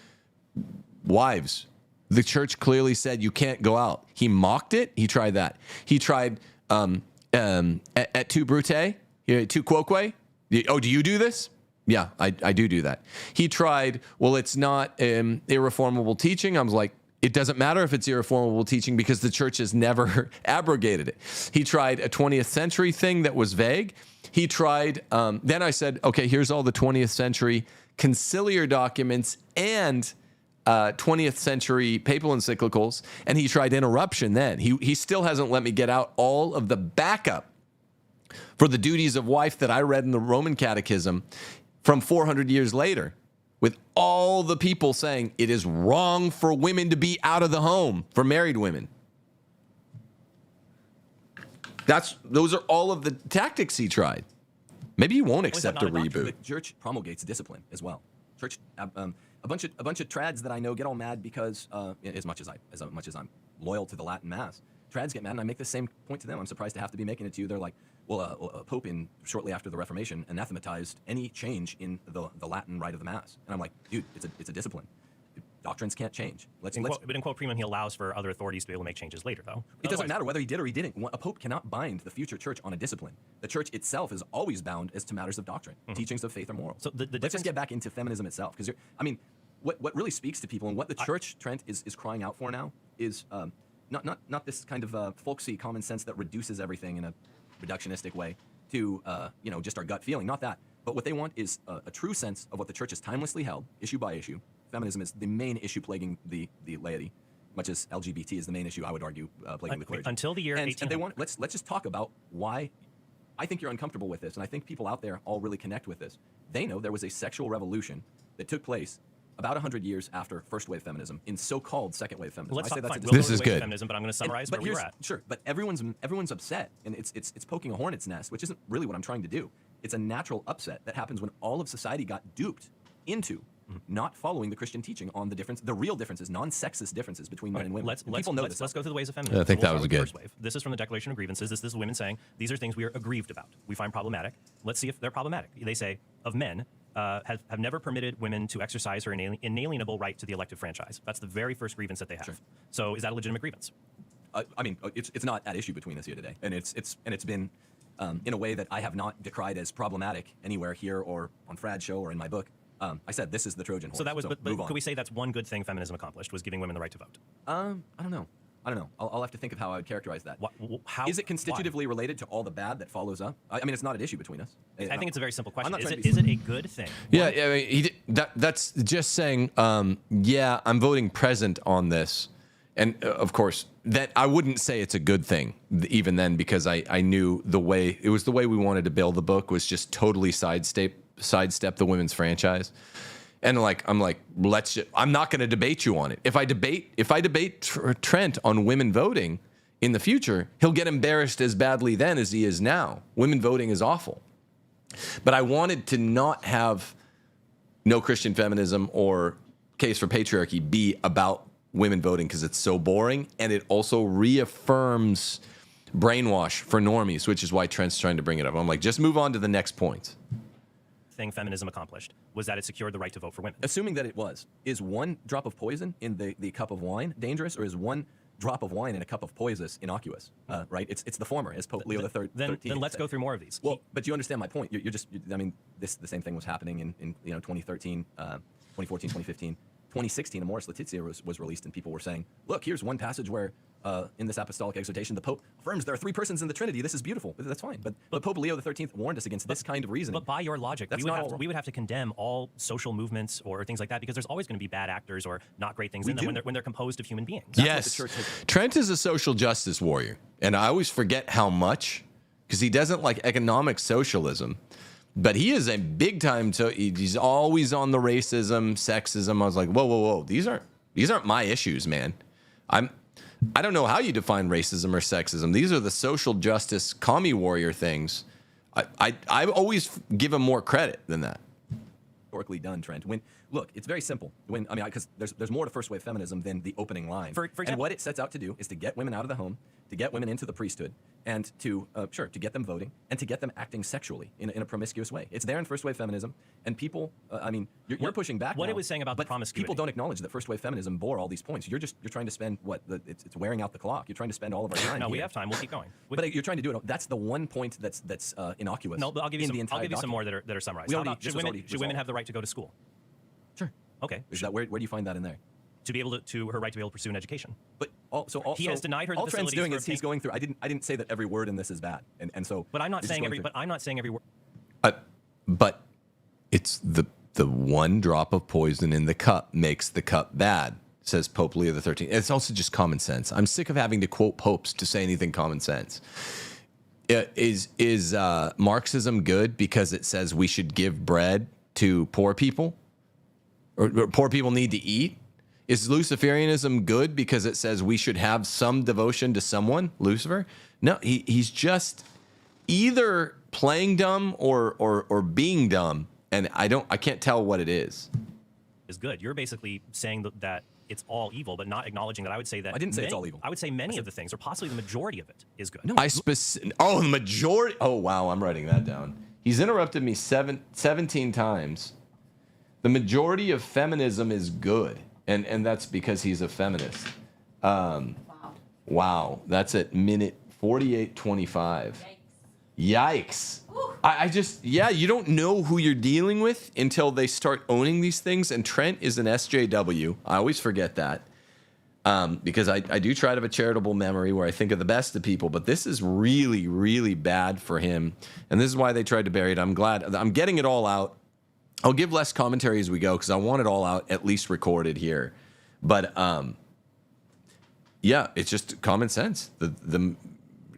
wives. The church clearly said you can't go out. He mocked it. He tried that. He tried et tu brute, tu quoque. Oh, do you do this? Yeah, I do that. He tried, well, it's not irreformable teaching. I was like, it doesn't matter if it's irreformable teaching because the church has never abrogated it. He tried a 20th century thing that was vague. He tried, then I said, okay, here's all the 20th century conciliar documents and 20th century papal encyclicals, and he tried interruption then. He still hasn't let me get out all of the backup for the duties of wife that I read in the Roman Catechism from 400 years later, with all the people saying it is wrong for women to be out of the home, for married women. Those are all of the tactics he tried. Maybe he won't accept a not a doctrine? reboot. The church promulgates discipline as well. church, a bunch of trads that I know get all mad because as much as I'm loyal to the Latin Mass, trads get mad, and I make the same point to them. I'm surprised to have to be making it to you. They're like, well, a pope shortly after the Reformation anathematized any change in the Latin rite of the Mass, and I'm like, dude, it's a discipline. Doctrines can't change. But in quote primum, he allows for other authorities to be able to make changes later, though. It doesn't matter whether he did or he didn't. A pope cannot bind the future church on a discipline. The church itself is always bound as to matters of doctrine, teachings of faith or moral. So let's just get back into feminism itself, because what really speaks to people and what the church, Trent, is crying out for now is not this kind of folksy common sense that reduces everything in a reductionistic way to just our gut feeling. Not that, but what they want is a true sense of what the church has timelessly held, issue by issue. Feminism is the main issue plaguing the laity, much as LGBT is the main issue, I would argue, plaguing the clergy. Until the year 1800. And they want, let's just talk about why I think you're uncomfortable with this, and I think people out there all really connect with this. They know there was a sexual revolution that took place about 100 years after first wave feminism in so-called second wave feminism. Let's I say talk, that's fine, This is good. Feminism, but I'm going to summarize where we were at. Sure, but everyone's upset, and it's poking a hornet's nest, which isn't really what I'm trying to do. It's a natural upset that happens when all of society got duped into not following the Christian teaching on the real differences, non-sexist differences between men and women. Let's go through the ways of feminism. Yeah, I think that start was with the good. first wave. This is from the Declaration of Grievances. This is women saying, these are things we are aggrieved about. We find problematic. Let's see if they're problematic. They say, of men, have never permitted women to exercise her inalienable right to the elective franchise. That's the very first grievance that they have. Sure. So is that a legitimate grievance? It's not at issue between us here today, and it's been in a way that I have not decried as problematic anywhere here or on Frad's show or in my book. I said this is the Trojan horse. So that was, but move on. could we say that's one good thing feminism accomplished, was giving women the right to vote? I don't know. I'll have to think of how I would characterize that. How is it constitutively related to all the bad that follows up? It's not an issue between us. I think it's a very simple question. Is Is it a good thing? Yeah, that's just saying, yeah, I'm voting present on this. And of course, that I wouldn't say it's a good thing even then, because I knew the way we wanted to build the book was just totally sidestep the women's franchise. And I'm not going to debate you on it. If I debate Trent on women voting in the future, he'll get embarrassed as badly then as he is now. Women voting is awful. But I wanted to not have no Christian feminism or case for patriarchy be about women voting, because it's so boring, and it also reaffirms brainwash for normies, which is why Trent's trying to bring it up. I'm like, just move on to the next point. Thing feminism accomplished was that it secured the right to vote for women. Assuming that it was, is one drop of poison in the cup of wine dangerous, or is one drop of wine in a cup of poison innocuous? Right? It's the former, as Pope Leo XIII. Then let's go through more of these. Well, but you understand my point. The same thing was happening in 2013, 2014, 2015. 2016, a Amoris Laetitia was released, and people were saying, look, here's one passage where in this apostolic exhortation, the Pope affirms there are three persons in the Trinity. This is beautiful. That's fine. But Pope Leo XIII warned us against this kind of reasoning. But by your logic, we would have to condemn all social movements or things like that, because there's always going to be bad actors or not great things in them when they're composed of human beings. Yes. Trent is a social justice warrior, and I always forget how much, because he doesn't like economic socialism. But he is a big time. He's always on the racism, sexism. I was like, whoa. These aren't my issues, man. I don't know how you define racism or sexism. These are the social justice, commie warrior things. I always give him more credit than that. Historically done, Trent. Look, it's very simple. Because there's more to first wave feminism than the opening line. For example, and what it sets out to do is to get women out of the home, to get women into the priesthood, and to get them voting, and to get them acting sexually in a promiscuous way. It's there in first wave feminism, and people, you're pushing back. What now, it was saying about the promiscuity. People don't acknowledge that first wave feminism bore all these points. You're trying to spend it's wearing out the clock. You're trying to spend all of our time. No, we have time. We'll keep going. But you're trying to do it. That's the one point that's innocuous. No, but I'll give you some more that are summarized. Should women have the right to go to school? Sure. Okay. Where do you find that in there? To be able to her right to be able to pursue an education. But he has denied her the all Trent's facilities doing is he's going through. I didn't say that every word in this is bad, and so. But I'm not saying every word. But it's the one drop of poison in the cup makes the cup bad, says Pope Leo XIII. It's also just common sense. I'm sick of having to quote popes to say anything common sense. Is Marxism good because it says we should give bread to poor people? Or poor people need to eat? Is Luciferianism good because it says we should have some devotion to someone, Lucifer? No, he's just either playing dumb or being dumb, and I can't tell what it is. is good. You're basically saying that it's all evil, but not acknowledging that I would say that I didn't say it's all evil. I would say many of the things, or possibly the majority of it, is good. No. The majority. Oh, wow. I'm writing that down. He's interrupted me 17 times. The majority of feminism is good. And that's because he's a feminist. Wow. That's at minute 48:25. Yikes. I just, you don't know who you're dealing with until they start owning these things. And Trent is an SJW. I always forget that. Because I do try to have a charitable memory where I think of the best of people, but this is really, really bad for him. And this is why they tried to bury it. I'm glad I'm getting it all out. I'll give less commentary as we go because I want it all out, at least recorded here. But it's just common sense.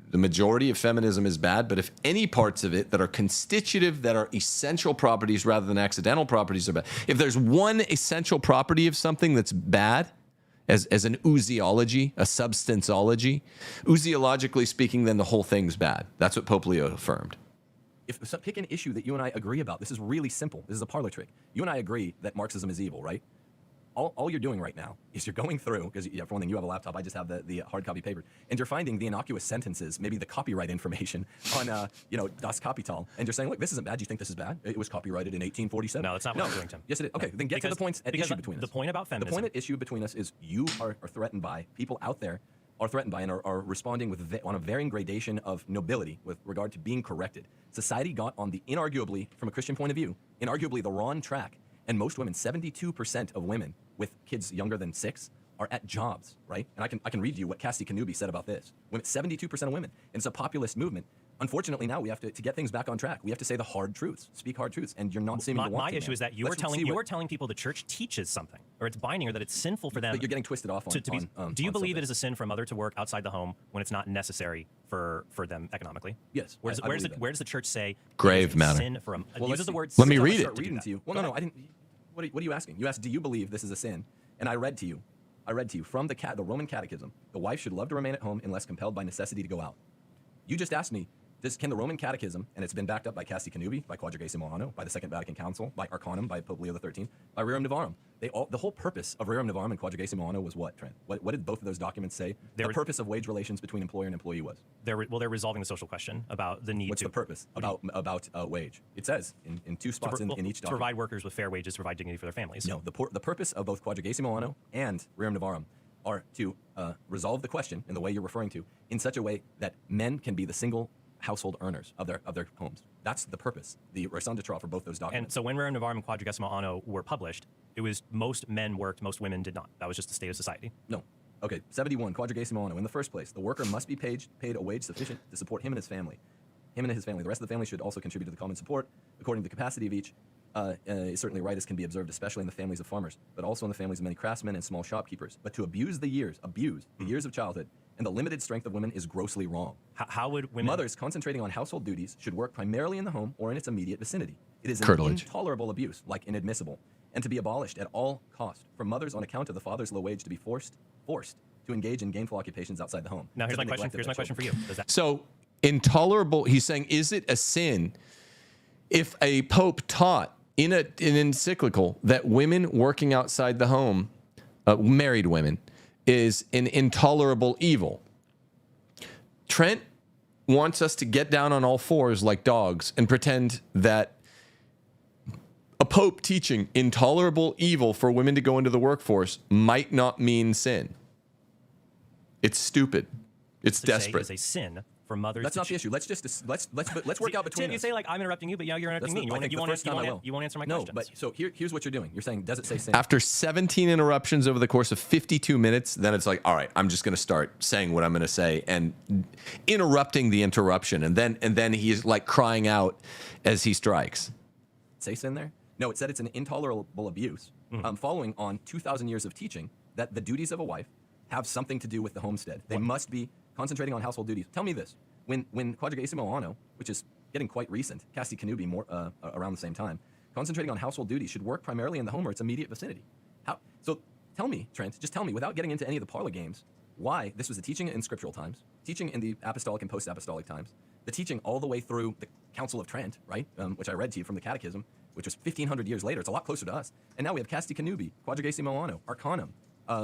The majority of feminism is bad, but if any parts of it that are constitutive, that are essential properties rather than accidental properties are bad. If there's one essential property of something that's bad, as an oozeology, a substanceology, oozeologically speaking, then the whole thing's bad. That's what Pope Leo affirmed. Pick an issue that you and I agree about. This is really simple. This is a parlor trick. You and I agree that Marxism is evil, right? All you're doing right now is you're going through, because for one thing, you have a laptop, I just have the hard copy paper, and you're finding the innocuous sentences, maybe the copyright information on, Das Kapital, and you're saying, look, this isn't bad. Do you think this is bad? It was copyrighted in 1847. No, that's not what I'm doing, Tim. Yes, it is. Okay, then get to the points at issue between us. The point about feminism. The point at issue between us is you are threatened by, people out there are threatened by and are responding on a varying gradation of nobility with regard to being corrected. Society got on the inarguably, from a Christian point of view, inarguably the wrong track. And most women, 72% of women with kids younger than 6 are at jobs, right? And I can read you what Casti Kanubi said about this. 72% of women. And it's a populist movement. Unfortunately, now we have to get things back on track. We have to say the hard truths, speak hard truths, and you're not seeming to want to. My issue is that you are telling people the church teaches something, or it's binding, or that it's sinful for them. But you're getting twisted off on. Do you believe it is a sin for a mother to work outside the home when it's not necessary for them economically? Yes. Where does the church say grave matter? Sin for uses the word. Let me read it. Reading to you. Well, no, I didn't. What are you asking? You asked, do you believe this is a sin? And I read to you from the Roman Catechism, the wife should love to remain at home unless compelled by necessity to go out. You just asked me, can the Roman Catechism, and it's been backed up by Casti Kanubi, by Quadragesimo Anno, by the Second Vatican Council, by Arcanum, by Pope Leo XIII, by Rerum Novarum. The whole purpose of Rerum Novarum and Quadragesimo Anno was what, Trent? What did both of those documents say? The purpose of wage relations between employer and employee was? They're resolving the social question about the need What's the purpose about wage? It says in two spots in each document. To provide workers with fair wages, to provide dignity for their families. No, the purpose of both Quadragesimo Anno and Rerum Novarum are to resolve the question in the way you're referring to in such a way that men can be the single household earners of their homes. That's the purpose, the raison d'etre for both those documents. And so when Rerum Novarum and Quadragesimo Anno were published, it was most men worked, most women did not. That was just the state of society. No. Okay, 71, Quadragesimo Anno. In the first place, the worker must be paid a wage sufficient to support him and his family. The rest of the family should also contribute to the common support according to the capacity of each. Certainly right as can be observed, especially in the families of farmers, but also in the families of many craftsmen and small shopkeepers. But to abuse the years of childhood and the limited strength of women is grossly wrong. How would women... Mothers concentrating on household duties should work primarily in the home or in its immediate vicinity. It is an intolerable abuse, like inadmissible, and to be abolished at all cost. For mothers on account of the father's low wage to be forced to engage in gainful occupations outside the home. Now here's my question for you. So intolerable, he's saying, is it a sin if a pope taught in an encyclical that women working outside the home, married women, is an intolerable evil? Trent wants us to get down on all fours like dogs and pretend that a pope teaching intolerable evil for women to go into the workforce might not mean sin. It's stupid. It's desperate. It's a sin for mothers. That's not the issue. Let's work out between us. You say like I'm interrupting you, but now you're interrupting me. You won't answer my questions. No, but so here's what you're doing. You're saying, does it say sin? After 17 interruptions over the course of 52 minutes, then it's like, all right, I'm just going to start saying what I'm going to say and interrupting the interruption, and then he's like crying out as he strikes. Say sin there? No, it said it's an intolerable abuse, following on 2,000 years of teaching that the duties of a wife have something to do with the homestead. They must be concentrating on household duties. Tell me this. When Quadragesimo Anno, which is getting quite recent, Casti Kanubi more around the same time, concentrating on household duties should work primarily in the home or its immediate vicinity. So tell me, Trent, just tell me, without getting into any of the parlor games, why this was a teaching in scriptural times, teaching in the apostolic and post-apostolic times, the teaching all the way through the Council of Trent, right, which I read to you from the Catechism, which was 1,500 years later. It's a lot closer to us. And now we have Casti Connubii, Quadragesimo Anno, Arcanum.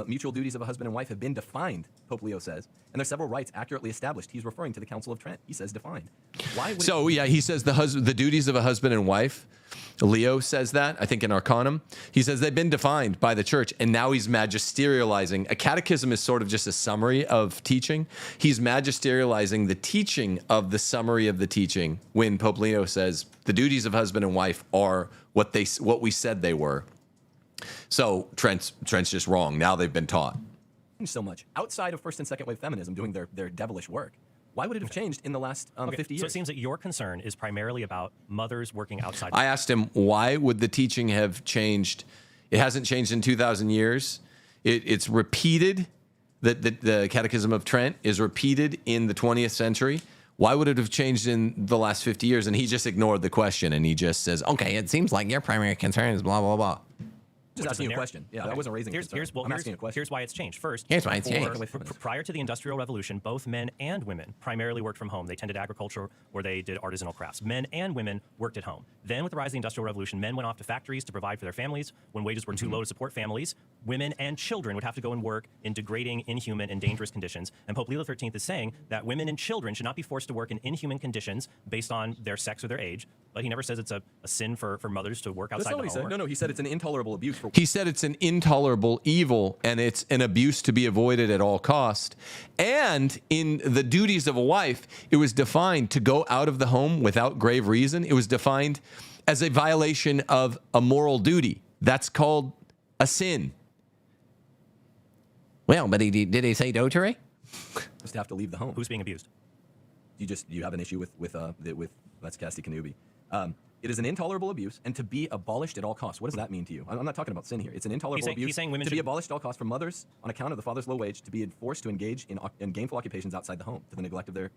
Mutual duties of a husband and wife have been defined, Pope Leo says, and there's several rights accurately established. He's referring to the Council of Trent. He says defined. Why would So yeah, he says the duties of a husband and wife. Leo says that, I think in Arcanum. He says they've been defined by the church, and now he's magisterializing. A catechism is sort of just a summary of teaching. He's magisterializing the teaching of the summary of the teaching when Pope Leo says the duties of husband and wife are what we said they were. So Trent's just wrong. Now they've been taught. so much outside of first and second wave feminism doing their devilish work? Why would it have changed in the last 50 years? So it seems that your concern is primarily about mothers working outside. I asked him, why would the teaching have changed? It hasn't changed in 2,000 years. It's repeated. The Catechism of Trent is repeated in the 20th century. Why would it have changed in the last 50 years? And he just ignored the question, and he just says, okay, it seems like your primary concern is blah, blah, blah. Just asking you a question. Yeah, I wasn't raising a concern. I'm asking a question. Here's why it's changed. First, Here's why it's changed. Prior to the Industrial Revolution, both men and women primarily worked from home. They tended agriculture or they did artisanal crafts. Men and women worked at home. Then with the rise of the Industrial Revolution, men went off to factories to provide for their families. When wages were too low to support families, women and children would have to go and work in degrading, inhuman, and dangerous conditions. And Pope Leo XIII is saying that women and children should not be forced to work in inhuman conditions based on their sex or their age. But he never says it's a sin for mothers to work outside the home. That's not what he said. No, he said it's an intolerable abuse. He said it's an intolerable evil, and it's an abuse to be avoided at all cost. And in the duties of a wife, it was defined to go out of the home without grave reason. It was defined as a violation of a moral duty. That's called a sin. Well, but did he say adultery? Just have to leave the home. Who's being abused? You have an issue with that's Casti Connubii. It is an intolerable abuse, and to be abolished at all costs. What does that mean to you? I'm not talking about sin here. It's an intolerable abuse. He's saying women to be abolished at all costs for mothers on account of the father's low wage to be forced to engage in gainful occupations outside the home to the neglect of their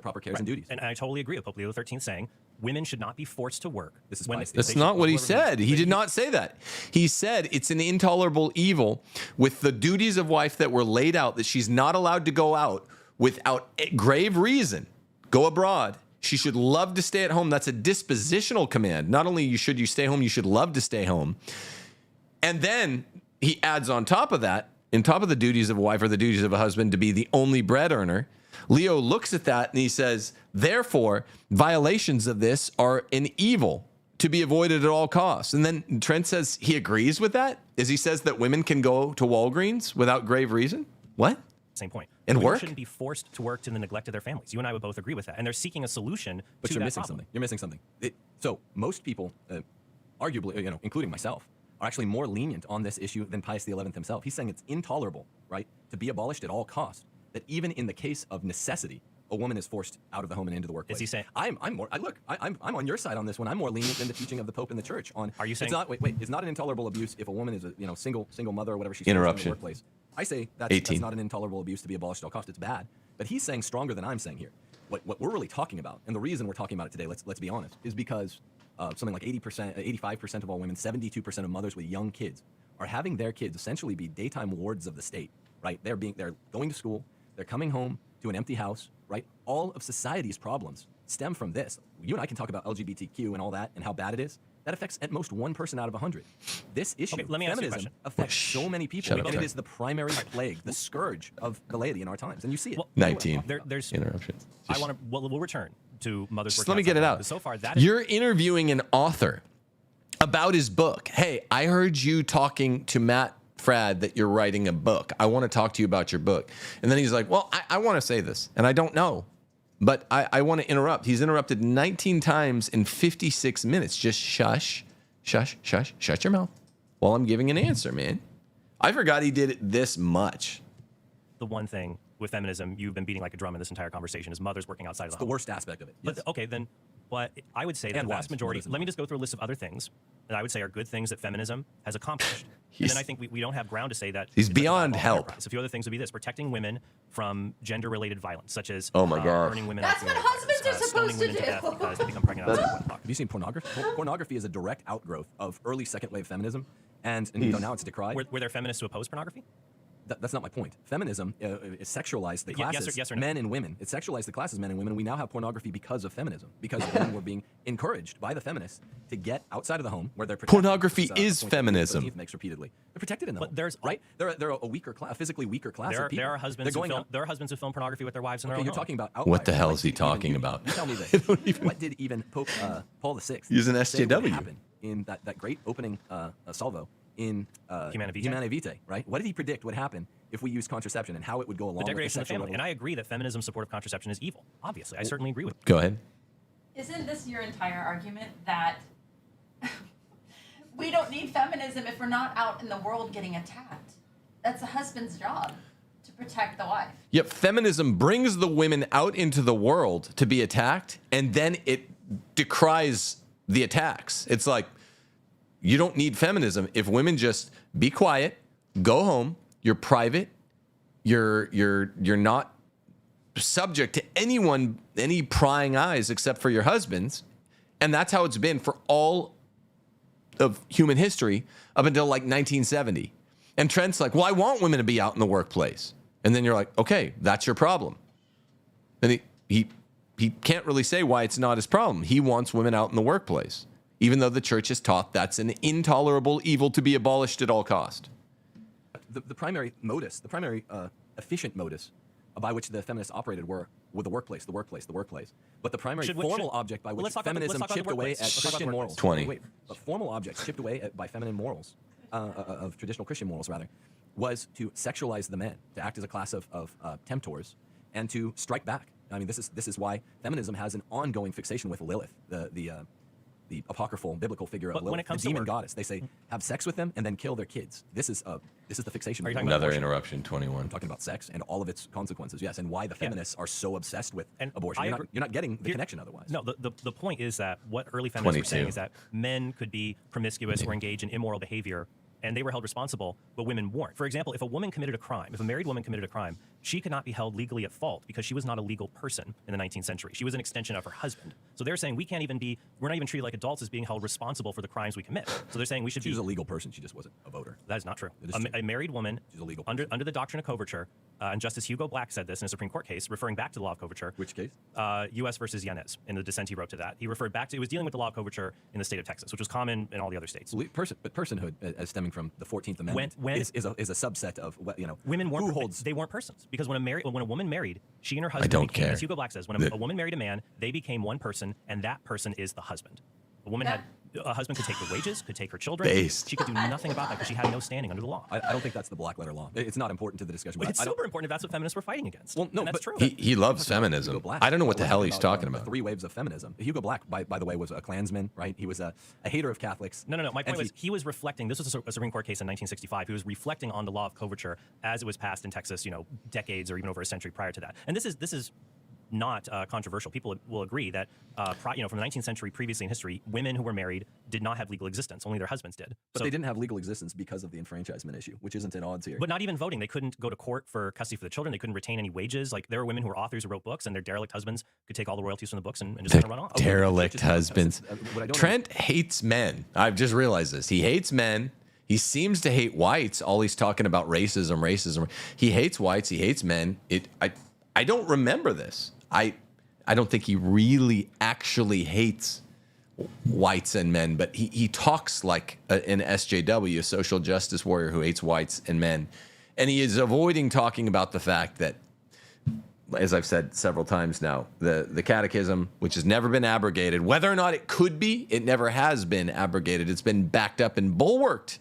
proper cares and duties. And I totally agree with Pope Leo XIII saying women should not be forced to work. This is That's not what he said. He did not say that. He said it's an intolerable evil with the duties of wife that were laid out, that she's not allowed to go out without grave reason, go abroad. She should love to stay at home. That's a dispositional command. Not only should you stay home, you should love to stay home. And then he adds on top of that, in top of the duties of a wife or the duties of a husband, to be the only bread earner. Leo looks at that and he says, therefore, violations of this are an evil to be avoided at all costs. And then Trent says he agrees with that, as he says that women can go to Walgreens without grave reason. What? Same point. And women work? shouldn't be forced to work to the neglect of their families. You and I would both agree with that. And they're seeking a solution but to you're that missing problem. something. You're missing something. So most people, arguably, including myself, are actually more lenient on this issue than Pius XI himself. He's saying it's intolerable, right, to be abolished at all costs. That even in the case of necessity, a woman is forced out of the home and into the workplace. Is he saying? I'm on your side on this one. I'm more lenient than the teaching of the Pope and the Church. Are you saying? It's not an intolerable abuse if a woman is a single mother or whatever she's Interruption. in the workplace. I say that's not an intolerable abuse to be abolished at all costs. It's bad. But he's saying stronger than I'm saying here. What we're really talking about, and the reason we're talking about it today, let's be honest, is because something like 80%, 85% of all women, 72% of mothers with young kids are having their kids essentially be daytime wards of the state, right? They're going to school, they're coming home to an empty house, right? All of society's problems stem from this. You and I can talk about LGBTQ and all that and how bad it is. That affects at most 1 person out of 100. This issue, let me ask you a feminism, question. affects so many people, and it is the primary plague, the scourge of the laity in our times, and you see it. 19. There's interruptions. We'll return to mothers. Just working let me get it outside. out. But so far, You're interviewing an author about his book. Hey, I heard you talking to Matt Frad that you're writing a book. I want to talk to you about your book. And then he's like, well, I want to say this, and I don't know, but I want to interrupt. He's interrupted 19 times in 56 minutes. Just shush your mouth while I'm giving an answer, man. I forgot he did it this much. the one thing with feminism you've been beating like a drum in this entire conversation is mothers working outside of the home. The worst aspect of it. Yes. But okay, then, but I would say that And the vast wives, majority, mothers and let me just go through a list of other things that I would say are good things that feminism has accomplished. And then I think we don't have ground to say that he's it's beyond like help. A few other things would be this: protecting women from gender-related violence, such as Oh my God. burning women. That's on what funeral husbands pyres, are stoning supposed to women to death do. because they become pregnant outside wedlock. Have you seen pornography? Pornography is a direct outgrowth of early second wave feminism, and now it's decried. Were there feminists who oppose pornography? That's not my point. Feminism is sexualized the Yes classes, yes or no? men and women. It sexualized the classes, men and women. We now have pornography because of feminism, because women were being encouraged by the feminists to get outside of the home where they're protected. Pornography This is a point that feminism. 13th makes repeatedly. They're protected in the But home, there's- right? They're a weaker class, a physically weaker class of people. There are husbands They're going who out. there are husbands who film pornography with their wives in their Okay, own you're home. talking about What the outliers. hell What is he did even talking you- about? You tell me this. What did even Pope Paul VI He's an say would SJW. happen in that great opening salvo in Humanae Vitae? Humanae Vitae, right? What did he predict would happen if we used contraception and how it would go along The with the degradation of the sexual family. And I agree that feminism's support of contraception is evil. Obviously, I certainly agree with you. Go ahead. Isn't this your entire argument that we don't need feminism if we're not out in the world getting attacked? That's a husband's job to protect the wife. Yep, feminism brings the women out into the world to be attacked, and then it decries the attacks. It's like, you don't need feminism if women just be quiet, go home, you're private, you're not subject to anyone, any prying eyes except for your husbands. And that's how it's been for all of human history up until like 1970. And Trent's like, well, I want women to be out in the workplace. And then you're like, okay, that's your problem. And he can't really say why it's not his problem. He wants women out in the workplace, even though the church has taught that's an intolerable evil to be abolished at all cost. The primary modus, the primary efficient modus by which the feminists operated were the workplace. But the primary formal object by which feminism chipped away at Christian morals. 20. Wait, but formal objects chipped away by feminine morals, of traditional Christian morals rather, was to sexualize the men, to act as a class of temptors, and to strike back. I mean, this is why feminism has an ongoing fixation with Lilith, the apocryphal biblical figure of But when Lilith, it comes the to demon work- goddess. They say have sex with them and then kill their kids. This is the fixation. Are you with talking women. about Another abortion? interruption, 21. I'm talking about sex and all of its consequences, yes, and why the feminists are so obsessed with And abortion. I You're agree- not getting the connection otherwise. No, the point is that what early feminists were 22. saying is that men could be promiscuous or engage in immoral behavior, and they were held responsible, but women weren't. For example, if a woman committed a crime, if a married woman committed a crime, she could not be held legally at fault because she was not a legal person in the 19th century. She was an extension of her husband. So they're saying we're not even treated like adults as being held responsible for the crimes we commit. So they're saying we should She be. was a legal person. She just wasn't a voter. That is not true. It is true. A married woman She's a legal under the doctrine of coverture, and Justice Hugo Black said this in a Supreme Court case, referring back to the law of coverture. Which case? U.S. versus Yanez. In the dissent he wrote to that, he referred back to it was dealing with the law of coverture in the state of Texas, which was common in all the other states. But personhood, as stemming from the 14th Amendment, is a subset of what Women weren't who holds. they weren't persons because when a woman married, she and her husband don't became, care. as Hugo Black says, when a woman married a man, they became one person, and that person is the husband. A husband could take her wages, could take her children. Based. She could do nothing about that because she had no standing under the law. I don't think that's the black letter law. It's not important to the discussion. But But it's I don't- super important if that's what feminists were fighting against. Well, no, and that's but true. He loves feminism. Hugo Black. I don't know what the We're hell he's talking about. The three waves of feminism. Hugo Black, by the way, was a Klansman, right? He was a hater of Catholics. No. My point And was he was reflecting. This was a Supreme Court case in 1965. He was reflecting on the law of coverture as it was passed in Texas, decades or even over a century prior to that. And this is not controversial. People will agree that from the 19th century previously in history, women who were married did not have legal existence. Only their husbands did. But they didn't have legal existence because of the enfranchisement issue, which isn't at odds here. But not even voting. They couldn't go to court for custody for the children. They couldn't retain any wages. Like there were women who were authors who wrote books, and their derelict husbands could take all the royalties from the books and just kind of run off. Derelict husbands. What I don't Trent hates men. I've just realized this. He hates men. He seems to hate whites. All he's talking about racism. He hates whites. He hates men. I don't remember this. I don't think he really actually hates whites and men, but he talks like an SJW, a social justice warrior who hates whites and men. And he is avoiding talking about the fact that, as I've said several times now, the catechism, which has never been abrogated, whether or not it could be, it never has been abrogated. It's been backed up and bulwarked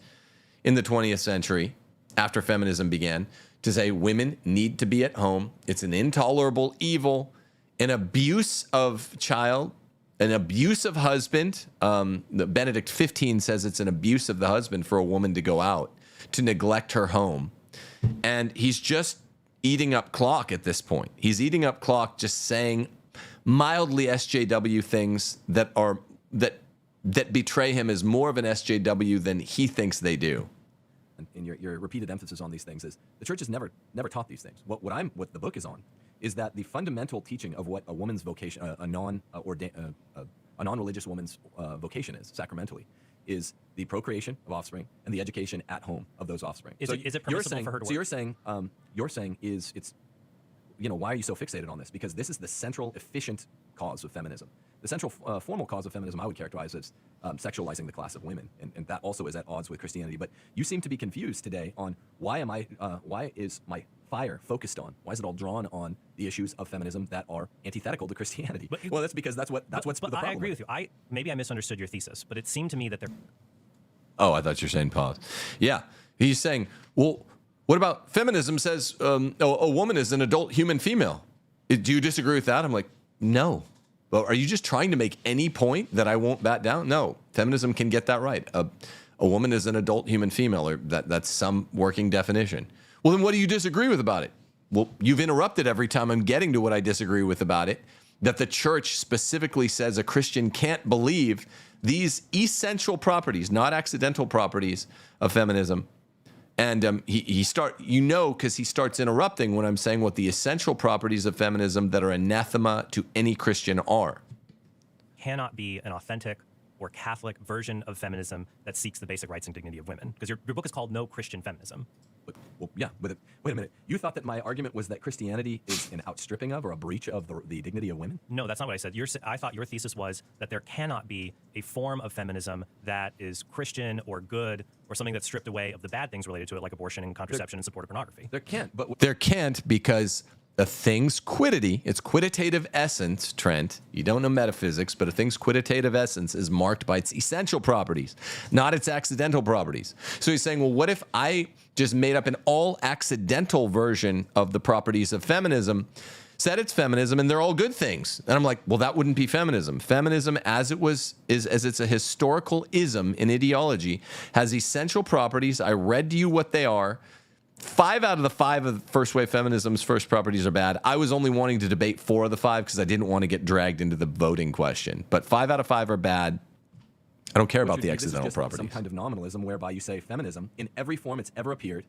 in the 20th century after feminism began to say women need to be at home. It's an intolerable evil, an abuse of child, an abuse of husband. The Benedict 15 says it's an abuse of the husband for a woman to go out, to neglect her home. And he's just eating up clock at this point. He's eating up clock just saying mildly SJW things that betray him as more of an SJW than he thinks they do. And your repeated emphasis on these things is the church has never taught these things. What the book is on is that the fundamental teaching of what a woman's vocation, a non-religious woman's vocation is, sacramentally, is the procreation of offspring and the education at home of those offspring. Is it permissible for her to So work? you're saying is it's, why are you so fixated on this? Because this is the central efficient cause of feminism. The central formal cause of feminism I would characterize as sexualizing the class of women, and that also is at odds with Christianity. But you seem to be confused today on why is my fire focused on? Why is it all drawn on the issues of feminism that are antithetical to Christianity? Well, that's because that's what's the problem. I agree with you. Maybe I misunderstood your thesis, but it seemed to me that there. Oh, I thought you were saying pause. Yeah. He's saying, well, what about feminism says a woman is an adult human female? Do you disagree with that? I'm like, no. Well, are you just trying to make any point that I won't bat down? No. Feminism can get that right. A woman is an adult human female, or that's some working definition. Well, then what do you disagree with about it? Well, you've interrupted every time I'm getting to what I disagree with about it, that the church specifically says a Christian can't believe these essential properties, not accidental properties of feminism. And he starts interrupting when I'm saying what the essential properties of feminism that are anathema to any Christian are. Cannot be an authentic or Catholic version of feminism that seeks the basic rights and dignity of women. Because your book is called No Christian Feminism. Well, yeah, but wait a minute. You thought that my argument was that Christianity is an outstripping of or a breach of the dignity of women? No, that's not what I said. I thought your thesis was that there cannot be a form of feminism that is Christian or good or something that's stripped away of the bad things related to it, like abortion and contraception and support of pornography. There can't, but There can't, because a thing's quiddity, its quiditative essence, Trent, you don't know metaphysics, but a thing's quiditative essence is marked by its essential properties, not its accidental properties. So he's saying, well, what if I just made up an all accidental version of the properties of feminism, said it's feminism, and they're all good things? And I'm like, well, that wouldn't be feminism. Feminism, as it's a historical ism in ideology, has essential properties. I read to you what they are. 5 out of the 5 of first wave feminism's first properties are bad. I was only wanting to debate 4 of the 5 because I didn't want to get dragged into the voting question. But 5 out of 5 are bad. I don't care about the accidental this is just properties. Some kind of nominalism whereby you say feminism in every form it's ever appeared,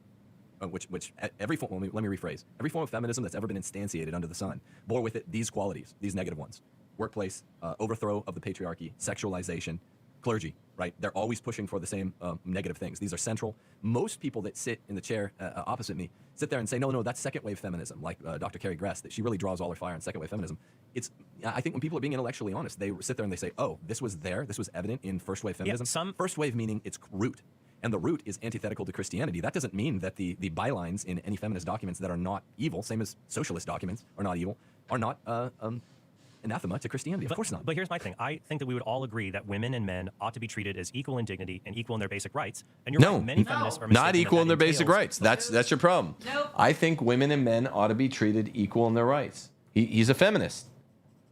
every form. Let me rephrase. Every form of feminism that's ever been instantiated under the sun bore with it these qualities, these negative ones: workplace, overthrow of the patriarchy, sexualization, clergy. Right? They're always pushing for the same negative things. These are central. Most people that sit in the chair opposite me sit there and say, no, that's second wave feminism, like Dr. Carrie Gress, that she really draws all her fire on second wave feminism. I think when people are being intellectually honest, they sit there and they say, oh, this was evident in first wave feminism. Yeah, first wave meaning its root. And the root is antithetical to Christianity. That doesn't mean that the bylines in any feminist documents that are not evil, same as socialist documents are not evil, are not anathema to Christianity. Of course not. But here's my thing. I think that we would all agree that women and men ought to be treated as equal in dignity and equal in their basic rights. And you're right, many feminists are not mistaken equal that in their basic entails- rights. That's your problem. Nope. I think women and men ought to be treated equal in their rights. He's a feminist.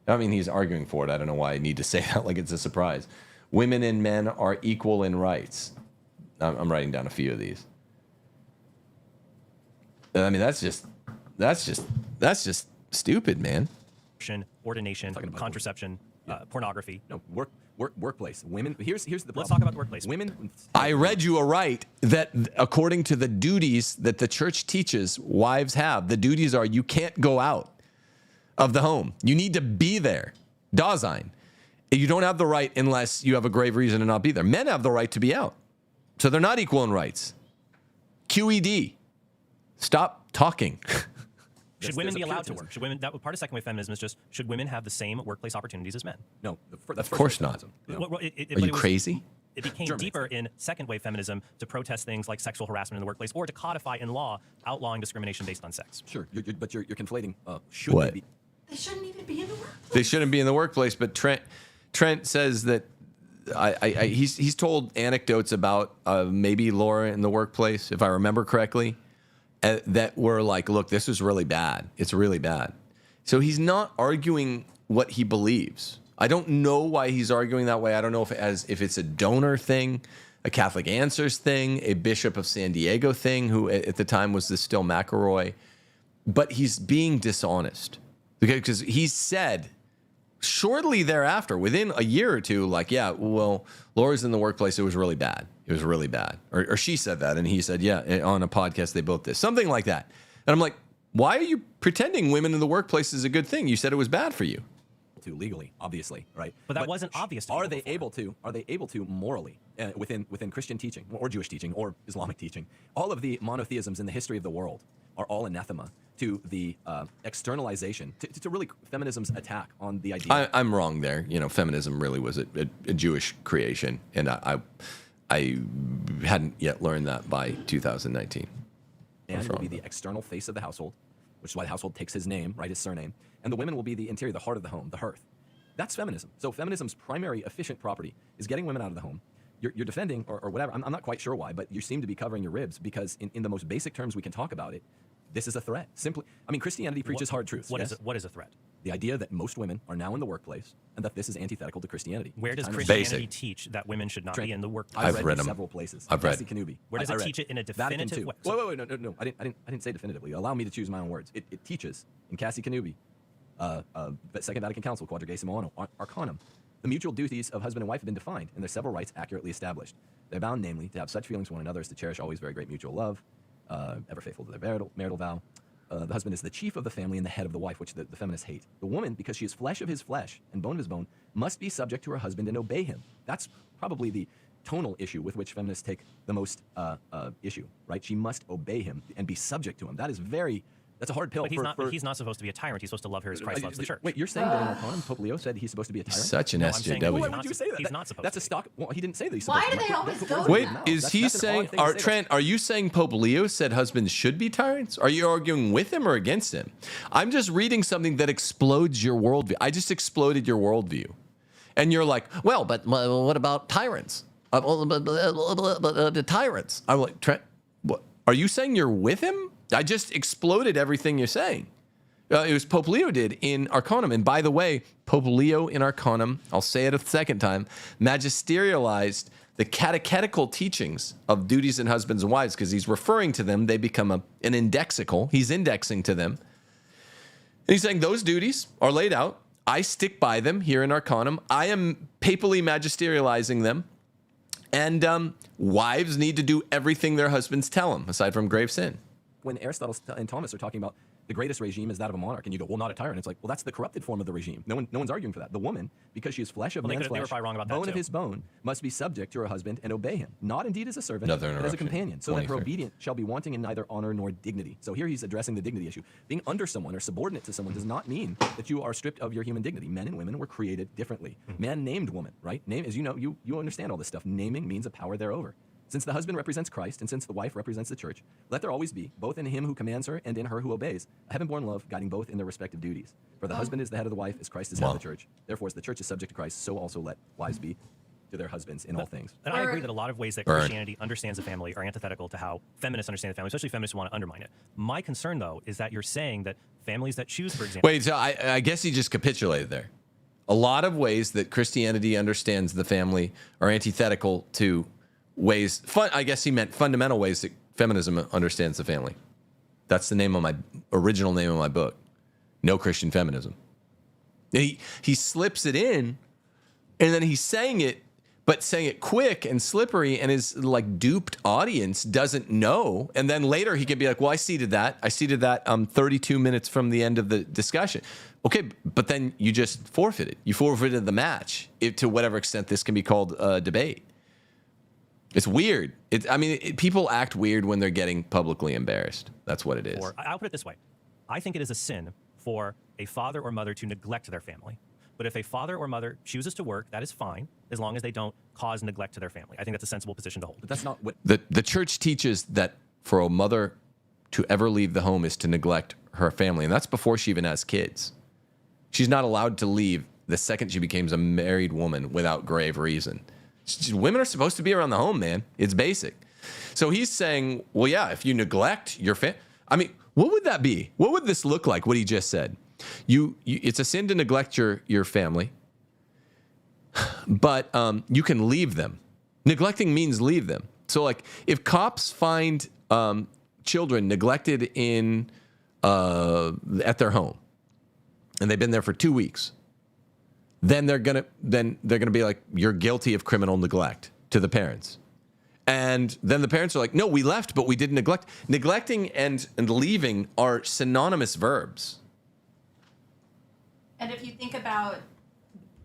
I mean, he's arguing for it. I don't know why I need to say that like it's a surprise. Women and men are equal in rights. I'm writing down a few of these. I mean, that's just stupid, man. Ordination, contraception, pornography. No, workplace. Women. Here's the problem. Let's talk about the workplace. Women. I read you a right that according to the duties that the church teaches wives have, the duties are you can't go out of the home. You need to be there. Dasein. You don't have the right unless you have a grave reason to not be there. Men have the right to be out. So they're not equal in rights. QED. Stop talking. Should women be allowed to work? Should women? That part of second wave feminism is just should women have the same workplace opportunities as men? No, Of course not. Are you crazy? It became deeper in second wave feminism to protest things like sexual harassment in the workplace or to codify in law outlawing discrimination based on sex. Sure, but you're conflating. Should What? they be? They shouldn't even be in the workplace. They shouldn't be in the workplace. But Trent says that he's told anecdotes about maybe Laura in the workplace, if I remember correctly, that were like, look, this is really bad. It's really bad. So he's not arguing what he believes. I don't know why he's arguing that way. I don't know if it's a donor thing, a Catholic Answers thing, a Bishop of San Diego thing, who at the time was this still McElroy. But he's being dishonest because he said shortly thereafter, within a year or two, like, yeah, well, Laura's in the workplace. It was really bad. It was really bad. Or she said that. And he said, yeah, on a podcast, they both did. Something like that. And I'm like, why are you pretending women in the workplace is a good thing? You said it was bad for you. To legally, obviously, right? But that wasn't obvious to Are people they before. able to? Are they able to morally? within Christian teaching or Jewish teaching or Islamic teaching, all of the monotheisms in the history of the world are all anathema to the externalization, to really feminism's attack on the idea. I'm wrong there. You know, feminism really was a Jewish creation, and I hadn't yet learned that by 2019. Man will be the external face of the household, which is why the household takes his name, right, his surname, and the women will be the interior, the heart of the home, the hearth. That's feminism. So feminism's primary efficient property is getting women out of the home. You're defending, or whatever, I'm not quite sure why, but you seem to be covering your ribs because in the most basic terms we can talk about it, this is a threat. Simply, I mean, Christianity preaches hard truths. What is a threat? The idea that most women are now in the workplace and that this is antithetical to Christianity. Where does Christianity teach that women should not be in the workplace? I've read them several places. I've read. Where does it teach it in a definitive way? Wait, no. I didn't say definitively. Allow me to choose my own words. It teaches in Cassie Canubi, Second Vatican Council, Quadragesimo Anno, Arcanum, the mutual duties of husband and wife have been defined, and their several rights accurately established. They're bound, namely, to have such feelings for one another as to cherish always very great mutual love, ever faithful to their marital vow. The husband is the chief of the family and the head of the wife, which the feminists hate. The woman, because she is flesh of his flesh and bone of his bone, must be subject to her husband and obey him. That's probably the tonal issue with which feminists take the most issue, right? She must obey him and be subject to him. That's a hard pill. But he's not supposed to be a tyrant. He's supposed to love her as Christ loves the church. Wait, you're saying that in Arcanum, Pope Leo said he's supposed to be a tyrant? Such an SJW. Why would you say that? He's not supposed That's to a stock. Well, he didn't say that he's Why supposed do to. they always go to Wait, that? is he saying, Trent, are you saying Pope Leo said husbands should be tyrants? Are you arguing with him or against him? I'm just reading something that explodes your worldview. I just exploded your worldview. And you're like, well, but what about tyrants? The tyrants. I'm like, Trent, what? Are you saying you're with him? I just exploded everything you're saying. It was Pope Leo did in Arcanum. And by the way, Pope Leo in Arcanum, I'll say it a second time, magisterialized the catechetical teachings of duties in husbands and wives because he's referring to them. They become an indexical. He's indexing to them. And he's saying those duties are laid out. I stick by them here in Arcanum. I am papally magisterializing them. And wives need to do everything their husbands tell them, aside from grave sin. When Aristotle and Thomas are talking about the greatest regime is that of a monarch, and you go, well, not a tyrant. It's like, well, that's the corrupted form of the regime. No one's arguing for that. The woman, because she is flesh of man's flesh, bone of his bone, must be subject to her husband and obey him, not indeed as a servant, but as a companion, so that her obedience shall be wanting in neither honor nor dignity. So here he's addressing the dignity issue. Being under someone or subordinate to someone does not mean that you are stripped of your human dignity. Men and women were created differently. Man named woman, right? Name, as you know, you understand all this stuff. Naming means a power thereover. Since the husband represents Christ, and since the wife represents the church, let there always be, both in him who commands her and in her who obeys, a heaven-born love guiding both in their respective duties. For the husband is the head of the wife, as Christ is head of the church. Therefore, as the church is subject to Christ, so also let wives be to their husbands in all things. And I agree that a lot of ways that Christianity understands the family are antithetical to how feminists understand the family, especially feminists who want to undermine it. My concern, though, is that you're saying that families that choose, for example... Wait, so I guess he just capitulated there. A lot of ways that Christianity understands the family are antithetical to ways, I guess he meant fundamental ways that feminism understands the family. That's the name of my original name of my book. No Christian Feminism. He slips it in, and then he's saying it, but saying it quick and slippery, and his like duped audience doesn't know. And then later he can be like, well, I seeded that 32 minutes from the end of the discussion. Okay, but then you just forfeited. You forfeited the match to whatever extent this can be called a debate. It's weird. People act weird when they're getting publicly embarrassed. That's what it is. I'll put it this way. I think it is a sin for a father or mother to neglect their family. But if a father or mother chooses to work, that is fine, as long as they don't cause neglect to their family. I think that's a sensible position to hold. But that's not what... The church teaches that for a mother to ever leave the home is to neglect her family. And that's before she even has kids. She's not allowed to leave the second she becomes a married woman without grave reason. Women are supposed to be around the home, man. It's basic. So he's saying, well, yeah, if you neglect your family, what would that be? What would this look like, what he just said? It's a sin to neglect your family, but you can leave them. Neglecting means leave them. So, like, if cops find children neglected at their home, and they've been there for 2 weeks, then they're gonna be like, you're guilty of criminal neglect to the parents. And then the parents are like, no, we left, but we didn't neglect. Neglecting and leaving are synonymous verbs. And if you think about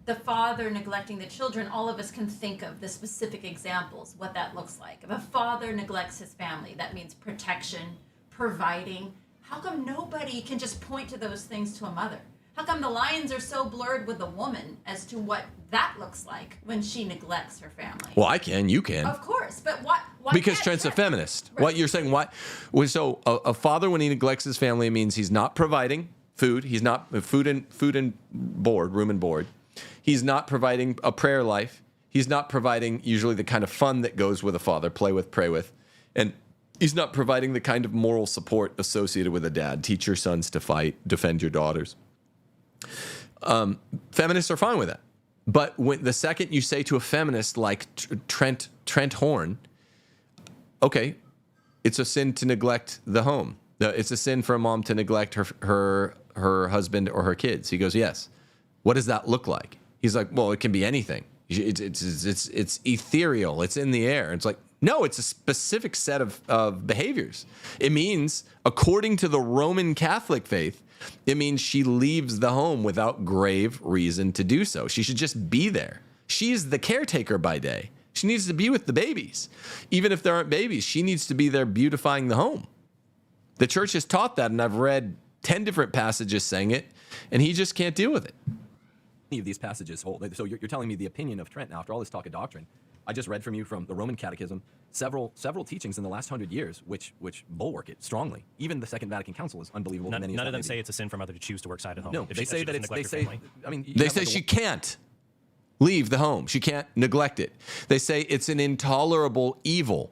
the father neglecting the children, all of us can think of the specific examples, what that looks like. If a father neglects his family, that means protection, providing. How come nobody can just point to those things to a mother? How come the lines are so blurred with the woman as to what that looks like when she neglects her family? Well, I can. You can. Of course, but why Because can't Trent's a Trent? feminist. Right. What you're saying? Why? Well, so a father, when he neglects his family, means he's not providing food. He's not food and board, room and board. He's not providing a prayer life. He's not providing usually the kind of fun that goes with a father, play with, pray with, and he's not providing the kind of moral support associated with a dad. Teach your sons to fight, defend your daughters. Feminists are fine with that. But when the second you say to a feminist like Trent Horn, okay, it's a sin to neglect the home. It's a sin for a mom to neglect her husband or her kids. He goes, yes. What does that look like? He's like, well, it can be anything. It's ethereal. It's in the air. It's like, no, it's a specific set of behaviors. It means, according to the Roman Catholic faith, it means she leaves the home without grave reason to do so. She should just be there. She's the caretaker by day. She needs to be with the babies. Even if there aren't babies, she needs to be there beautifying the home. The church has taught that, and I've read 10 different passages saying it, and he just can't deal with it. Of these passages hold. So you're telling me the opinion of Trent now, after all this talk of doctrine. I just read from you from the Roman Catechism several teachings in the last 100 years which bulwark it strongly. Even the Second Vatican Council is unbelievable. None of them say it's a sin for a mother to choose to work side at home. No, If they say that doesn't it's. neglect They her say. family. I mean, They say she can't leave the home. She can't neglect it. They say it's an intolerable evil.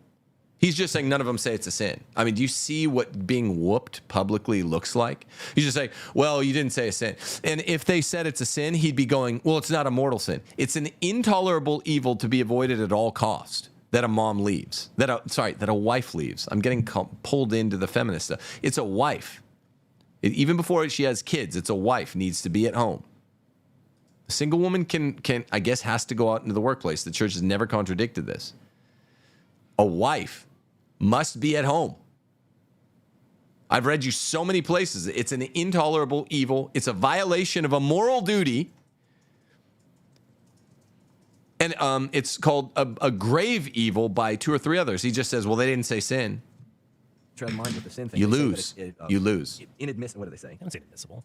He's just saying none of them say it's a sin. I mean, do you see what being whooped publicly looks like? You just say, well, you didn't say a sin. And if they said it's a sin, he'd be going, well, it's not a mortal sin. It's an intolerable evil to be avoided at all cost. That a mom leaves. That a wife leaves. I'm getting pulled into the feminist stuff. It's a wife. Even before she has kids, it's a wife needs to be at home. A single woman can I guess has to go out into the workplace. The church has never contradicted this. A wife must be at home. I've read you so many places. It's an intolerable evil. It's a violation of a moral duty. And it's called a grave evil by 2 or 3 others. He just says, well, they didn't say sin. tread in line with the sin thing. You They say lose. that You lose. Inadmissible. What do they say? I don't say inadmissible.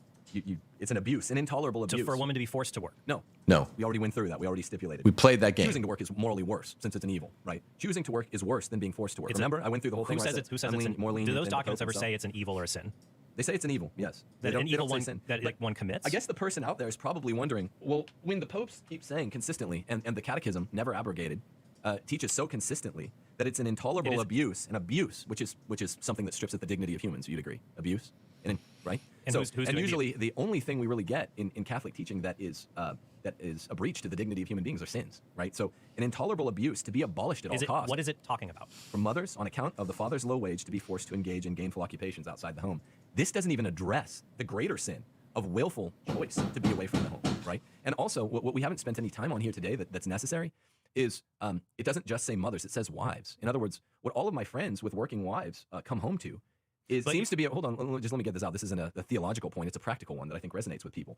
It's an abuse, an intolerable abuse. For a woman to be forced to work. No. No. We already went through that. We already stipulated. We played that game. Choosing to work is morally worse, since it's an evil, right? Choosing to work is worse than being forced to work. Remember, I went through the whole thing. Who says it's more lenient? Do those than documents the Pope ever say it's an evil or a sin? They say it's an evil, yes. That They an don't evil say one sin. that But one commits? I guess the person out there is probably wondering, well, when the popes keep saying consistently, and the catechism, never abrogated, teaches so consistently that it's an intolerable abuse, which is something that strips at the dignity of humans. You'd agree? Abuse, right? And so, who's doing usually the only thing we really get in Catholic teaching that is a breach to the dignity of human beings are sins, right? So an intolerable abuse to be abolished at all costs. What is it talking about? From mothers on account of the father's low wage to be forced to engage in gainful occupations outside the home. This doesn't even address the greater sin of willful choice to be away from the home, right? And also, what we haven't spent any time on here today that's necessary is it doesn't just say mothers, it says wives. In other words, what all of my friends with working wives come home to seems to be, hold on, just let me get this out. This isn't a theological point, it's a practical one that I think resonates with people.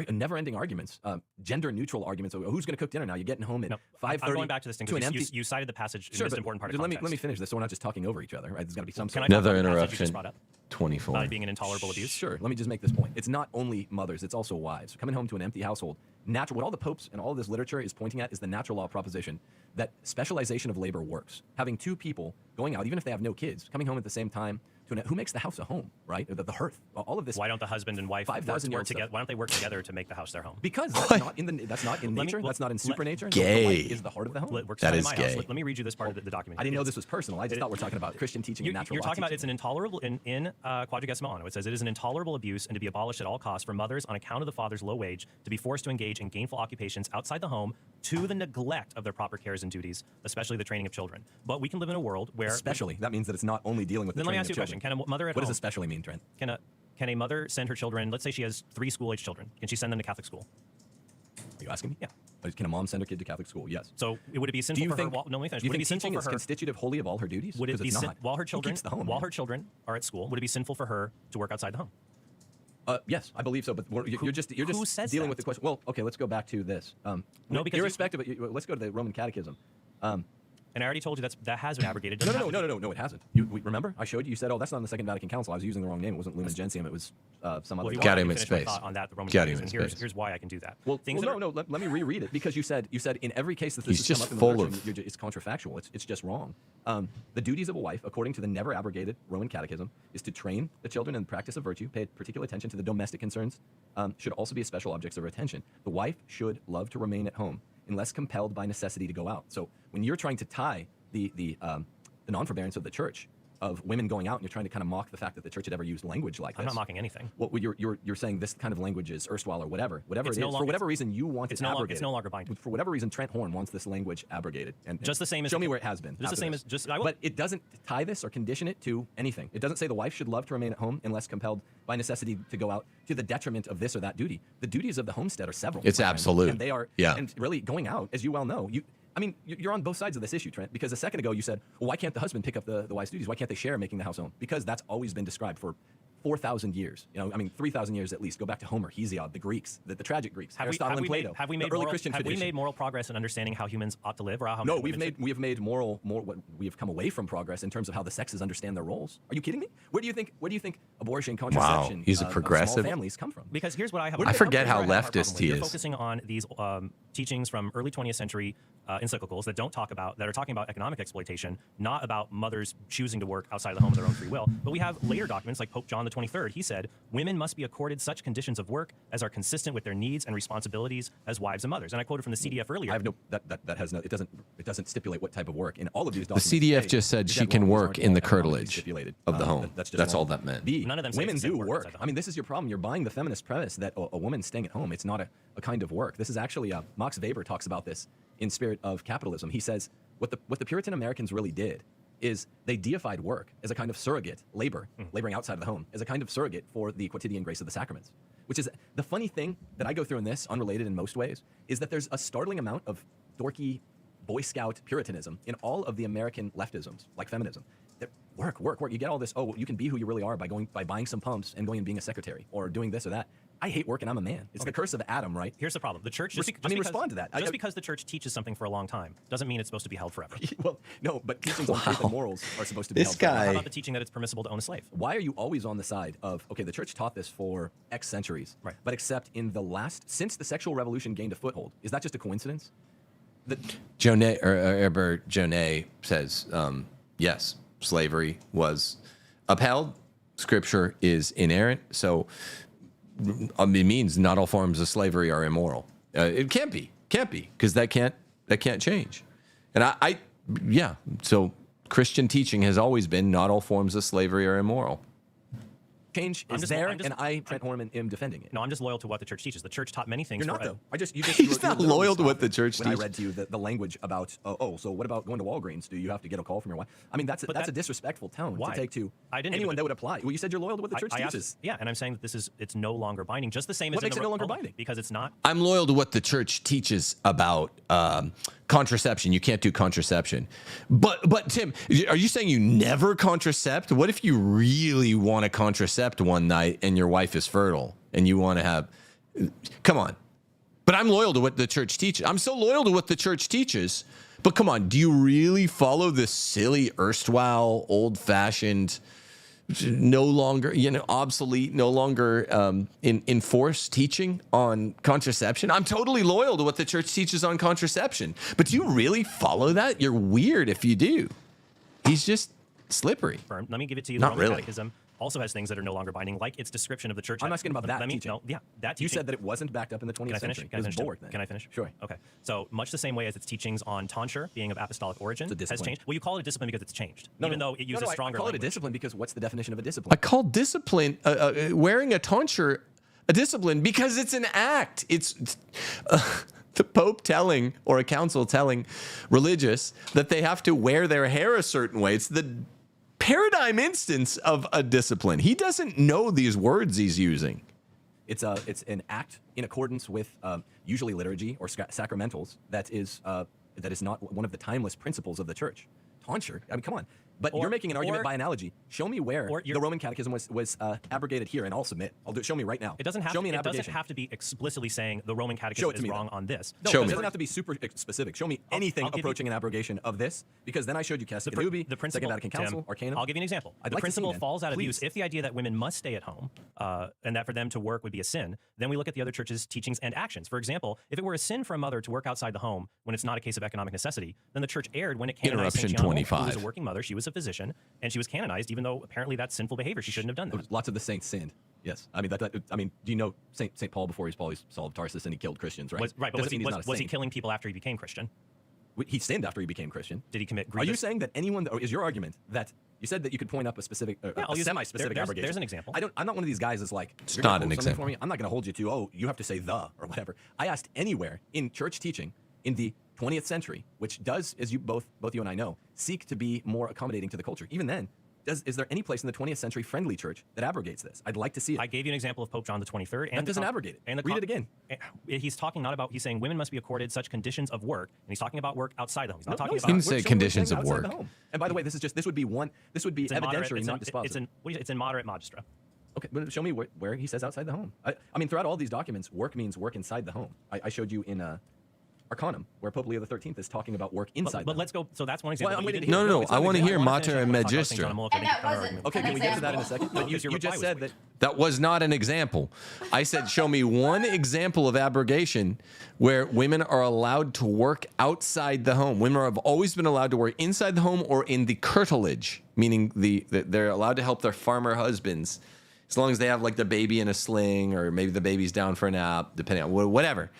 Never-ending arguments, gender-neutral arguments. Who's going to cook dinner now? You're getting home at 5:30. I'm going back to this thing because you cited the passage in this important part of context. Let me finish this so we're not just talking over each other, right? There's got to be some Another passage you interruption. just brought up? 24. About it being an intolerable abuse? Sure. Let me just make this point. It's not only mothers, it's also wives. Coming home to an empty household. What all the popes and all of this literature is pointing at is the natural law proposition that specialization of labor works. Having two people going out, even if they have no kids, coming home at the same time, who makes the house a home, right? The hearth. All of this. Why don't the husband and wife work together? Why don't they work together to make the house their home? Because that's not in nature. That's not in supernature. Gay. The wife is the heart of the home. That is gay. Let me read you this part of the document. I didn't know this was personal. I just thought we're talking about Christian teaching and natural law. You're talking about it's an intolerable in Quadragesima Anno. It says it is an intolerable abuse and to be abolished at all costs for mothers on account of the father's low wage to be forced to engage in gainful occupations outside the home to the neglect of their proper cares and duties, especially the training of children. But we can live in a world where especially that means that it's not only dealing with the training of children. Then let me ask you a question: Can a mother at what home? Does especially mean, Trent? Can a mother send her children? Let's say she has 3 school-age children. Can she send them to Catholic school? Are you asking me? Yeah. Can a mom send her kid to Catholic school? Yes. So would it be sinful for her? No, let me finish. Do you Would it be think sinful teaching for is her? constitutive wholly of all her duties? Would it be not. while her children Who keeps the home, while man? her children are at school? Would it be sinful for her to work outside the home? Yes, I believe so. But you're just who says dealing that? with the question. Well, okay, let's go back to this. No, because irrespective, let's go to the Roman Catechism. And I already told you that has been abrogated. No, it hasn't. Remember? I showed you. You said, "Oh, that's not in the Second Vatican Council." I was using the wrong name. It wasn't Lumen Gentium. It was some other. Well, if you Got want, him I in can finish my space. thought on that, the Roman Got him Catechism. in space. Here's why I can do that. Well, let me reread it because you said in every case that this He's has just come up full in the of- literature, it's contrafactual. It's just wrong. The duties of a wife, according to the never abrogated Roman Catechism, is to train the children in the practice of virtue, pay particular attention to the domestic concerns, should also be special objects of her attention. The wife should love to remain at home unless compelled by necessity to go out. So when you're trying to tie the non-forbearance of the church of women going out, and you're trying to kind of mock the fact that the church had ever used language like this. I'm not mocking anything. Well, you're saying this kind of language is erstwhile or whatever It's it is. no For longer- whatever reason, you want it's it no lo- abrogated. it's no longer binding. For whatever reason, Trent Horn wants this language abrogated. And Just the same as- show me where it has been. just the after same this. as- just- I will- But it doesn't tie this or condition it to anything. It doesn't say the wife should love to remain at home unless compelled by necessity to go out to the detriment of this or that duty. The duties of the homestead are several. It's my friend, absolute. and they are. Yeah. And really, going out, as you well know, you're on both sides of this issue, Trent, because a second ago you said, well, why can't the husband pick up the wife's duties? Why can't they share making the house home? Because that's always been described for 4,000 years. 3,000 years at least. Go back to Homer, Hesiod, the Greeks, the tragic Greeks, Aristotle and Plato, have we the made early moral, Christian have tradition. we made moral progress in understanding how humans ought to live, or how No, men we should- have made what we have come away from progress in terms of how the sexes understand their roles. Are you kidding me? Where do you think abortion, contraception, he's a of progressive. small families come from? Because here's what I have. I forget here's how what I have a leftist problem with. he You're is. focusing on these teachings from early 20th century encyclicals that are talking about economic exploitation, not about mothers choosing to work outside the home of their own free will. But we have later documents like Pope John the 23rd. He said, women must be accorded such conditions of work as are consistent with their needs and responsibilities as wives and mothers. And I quoted from the CDF earlier. I have no that has no it doesn't stipulate what type of work in all of these The documents. CDF just said she can work in the curtilage stipulated. of the home. That's just That's wrong. all that meant. B, None of them say women it's the do same work work. outside the I mean, this is your problem. You're buying the feminist premise that a woman staying at home, it's not a kind of work. This is actually Max Weber talks about this in Spirit of Capitalism. He says what the Puritan Americans really did is they deified work as a kind of surrogate labor, laboring outside of the home, as a kind of surrogate for the quotidian grace of the sacraments. Which is the funny thing that I go through in this, unrelated in most ways, is that there's a startling amount of dorky Boy Scout Puritanism in all of the American leftisms, like feminism. That work. You get all this, you can be who you really are by buying some pumps and going and being a secretary or doing this or that. I hate work and I'm a man. It's the curse of Adam, right? Here's the problem. The church respond to that. Just because the church teaches something for a long time doesn't mean it's supposed to be held forever. Well, no, but teachings on faith and morals are supposed to be This held forever. guy- How about the teaching that it's permissible to own a slave? Why are you always on the side of, okay, the church taught this for X centuries, Right. but except since the sexual revolution gained a foothold, is that just a coincidence? Herbert Jonet says, yes, slavery was upheld. Scripture is inerrant. So it means not all forms of slavery are immoral. It can't be, because that can't change. And so Christian teaching has always been not all forms of slavery are immoral. Change is there, and I, Trent Horman, am defending it. No, I'm just loyal to what the church teaches. The church taught many things. You're not, for- though. You He's not literally loyal to what stopped the church when I teaches. read to you the language about, so what about going to Walgreens? Do you have to get a call from your wife? I mean, that's a disrespectful tone Why? to take to I didn't anyone even- that would apply. Well, you said you're loyal to what the church I asked- teaches. yeah, and I'm saying that it's no longer binding. Just the same What as in makes the it no longer hold on, binding? because it's not. I'm loyal to what the church teaches about contraception. You can't do contraception. But Tim, are you saying you never contracept? What if you really want to contracept one night and your wife is fertile and you want to have... Come on. But I'm loyal to what the church teaches. I'm so loyal to what the church teaches. But come on, do you really follow this silly, erstwhile, old-fashioned, no longer, obsolete, no longer enforced teaching on contraception? I'm totally loyal to what the church teaches on contraception. But do you really follow that? You're weird if you do. He's just slippery. Let me give it to you. Not The Roman really. Catechism also has things that are no longer binding, like its description of the church. I'm asking about that Let me- teaching. No, yeah, that teaching. You said that it wasn't backed up in the 20th Can I finish? century. Can I It was finish? Bulwark then. Can I finish? Sure. Okay. So much the same way as its teachings on tonsure being of apostolic origin It's a has discipline. changed. Well, you call it a discipline because it's changed, even though it uses I stronger call language. it a discipline because what's the definition of a I discipline? call discipline, wearing a tonsure, a discipline because it's an act. It's the Pope telling, or a council telling religious that they have to wear their hair a certain way. It's the paradigm instance of a discipline. He doesn't know these words he's using. It's an act in accordance with usually liturgy or sacramentals that is not one of the timeless principles of the church. Tonsure. I mean, come on. But you're making an argument by analogy. Show me where or the Roman Catechism was abrogated here, and I'll submit. I'll do it. Show me right now. It doesn't have show me to, an it doesn't abrogation. have to be explicitly saying the Roman Catechism is wrong on this. No, Show it me. doesn't have to be super specific. Show me anything I'll give approaching an abrogation of this, because then I showed you Castiganubi, the principle, Second Vatican Council, Tim, Arcanum. I'll give you an example. I'd The like to see, principle man. falls out of Please. use if the idea that women must stay at home and that for them to work would be a sin. Then we look at the other church's teachings and actions. For example, if it were a sin for a mother to work outside the home when it's not a case of economic necessity, then the church erred when it canonized Interruption Saint Gianna, who 25. was a working mother. She was a physician, and she was canonized, even though apparently that's sinful behavior. She shouldn't have done that. Lots of the saints sinned. Yes, I mean do you know Saint Paul before he was Paul? He's Saul of Tarsus, and he killed Christians, right? But Doesn't mean he's not a was he saint. killing people after he became Christian? He sinned after he became Christian. Did he commit Are grievous? you saying that anyone, or is your argument that you said that you could point up a specific, I'll a use- semi-specific there's abrogation? an example. I'm not one of these guys that's like, It's you're gonna not an quote something example. For me? I'm not going to hold you to, oh, you have to say the or whatever. I asked anywhere in church teaching in the 20th century, which does, as you both you and I know, seek to be more accommodating to the culture. Even then, is there any place in the 20th century friendly church that abrogates this? I'd like to see it. I gave you an example of Pope John the 23rd. And That doesn't abrogate it. And Read it again. He's talking not about, he's saying women must be accorded such conditions of work, and he's talking about work outside the home. He's not talking he's about. Didn't not. say Show me conditions anything of outside work. the home. And by the way, this would be It's in moderate- evidentiary, not dispositive. it's in moderate magistra. Okay, but show me where he says outside the home. I mean, throughout all these documents, work means work inside the home. I showed you in Arcanum, where Pope Leo XIII is talking about work inside the But home. let's go. So that's one example. Well, I'm but you waiting didn't- to No, it's I not want to an hear example. Mater and Magistra. And that wasn't Okay, can we get to that in a second? But Your you reply just was said weak. that. That was not an example. I said, show me one example of abrogation where women are allowed to work outside the home. Women have always been allowed to work inside the home or in the curtilage, meaning they're allowed to help their farmer husbands as long as they have like the baby in a sling or maybe the baby's down for a nap, depending on whatever.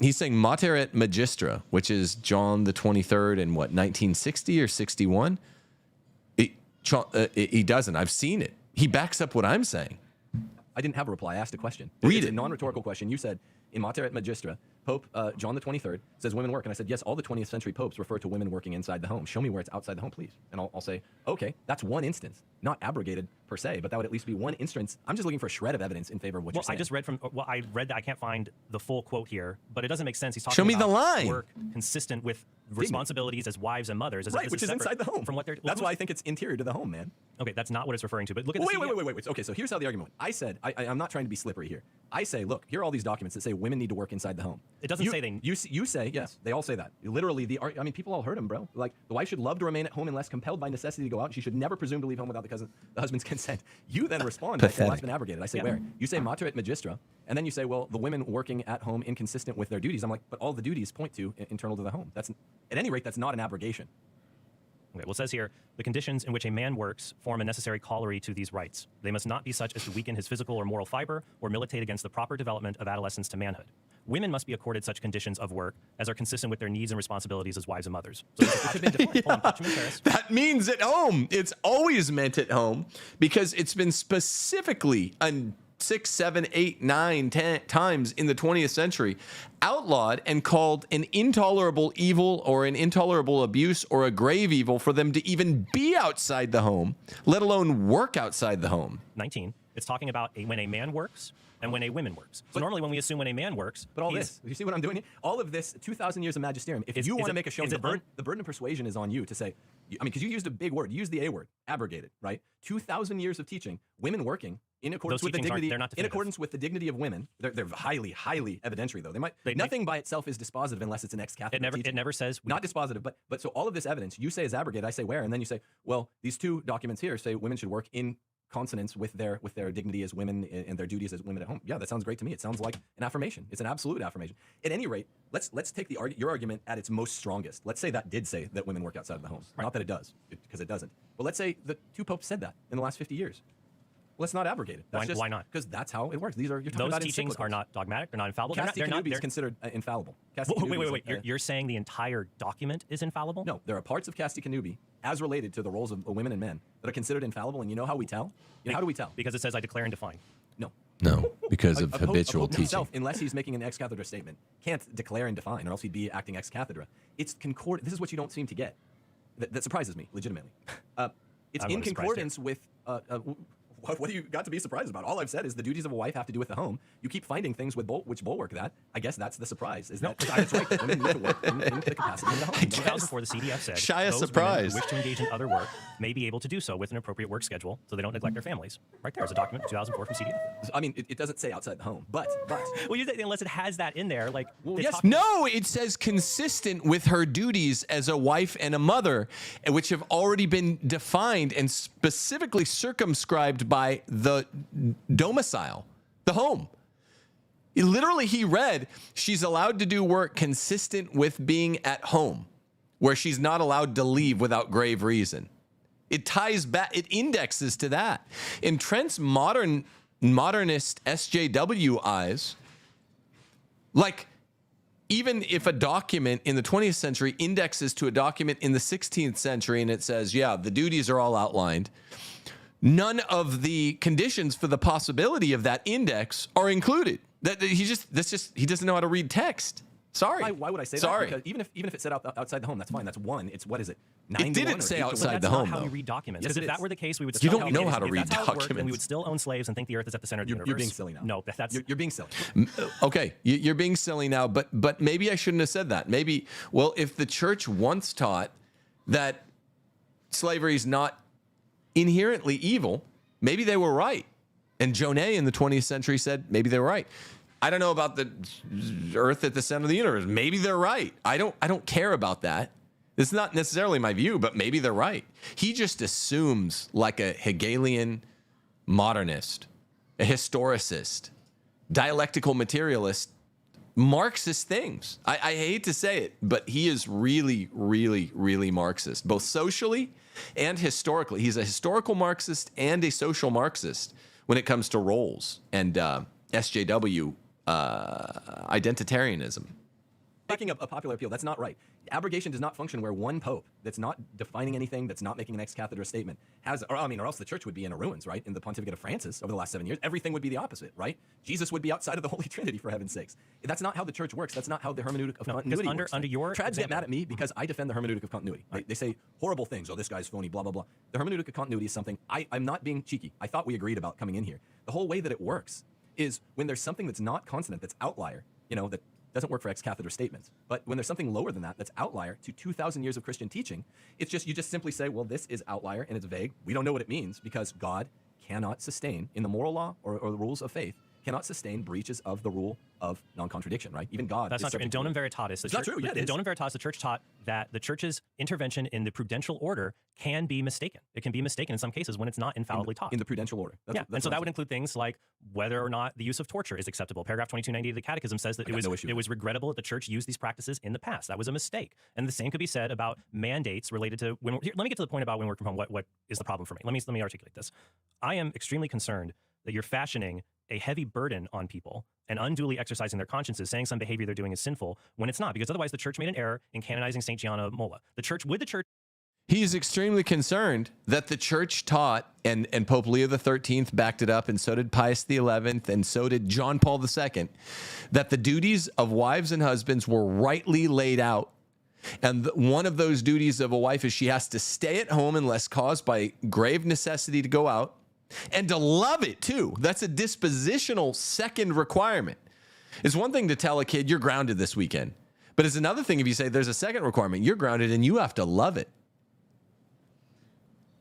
He's saying Mater et Magistra, which is John the 23rd in what, 1960 or 61? He doesn't. I've seen it. He backs up what I'm saying. I didn't have a reply. I asked a question. Read It's it. a non-rhetorical question. You said, in Mater et Magistra, Pope John the 23rd says women work. And I said, yes, all the 20th century popes refer to women working inside the home. Show me where it's outside the home, please. And I'll say, okay, that's one instance. Not abrogated per se, but that would at least be one instance. I'm just looking for a shred of evidence in favor of what you're saying. I just read I read that. I can't find the full quote here, but it doesn't make sense. He's talking Show me about the line. work consistent with responsibilities as wives and mothers. As Right, as which a is separate inside the home. From what they're. That's why I think it's interior to the home, man. Okay, that's not what it's referring to. But look at the Wait. Okay, so here's how the argument went. I said, I'm not trying to be slippery here. I say, look, here are all these documents that say women need to work inside the home. It doesn't say they. You say, yes, they all say that. Literally, I mean, people all heard him, bro. Like, the wife should love to remain at home unless compelled by necessity to go out, and she should never presume to leave home without the husband's consent. You then respond, well, that's been abrogated. I say, where? You say Mater et Magistra, and then you say, well, the women working at home inconsistent with their duties. I'm like, but all the duties point to internal to the home. That's, at any rate, that's not an abrogation. Okay, well, it says here, the conditions in which a man works form a necessary corollary to these rights. They must not be such as to weaken his physical or moral fiber or militate against the proper development of adolescence to manhood. Women must be accorded such conditions of work as are consistent with their needs and responsibilities as wives and mothers. So this has been defined. Hold on, Parchment Terrace. That means at home. It's always meant at home because it's been specifically 6, 7, 8, 9, 10 times in the 20th century outlawed and called an intolerable evil or an intolerable abuse or a grave evil for them to even be outside the home, let alone work outside the home. 19. It's talking about when a man works and when a woman works. So normally when we assume when a man works, But all this, you see what I'm doing here? All of this, 2,000 years of magisterium, if you want to make a showing, the burden of persuasion is on you to say, I mean, because you used a big word, you used the A word, abrogated, right? 2,000 years of teaching, women working in accordance with the dignity, they're not in definitive. accordance with the dignity of women. They're highly, highly evidentiary, though. Nothing by itself is dispositive unless it's an ex-Catholic teaching. it never says Not dispositive, but so all of this evidence, you say is abrogated, I say where, and then you say, well, these two documents here say women should work in consonance with their dignity as women and their duties as women at home. Yeah, that sounds great to me. It sounds like an affirmation. It's an absolute affirmation. At any rate, let's take your argument at its most strongest. Let's say that did say that women work outside of the home. Right. Not that it does, because it doesn't. But let's say the two popes said that in the last 50 years. Let's not abrogate it. Why not? Because that's how it works. You're talking those about teachings are encyclicals. not dogmatic. They're not infallible. Castiganubi is considered infallible. Wait. You're saying the entire document is infallible? No, there are parts of Castiganubi as related to the roles of women and men that are considered infallible. And you know how we tell? How do we tell? Because it says I declare and define. No, because of A pope habitual teaching. himself, unless he's making an ex cathedra statement, can't declare and define, or else he'd be acting ex cathedra. It's concord. This is what you don't seem to get. That surprises me, legitimately. It's I'm in not surprised concordance with. What do you got to be surprised about? All I've said is the duties of a wife have to do with the home. You keep finding things with which bulwark that. I guess that's the surprise. Is that that's right? Women need to work in the capacity of the home. In 2004, the CDF said Shy of those surprise. women who wish to engage in other work may be able to do so with an appropriate work schedule, so they don't neglect their families. Right there is a document, 2004 from CDF. I mean, it doesn't say outside the home, but Well, unless it has that in there, like yes. No, it says consistent with her duties as a wife and a mother, which have already been defined and specifically circumscribed by the domicile, the home. Literally, he read, she's allowed to do work consistent with being at home, where she's not allowed to leave without grave reason. It ties back, it indexes to that. In Trent's modernist SJW eyes, like, even if a document in the 20th century indexes to a document in the 16th century and it says, yeah, the duties are all outlined, none of the conditions for the possibility of that index are included. He doesn't know how to read text. Sorry. Why would I say Sorry. that? Because even if it said outside the home, that's fine. That's one. It's what is it? 9 It to 1 didn't or say 8 to 1? outside that's the not home, how though. we read documents. Yes, Because it if that is. were the case, we would You still don't know how to if read that's how it worked, then we documents. would still own slaves and think the earth is at the center of the universe. You're being silly now. No, that's You're being silly. Okay, you're being silly now, but maybe I shouldn't have said that. Maybe, well, if the church once taught that slavery is not inherently evil, maybe they were right. And Jonet in the 20th century said maybe they were right. I don't know about the earth at the center of the universe. Maybe they're right. I don't care about that. It's not necessarily my view, but maybe they're right. He just assumes, like a Hegelian modernist, a historicist, dialectical materialist, Marxist things. I hate to say it, but he is really, really, really Marxist, both socially and historically. He's a historical Marxist and a social Marxist when it comes to roles and SJW identitarianism. Backing up a popular appeal, that's not right. Abrogation does not function where one pope that's not defining anything, that's not making an ex cathedra statement, or else the church would be in a ruins, right? In the pontificate of Francis over the last 7 years, everything would be the opposite, right? Jesus would be outside of the Holy Trinity, for heaven's sakes. That's not how the church works. That's not how the hermeneutic of continuity works. Under your Trads get example- mad at me because I defend the hermeneutic of continuity. They say horrible things. Oh, this guy's phony, blah, blah, blah. The hermeneutic of continuity is something, I'm not being cheeky. I thought we agreed about coming in here. The whole way that it works is when there's something that's not consonant, that's outlier, that doesn't work for ex cathedra statements. But when there's something lower than that, that's outlier to 2,000 years of Christian teaching, you just simply say, well, this is outlier and it's vague. We don't know what it means because God cannot sustain, in the moral law or the rules of faith, cannot sustain breaches of the rule of non-contradiction, right? Even God. That's not true. In Donum Veritatis, It's not true. Yeah, it in is. Donum Veritatis, the church taught that the church's intervention in the prudential order can be mistaken. It can be mistaken in some cases when it's not infallibly taught. In the prudential order. Yeah, and so that would include things like whether or not the use of torture is acceptable. Paragraph 2290 of the Catechism says that it was regrettable that the church used these practices in the past. That was a mistake. And the same could be said about mandates related to when. Let me get to the point about when working from home. What is the problem for me? Let me articulate this. I am extremely concerned that you're fashioning a heavy burden on people and unduly exercising their consciences, saying some behavior they're doing is sinful when it's not, because otherwise the church made an error in canonizing St. Gianna Molla. The church. He is extremely concerned that the church taught, and Pope Leo XIII backed it up, and so did Pius XI, and so did John Paul II, that the duties of wives and husbands were rightly laid out. And one of those duties of a wife is she has to stay at home unless caused by grave necessity to go out, and to love it too. That's a dispositional second requirement. It's one thing to tell a kid you're grounded this weekend, but it's another thing if you say there's a second requirement, you're grounded and you have to love it.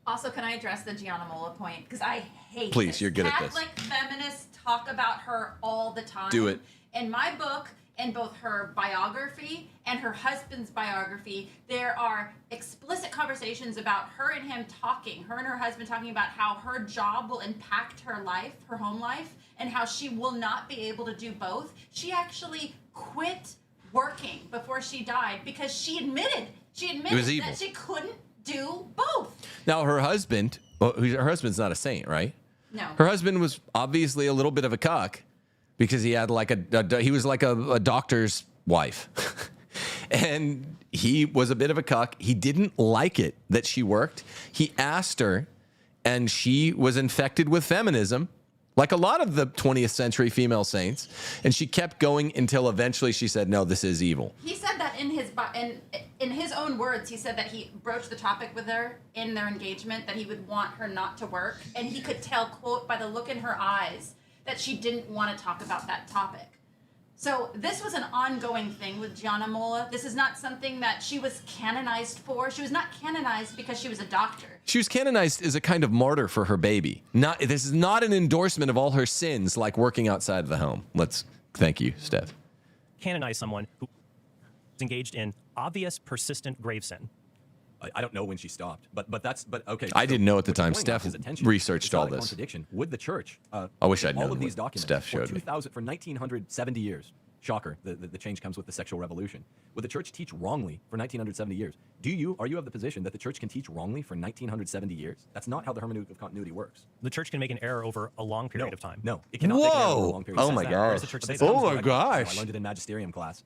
Also, can I address the Gianna Molla point? Because I hate Please, this. you're good at this. Catholic feminists talk about her all the time. Do it. In my book, in both her biography and her husband's biography, there are explicit conversations about her and her husband talking about how her job will impact her life, her home life, and how she will not be able to do both. She actually quit working before she died because she admitted It was evil. that she couldn't do both. Now, her husband's not a saint, right? No. Her husband was obviously a little bit of a cuck because he had he was like a doctor's wife. And he was a bit of a cuck. He didn't like it that she worked. He asked her, and she was infected with feminism, like a lot of the 20th century female saints. And she kept going until eventually she said, no, this is evil. He said that in his own words, he said that he broached the topic with her in their engagement, that he would want her not to work. And he could tell, quote, by the look in her eyes, that she didn't want to talk about that topic. So this was an ongoing thing with Gianna Molla. This is not something that she was canonized for. She was not canonized because she was a doctor. She was canonized as a kind of martyr for her baby. This is not an endorsement of all her sins, like working outside of the home. Thank you, Steph. Canonize someone who is engaged in obvious, persistent grave sin. I don't know when she stopped, but okay. I didn't know at the time. Pointing out Steph his attention, researched it's not all a this. Contradiction. Would the church? I wish I'd known all of these what documents. Steph showed for me. 1970 years. Shocker. The change comes with the sexual revolution. Would the church teach wrongly for 1970 years? Are you of the position that the church can teach wrongly for 1970 years? That's not how the hermeneutic of continuity works. The church can make an error over a long period of time. No, it cannot make an error over a long period of time. Oh my Where gosh. does the church say This that? comes Oh my directly- gosh. I learned it in magisterium class.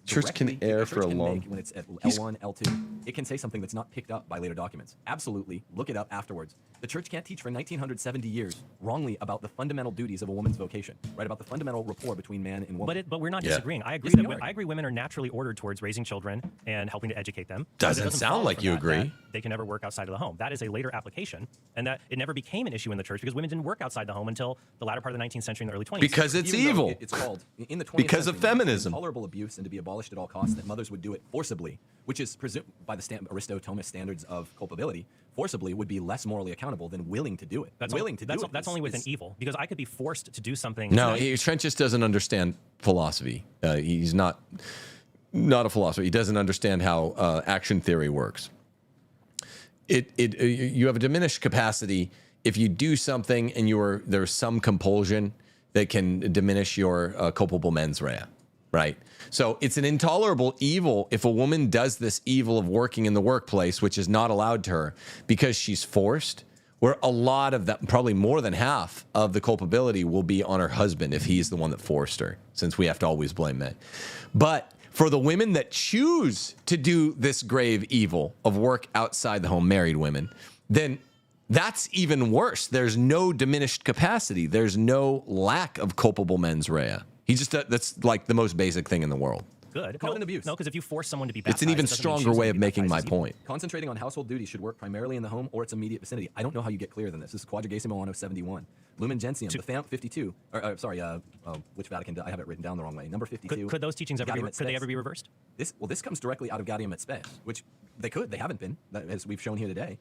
Church can err for a long- when it's at L1, L2. It can say something that's not picked up by later documents. Absolutely, look it up afterwards. The church can't teach for 1970 years wrongly about the fundamental duties of a woman's vocation, right? About the fundamental rapport between man and woman. But we're not Yeah. disagreeing. I agree Yes, we that are. I agree women are naturally ordered towards raising children and helping to educate them. Doesn't But it sound follow like from you that agree. that They can never work outside of the home. That is a later application, and that it never became an issue in the church because women didn't work outside the home until the latter part of the 19th century and the early 20s. Because it's Even though evil. It's called in the 20th Because of century, feminism. Intolerable abuse and to be abolished at all costs. That mothers would do it forcibly, which is presumed by the Aristotomist standards of culpability. Forcibly would be less morally accountable than willing to do it. That's only with an evil, because I could be forced to do something. No, Trent just doesn't understand philosophy. He's not a philosopher. He doesn't understand how action theory works. You have a diminished capacity if you do something and there's some compulsion that can diminish your culpable mens rea, right? So it's an intolerable evil if a woman does this evil of working in the workplace, which is not allowed to her because she's forced, where a lot of that, probably more than half of the culpability will be on her husband if he's the one that forced her, since we have to always blame men. But for the women that choose to do this grave evil of work outside the home, married women, then that's even worse. There's no diminished capacity. There's no lack of culpable mens rea. That's like the most basic thing in the world. Good. Call it an abuse. No, because if you force someone to be It's baptized, an even it doesn't mean stronger choosing way to of be making my baptized is evil. point. Concentrating on household duties should work primarily in the home or its immediate vicinity. I don't know how you get clearer than this. This is Quadragesimo 1071. Lumen Gentium, the FAMP 52. Which Vatican? I have it written down the wrong way. Number 52. Could those teachings ever be reversed? This comes directly out of Gaudium et Spes, which they could. They haven't been, as we've shown here today.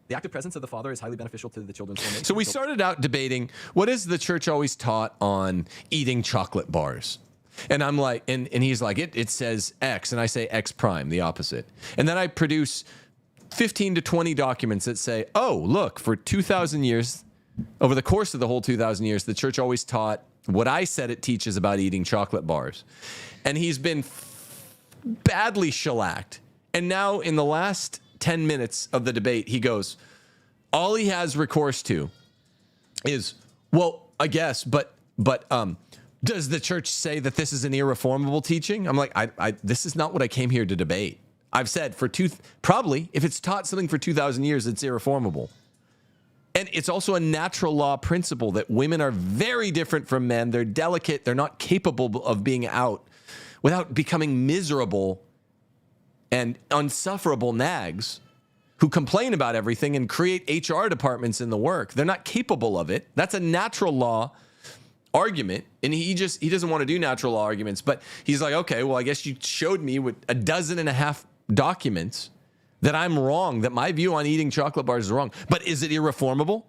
The active presence of the father is highly beneficial to the children's formation. So we started out debating, what is the church always taught on eating chocolate bars? And I'm like, and he's like, it says X, and I say X prime, the opposite. And then I produce 15 to 20 documents that say, oh, look, for 2,000 years, over the course of the whole 2,000 years, the church always taught what I said it teaches about eating chocolate bars. And he's been badly shellacked. And now in the last 10 minutes of the debate, he goes, all he has recourse to is, well, I guess, but does the church say that this is an irreformable teaching? I'm like, this is not what I came here to debate. I've said probably if it's taught something for 2,000 years, it's irreformable. And it's also a natural law principle that women are very different from men. They're delicate. They're not capable of being out without becoming miserable and unsufferable nags who complain about everything and create HR departments in the work. They're not capable of it. That's a natural law argument. And he doesn't want to do natural law arguments, but he's like, okay, well, I guess you showed me with 12.5 documents that I'm wrong, that my view on eating chocolate bars is wrong. But is it irreformable?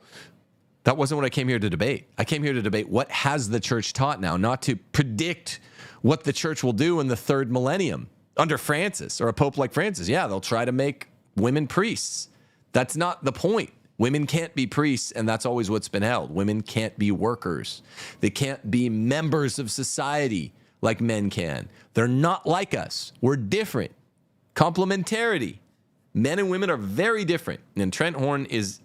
That wasn't what I came here to debate. I came here to debate what has the church taught now, not to predict what the church will do in the third millennium under Francis or a pope like Francis. Yeah, they'll try to make women priests. That's not the point. Women can't be priests, and that's always what's been held. Women can't be workers. They can't be members of society like men can. They're not like us. We're different. Complementarity. Men and women are very different. And Trent Horn is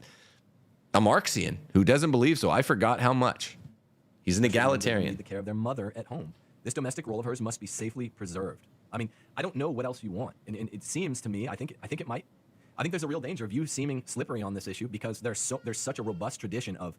a Marxian who doesn't believe so. I forgot how much. He's an egalitarian. Need the care of their mother at home. This domestic role of hers must be safely preserved. I mean, I don't know what else you want, and it seems to me, I think it might I think there's a real danger of you seeming slippery on this issue because there's such a robust tradition of.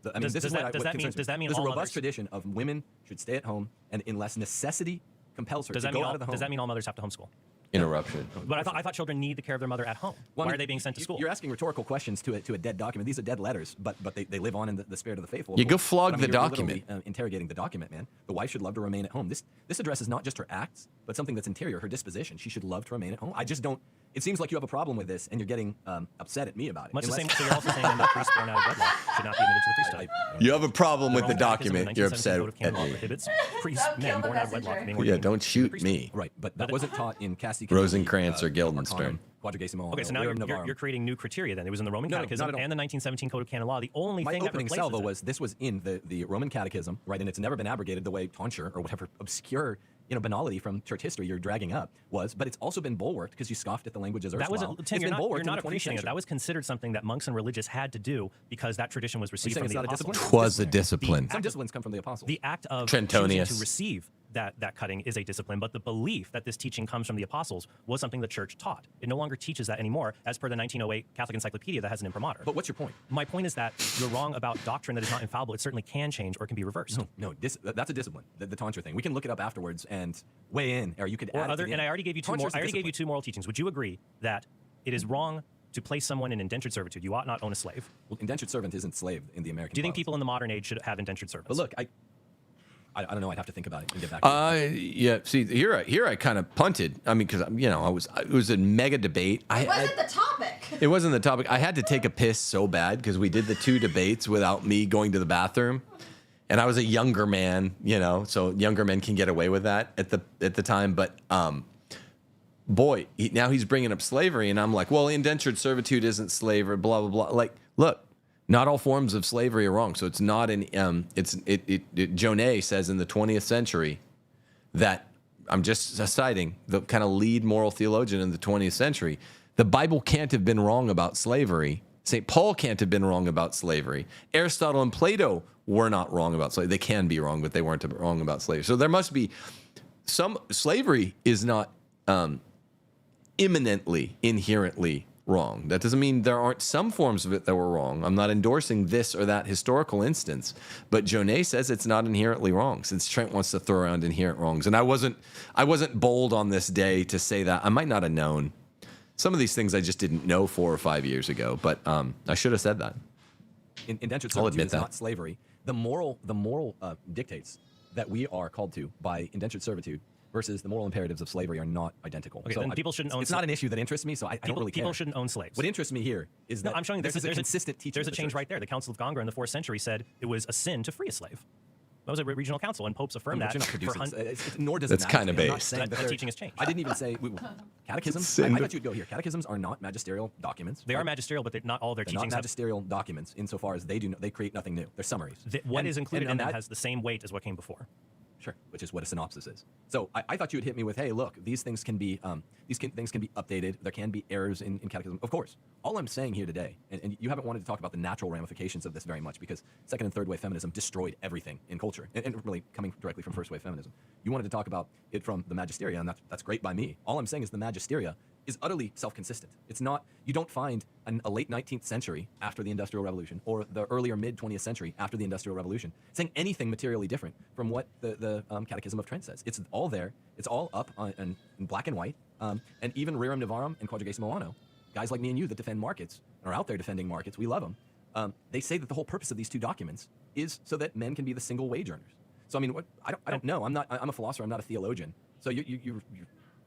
Does that mean there's all a robust mothers? tradition of women should stay at home, and unless necessity compels her to go out of the home. Does that mean all mothers have to homeschool? Interruption. But I thought children need the care of their mother at home. Well, Why are they being sent to school? You're asking rhetorical questions to a dead document. These are dead letters, but they live on in the spirit of the faithful. You go But, flog the you're document. literally, interrogating the document, man. The wife should love to remain at home. This addresses not just her acts, but something that's interior, her disposition. She should love to remain at home. I just don't. It seems like you have a problem with this, and you're getting upset at me about it. Much the same. So you're also saying that priests born out of wedlock should not be admitted to the priesthood. You have a problem with the Roman Catechism document. of You're 1917 upset Code of at Canon Law me. prohibits priests, Don't men kill the born out of wedlock, messenger. being Yeah, ordained don't to the shoot priesthood. me. Right, but that wasn't taught in Casti. Rosencrantz or Guildenstern. Quadragesimo. Okay, so now you're creating new criteria then. It was in the Roman No, Catechism not at all. and the 1917 Code of Canon Law. The only My thing that opening replaces salvo it. was this was in the Roman Catechism, right? And it's never been abrogated the way tonsure or whatever obscure banality from church history you're dragging up was, but it's also been bulwarked because you scoffed at the languages That was erstwhile. Tim, It's you're been not, bulwarked you're in not the 20th appreciating it. century. That was considered something that monks and religious had to do because that tradition was received saying from it's the not a apostles. discipline? Twas a discipline. Some disciplines come from the apostles. The act of Trentonius. choosing to receive that cutting is a discipline, but the belief that this teaching comes from the apostles was something the church taught. It no longer teaches that anymore, as per the 1908 Catholic Encyclopedia that has an imprimatur. But what's your point? My point is that you're wrong about doctrine that is not infallible. It certainly can change or can be reversed. No, that's a discipline. The tonsure thing. We can look it up afterwards and weigh in, or you could Or add it other, to the and end. I already gave you two Tonsure's more. a I already gave you discipline. two moral teachings. Would you agree that it is wrong to place someone in indentured servitude? You ought not own a slave. Well, indentured servant isn't slave in the American. Do you think parlance. people in the modern age should have indentured servants? But look, I don't know. I'd have to think about it and get back to you. Yeah. See, here I kind of punted. I mean, because it was a mega debate. Wasn't the topic? It wasn't the topic. I had to take a piss so bad because we did the two debates without me going to the bathroom, and I was a younger man, so younger men can get away with that at the time. But boy, now he's bringing up slavery, and I'm like, well, indentured servitude isn't slavery. Blah blah blah. Like, look. Not all forms of slavery are wrong. So it's not Jonet says in the 20th century that, I'm just citing the kind of lead moral theologian in the 20th century, the Bible can't have been wrong about slavery. St. Paul can't have been wrong about slavery. Aristotle and Plato were not wrong about slavery. They can be wrong, but they weren't wrong about slavery. So there must be slavery is not imminently, inherently wrong. That doesn't mean there aren't some forms of it that were wrong. I'm not endorsing this or that historical instance, but Jonet says it's not inherently wrong, since Trent wants to throw around inherent wrongs. And I wasn't bold on this day to say that. I might not have known some of these things. I just didn't know 4 or 5 years ago, but I should have said that. Indentured I'll servitude admit is that. not slavery. The moral dictates that we are called to by indentured servitude versus the moral imperatives of slavery are not identical. Okay, then people shouldn't own It's not an issue that interests me, so I don't really care. People shouldn't own slaves. What interests me here is that No, I'm showing you this is a consistent teaching. There's a of the change church. right there. The Council of Gongra in the 4th century said it was a sin to free a slave. That was a regional council, and popes affirmed But that. you're not for producing. Nor does That's it matter. kinda to me. I'm not based. saying That they're- teaching has changed. I didn't even say catechisms. Sin I to- thought you'd go here. Catechisms are not magisterial documents. They are magisterial, but not all their They're not teachings have. magisterial documents insofar as they create nothing new. They're summaries. What And- is included and in them that- has the same weight as what came before. Sure, which is what a synopsis is. So I thought you would hit me with, hey, look, these things can be things can be updated. There can be errors in catechism. Of course. All I'm saying here today, and you haven't wanted to talk about the natural ramifications of this very much because second and third wave feminism destroyed everything in culture, and really coming directly from first wave feminism. You wanted to talk about it from the magisteria, and that's great by me. All I'm saying is the magisteria is utterly self-consistent. It's not, you don't find a late 19th century after the Industrial Revolution or the earlier mid-20th century after the Industrial Revolution saying anything materially different from what the Catechism of Trent says. It's all there. It's all up in black and white. And even Rerum Novarum and Quadragesimo Anno, guys like me and you that defend markets, are out there defending markets, we love them. They say that the whole purpose of these two documents is so that men can be the single wage earners. So I mean, I don't know. I'm a philosopher. I'm not a theologian. So you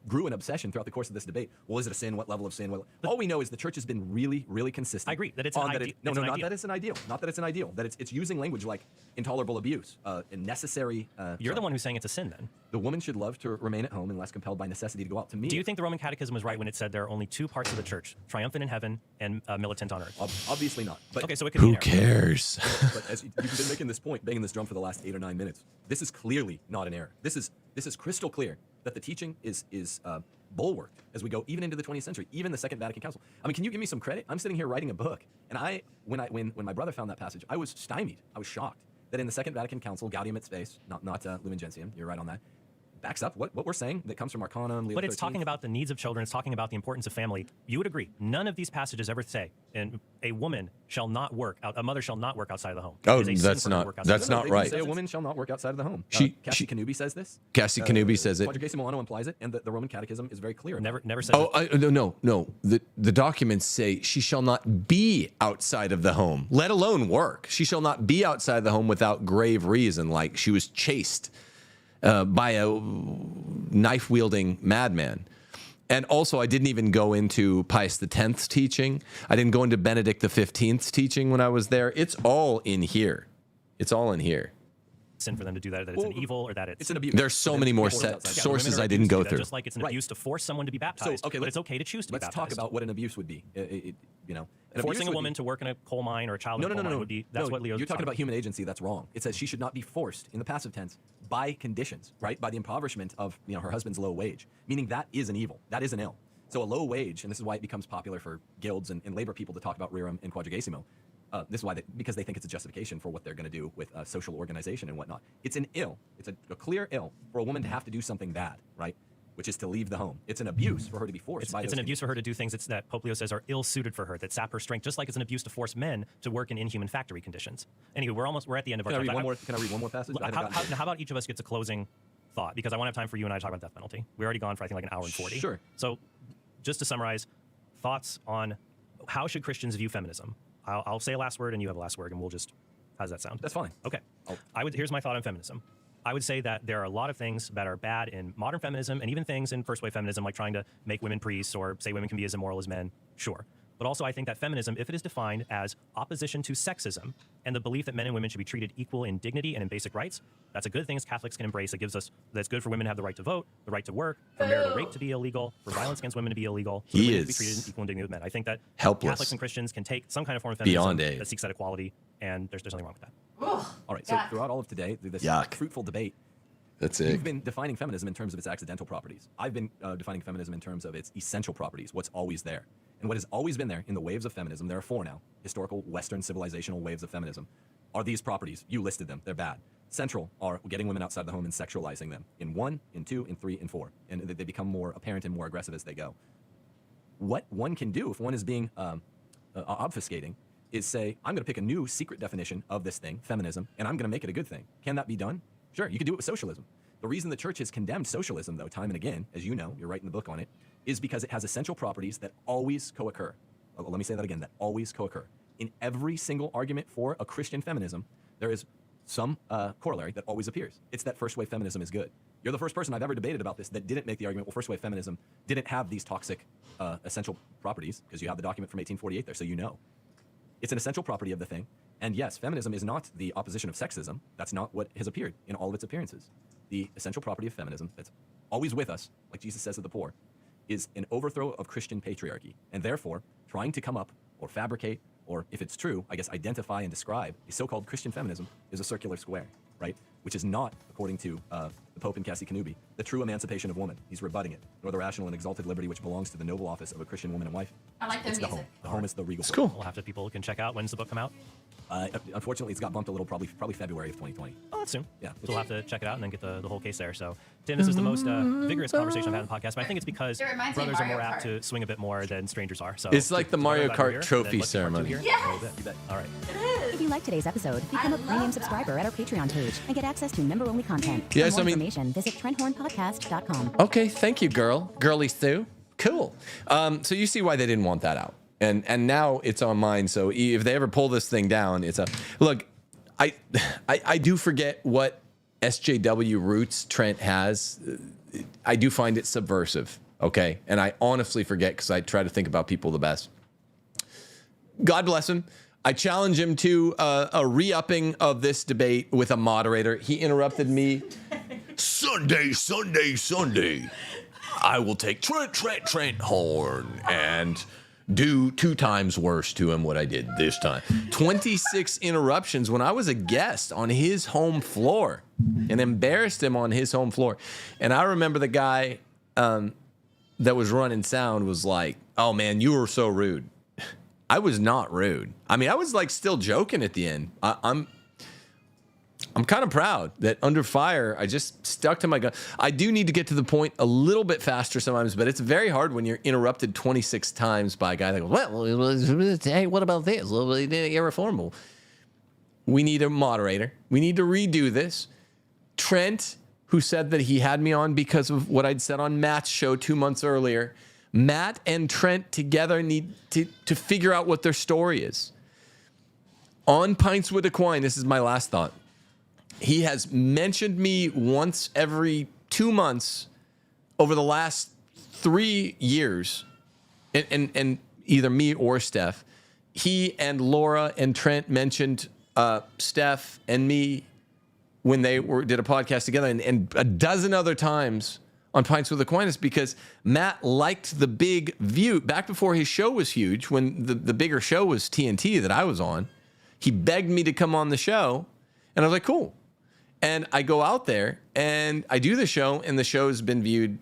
grew an obsession throughout the course of this debate. Well, is it a sin? What level of sin? All we know is the church has been really, really consistent. I agree that it's an ideal. Not that it's an ideal. Not that it's an ideal. That it's using language like intolerable abuse, necessary. You're the one who's saying it's a sin then. The woman should love to remain at home unless compelled by necessity to go out. To me, Do you think the Roman Catechism was right when it said there are only two parts of the church, triumphant in heaven and militant on earth? obviously not. But Okay, so it could be Who an error. cares? but as you've been making this point, banging this drum for the last 8 or 9 minutes, this is clearly not an error. This is crystal clear that the teaching is bulwarked as we go even into the 20th century, even the Second Vatican Council. I mean, can you give me some credit? I'm sitting here writing a book, and when my brother found that passage, I was stymied. I was shocked that in the Second Vatican Council, Gaudium et Spes, not Lumen Gentium, you're right on that, backs up what we're saying that comes from Arcanum, Leo But it's 13th. talking about the needs of children. It's talking about the importance of family. You would agree. None of these passages ever say, and a woman shall not work out, a mother shall not work outside of the home. Oh, It is a sin that's for her to not- work outside that's of the home. not They right. say a woman shall not work outside of the home. She- Cassie Kanubi says this. Cassie Kanubi says it. Quadragesimo Anno implies it, and the Roman Catechism is very clear. about Never said Oh, no. The documents say she shall not be outside of the home, let alone work. She shall not be outside the home without grave reason, like she was chased by a knife-wielding madman. And also, I didn't even go into Pius X's teaching. I didn't go into Benedict XV's teaching when I was there. It's all in here. It's all in here. sin for them to do that, that it's an evil, or that It's an abuse. There's so many more Before set outside. Yeah, sources women are I didn't abused to go do that, through. Just like it's an Right. abuse to force someone to be baptized. okay, but it's okay to choose to be let's baptized. talk about what an abuse would be. You know, an Forcing abuse a would woman be- to work in a coal mine or a child No, in a no, coal no, mine no. would be, that's what Leo's You're talking about human agency. That's wrong. It says she should not be forced in the passive tense by conditions, right? By the impoverishment of her husband's low wage, meaning that is an evil. That is an ill. So a low wage, and this is why it becomes popular for guilds and labor people to talk about rerum and quadragesimo. This is why because they think it's a justification for what they're going to do with social organization and whatnot. It's an ill. It's a clear ill for a woman to have to do something bad, right? Which is to leave the home. It's an abuse for her to be forced. It's by an those abuse for her to do things that Pope Leo says are ill-suited for her, that sap her strength, just like it's an abuse to force men to work in inhuman factory conditions. Anyway, we're at the end of our Can I time. read one more passage? I haven't gotten- How about each of us gets a closing thought? Because I won't have time for you and I to talk about death penalty. We're already gone for, I think, like an hour and 40. Sure. So just to summarize, thoughts on how should Christians view feminism? I'll say a last word and you have a last word, and we'll just, how's that sound? That's fine. Okay. Here's my thought on feminism. I would say that there are a lot of things that are bad in modern feminism, and even things in first wave feminism, like trying to make women priests or say women can be as immoral as men. Sure. But also, I think that feminism, if it is defined as opposition to sexism and the belief that men and women should be treated equal in dignity and in basic rights, that's a good thing as Catholics can embrace. It gives us, that's good for women to have the right to vote, the right to work, for marital rape to be illegal, for violence against women to be illegal, for women to be treated in equal and dignity with men. I think that Helpless. Catholics and Christians can take some kind of form of feminism Beyond aid. that seeks that equality, and there's nothing wrong with that. All right. So Yuck. throughout all of today, through this Yuck. fruitful debate, That's you've it. been defining feminism in terms of its accidental properties. I've been defining feminism in terms of its essential properties, what's always there. And what has always been there in the waves of feminism, there are 4 now, historical Western civilizational waves of feminism, are these properties. You listed them. They're bad. Central are getting women outside the home and sexualizing them in 1, in 2, in 3, in 4. And they become more apparent and more aggressive as they go. What one can do if one is being obfuscating is say, I'm going to pick a new secret definition of this thing, feminism, and I'm going to make it a good thing. Can that be done? Sure, you can do it with socialism. The reason the church has condemned socialism, though, time and again, as you know, you're writing the book on it, is because it has essential properties that always co-occur. Let me say that again, that always co-occur. In every single argument for a Christian feminism, there is some corollary that always appears. It's that first wave feminism is good. You're the first person I've ever debated about this that didn't make the argument, well, first wave feminism didn't have these toxic essential properties, because you have the document from 1848 there, so you know. It's an essential property of the thing. And yes, feminism is not the opposition of sexism. That's not what has appeared in all of its appearances. The essential property of feminism that's always with us, like Jesus says to the poor, is an overthrow of Christian patriarchy. And therefore, trying to come up or fabricate, or if it's true, I guess identify and describe a so-called Christian feminism is a circular square, right? Which is not, according to the Pope and Cassie Kanubi, the true emancipation of woman. He's rebutting it, nor the rational and exalted liberty which belongs to the noble office of a Christian woman and wife. I like the It's the home. music. The home is the regal. It's cool. We'll have to, people can check out. When's the book come out? Unfortunately, it's got bumped a little, probably February of 2020. Oh, that's soon. Yeah. So we'll have to check it out and then get the whole case there. So, Tim, this is the most vigorous conversation I've had on the podcast, but I think it's because It reminds me of brothers are Mario more apt Kart. to swing a bit more than strangers are. So It's like the Mario glad you're Kart here, and trophy then let's get part 2 ceremony. here. Yes! A little bit. You bet. All right. It If is. you like today's episode, become a love premium that. subscriber at our Patreon page and get access to member-only content. For Yes, more I mean- information, visit TrentHornPodcast.com. Okay, thank you, girly Sue. Cool. So you see why they didn't want that out, and now it's on mine. So if they ever pull this thing down, it's a look. I do forget what SJW roots Trent has. I do find it subversive. Okay, and I honestly forget because I try to think about people the best. God bless him. I challenge him to a re-upping of this debate with a moderator. He interrupted me. Sunday. I will take Trent Horn and do 2 times worse to him what I did this time. 26 interruptions when I was a guest on his home floor and embarrassed him on his home floor. And I remember the guy that was running sound was like, oh man, you were so rude. I was not rude. I mean, I was like still joking at the end. I'm kind of proud that under fire, I just stuck to my gun. I do need to get to the point a little bit faster sometimes, but it's very hard when you're interrupted 26 times by a guy that goes, well, hey, what about this? Well, irreformable. We need a moderator. We need to redo this. Trent, who said that he had me on because of what I'd said on Matt's show 2 months earlier. Matt and Trent together need to figure out what their story is. On Pints with Equine, this is my last thought. He has mentioned me once every 2 months over the last 3 years, and either me or Steph. He and Laura and Trent mentioned Steph and me when they did a podcast together, and a dozen other times on Pints with Aquinas, because Matt liked the big view back before his show was huge, when the bigger show was TNT that I was on. He begged me to come on the show, and I was like, cool. And I go out there and I do the show, and the show has been viewed,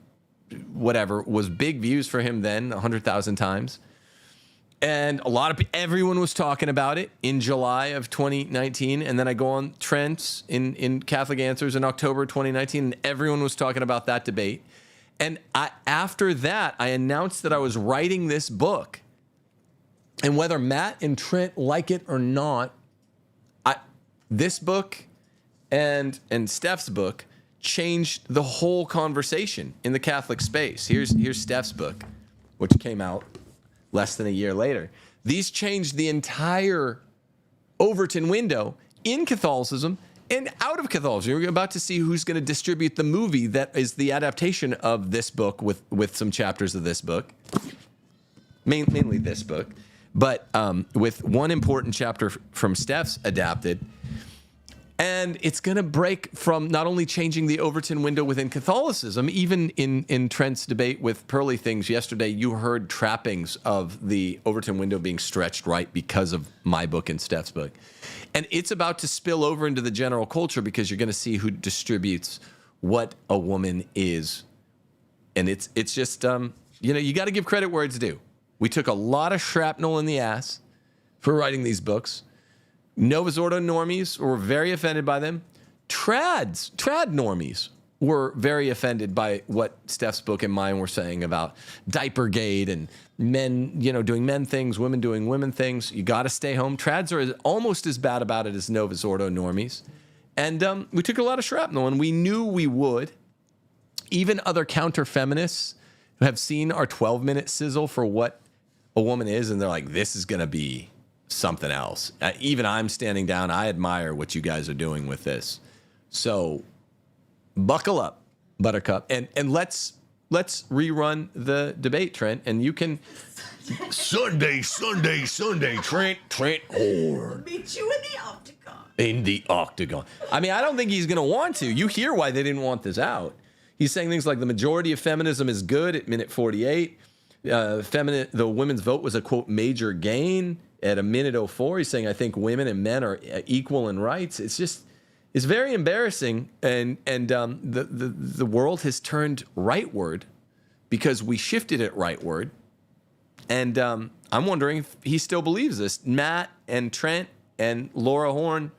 whatever, was big views for him then, 100,000 times. And everyone was talking about it in July of 2019. And then I go on Trent's in Catholic Answers in October 2019, and everyone was talking about that debate. And after that, I announced that I was writing this book. And whether Matt and Trent like it or not, this book and Steph's book changed the whole conversation in the Catholic space. Here's Steph's book, which came out less than a year later. These changed the entire Overton window in Catholicism and out of Catholicism. You're about to see who's going to distribute the movie that is the adaptation of this book with some chapters of this book, mainly this book, but with one important chapter from Steph's adapted. And it's going to break from not only changing the Overton window within Catholicism, even in Trent's debate with Pearly Things yesterday, you heard trappings of the Overton window being stretched right because of my book and Steph's book. And it's about to spill over into the general culture, because you're going to see who distributes what a woman is. And it's just, you got to give credit where it's due. We took a lot of shrapnel in the ass for writing these books. Novus Ordo normies were very offended by them. Trad normies were very offended by what Steph's book and mine were saying about diapergate and men, doing men things, women doing women things. You got to stay home. Trads are almost as bad about it as Novus Ordo normies. And we took a lot of shrapnel, and we knew we would. Even other counter-feminists have seen our 12-minute sizzle for what a woman is, and they're like, this is going to be something else. Even I'm standing down. I admire what you guys are doing with this. So buckle up, Buttercup, and let's rerun the debate, Trent. And you can Sunday, Trent Horn. Meet you in the octagon. In the octagon. I mean, I don't think he's going to want to. You hear why they didn't want this out. He's saying things like the majority of feminism is good at minute 48. The women's vote was a, quote, major gain at a minute 04. He's saying, I think women and men are equal in rights. It's very embarrassing. And the world has turned rightward because we shifted it rightward. And I'm wondering if he still believes this. Matt and Trent and Laura Horn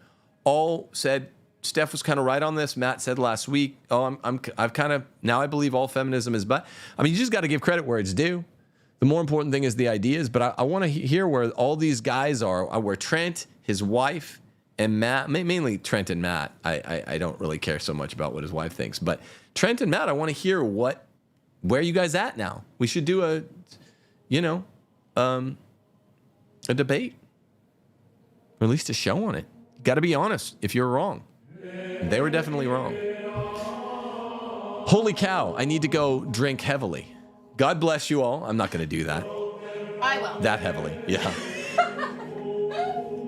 all said Steph was kind of right on this. Matt said last week, I've kind of, now I believe all feminism is, but I mean, you just got to give credit where it's due. The more important thing is the ideas, but I want to hear where all these guys are, where Trent, his wife, and Matt, mainly Trent and Matt. I don't really care so much about what his wife thinks, but Trent and Matt, I want to hear where you guys at now. We should do a debate, or at least a show on it. You got to be honest if you're wrong. They were definitely wrong. Holy cow, I need to go drink heavily. God bless you all. I'm not going to do that. I will. That heavily, yeah.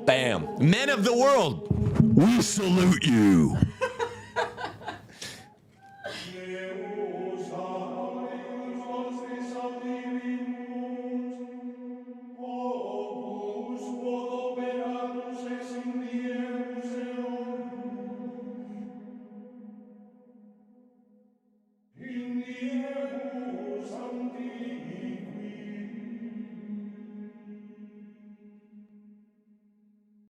Bam. Men of the world, we salute you.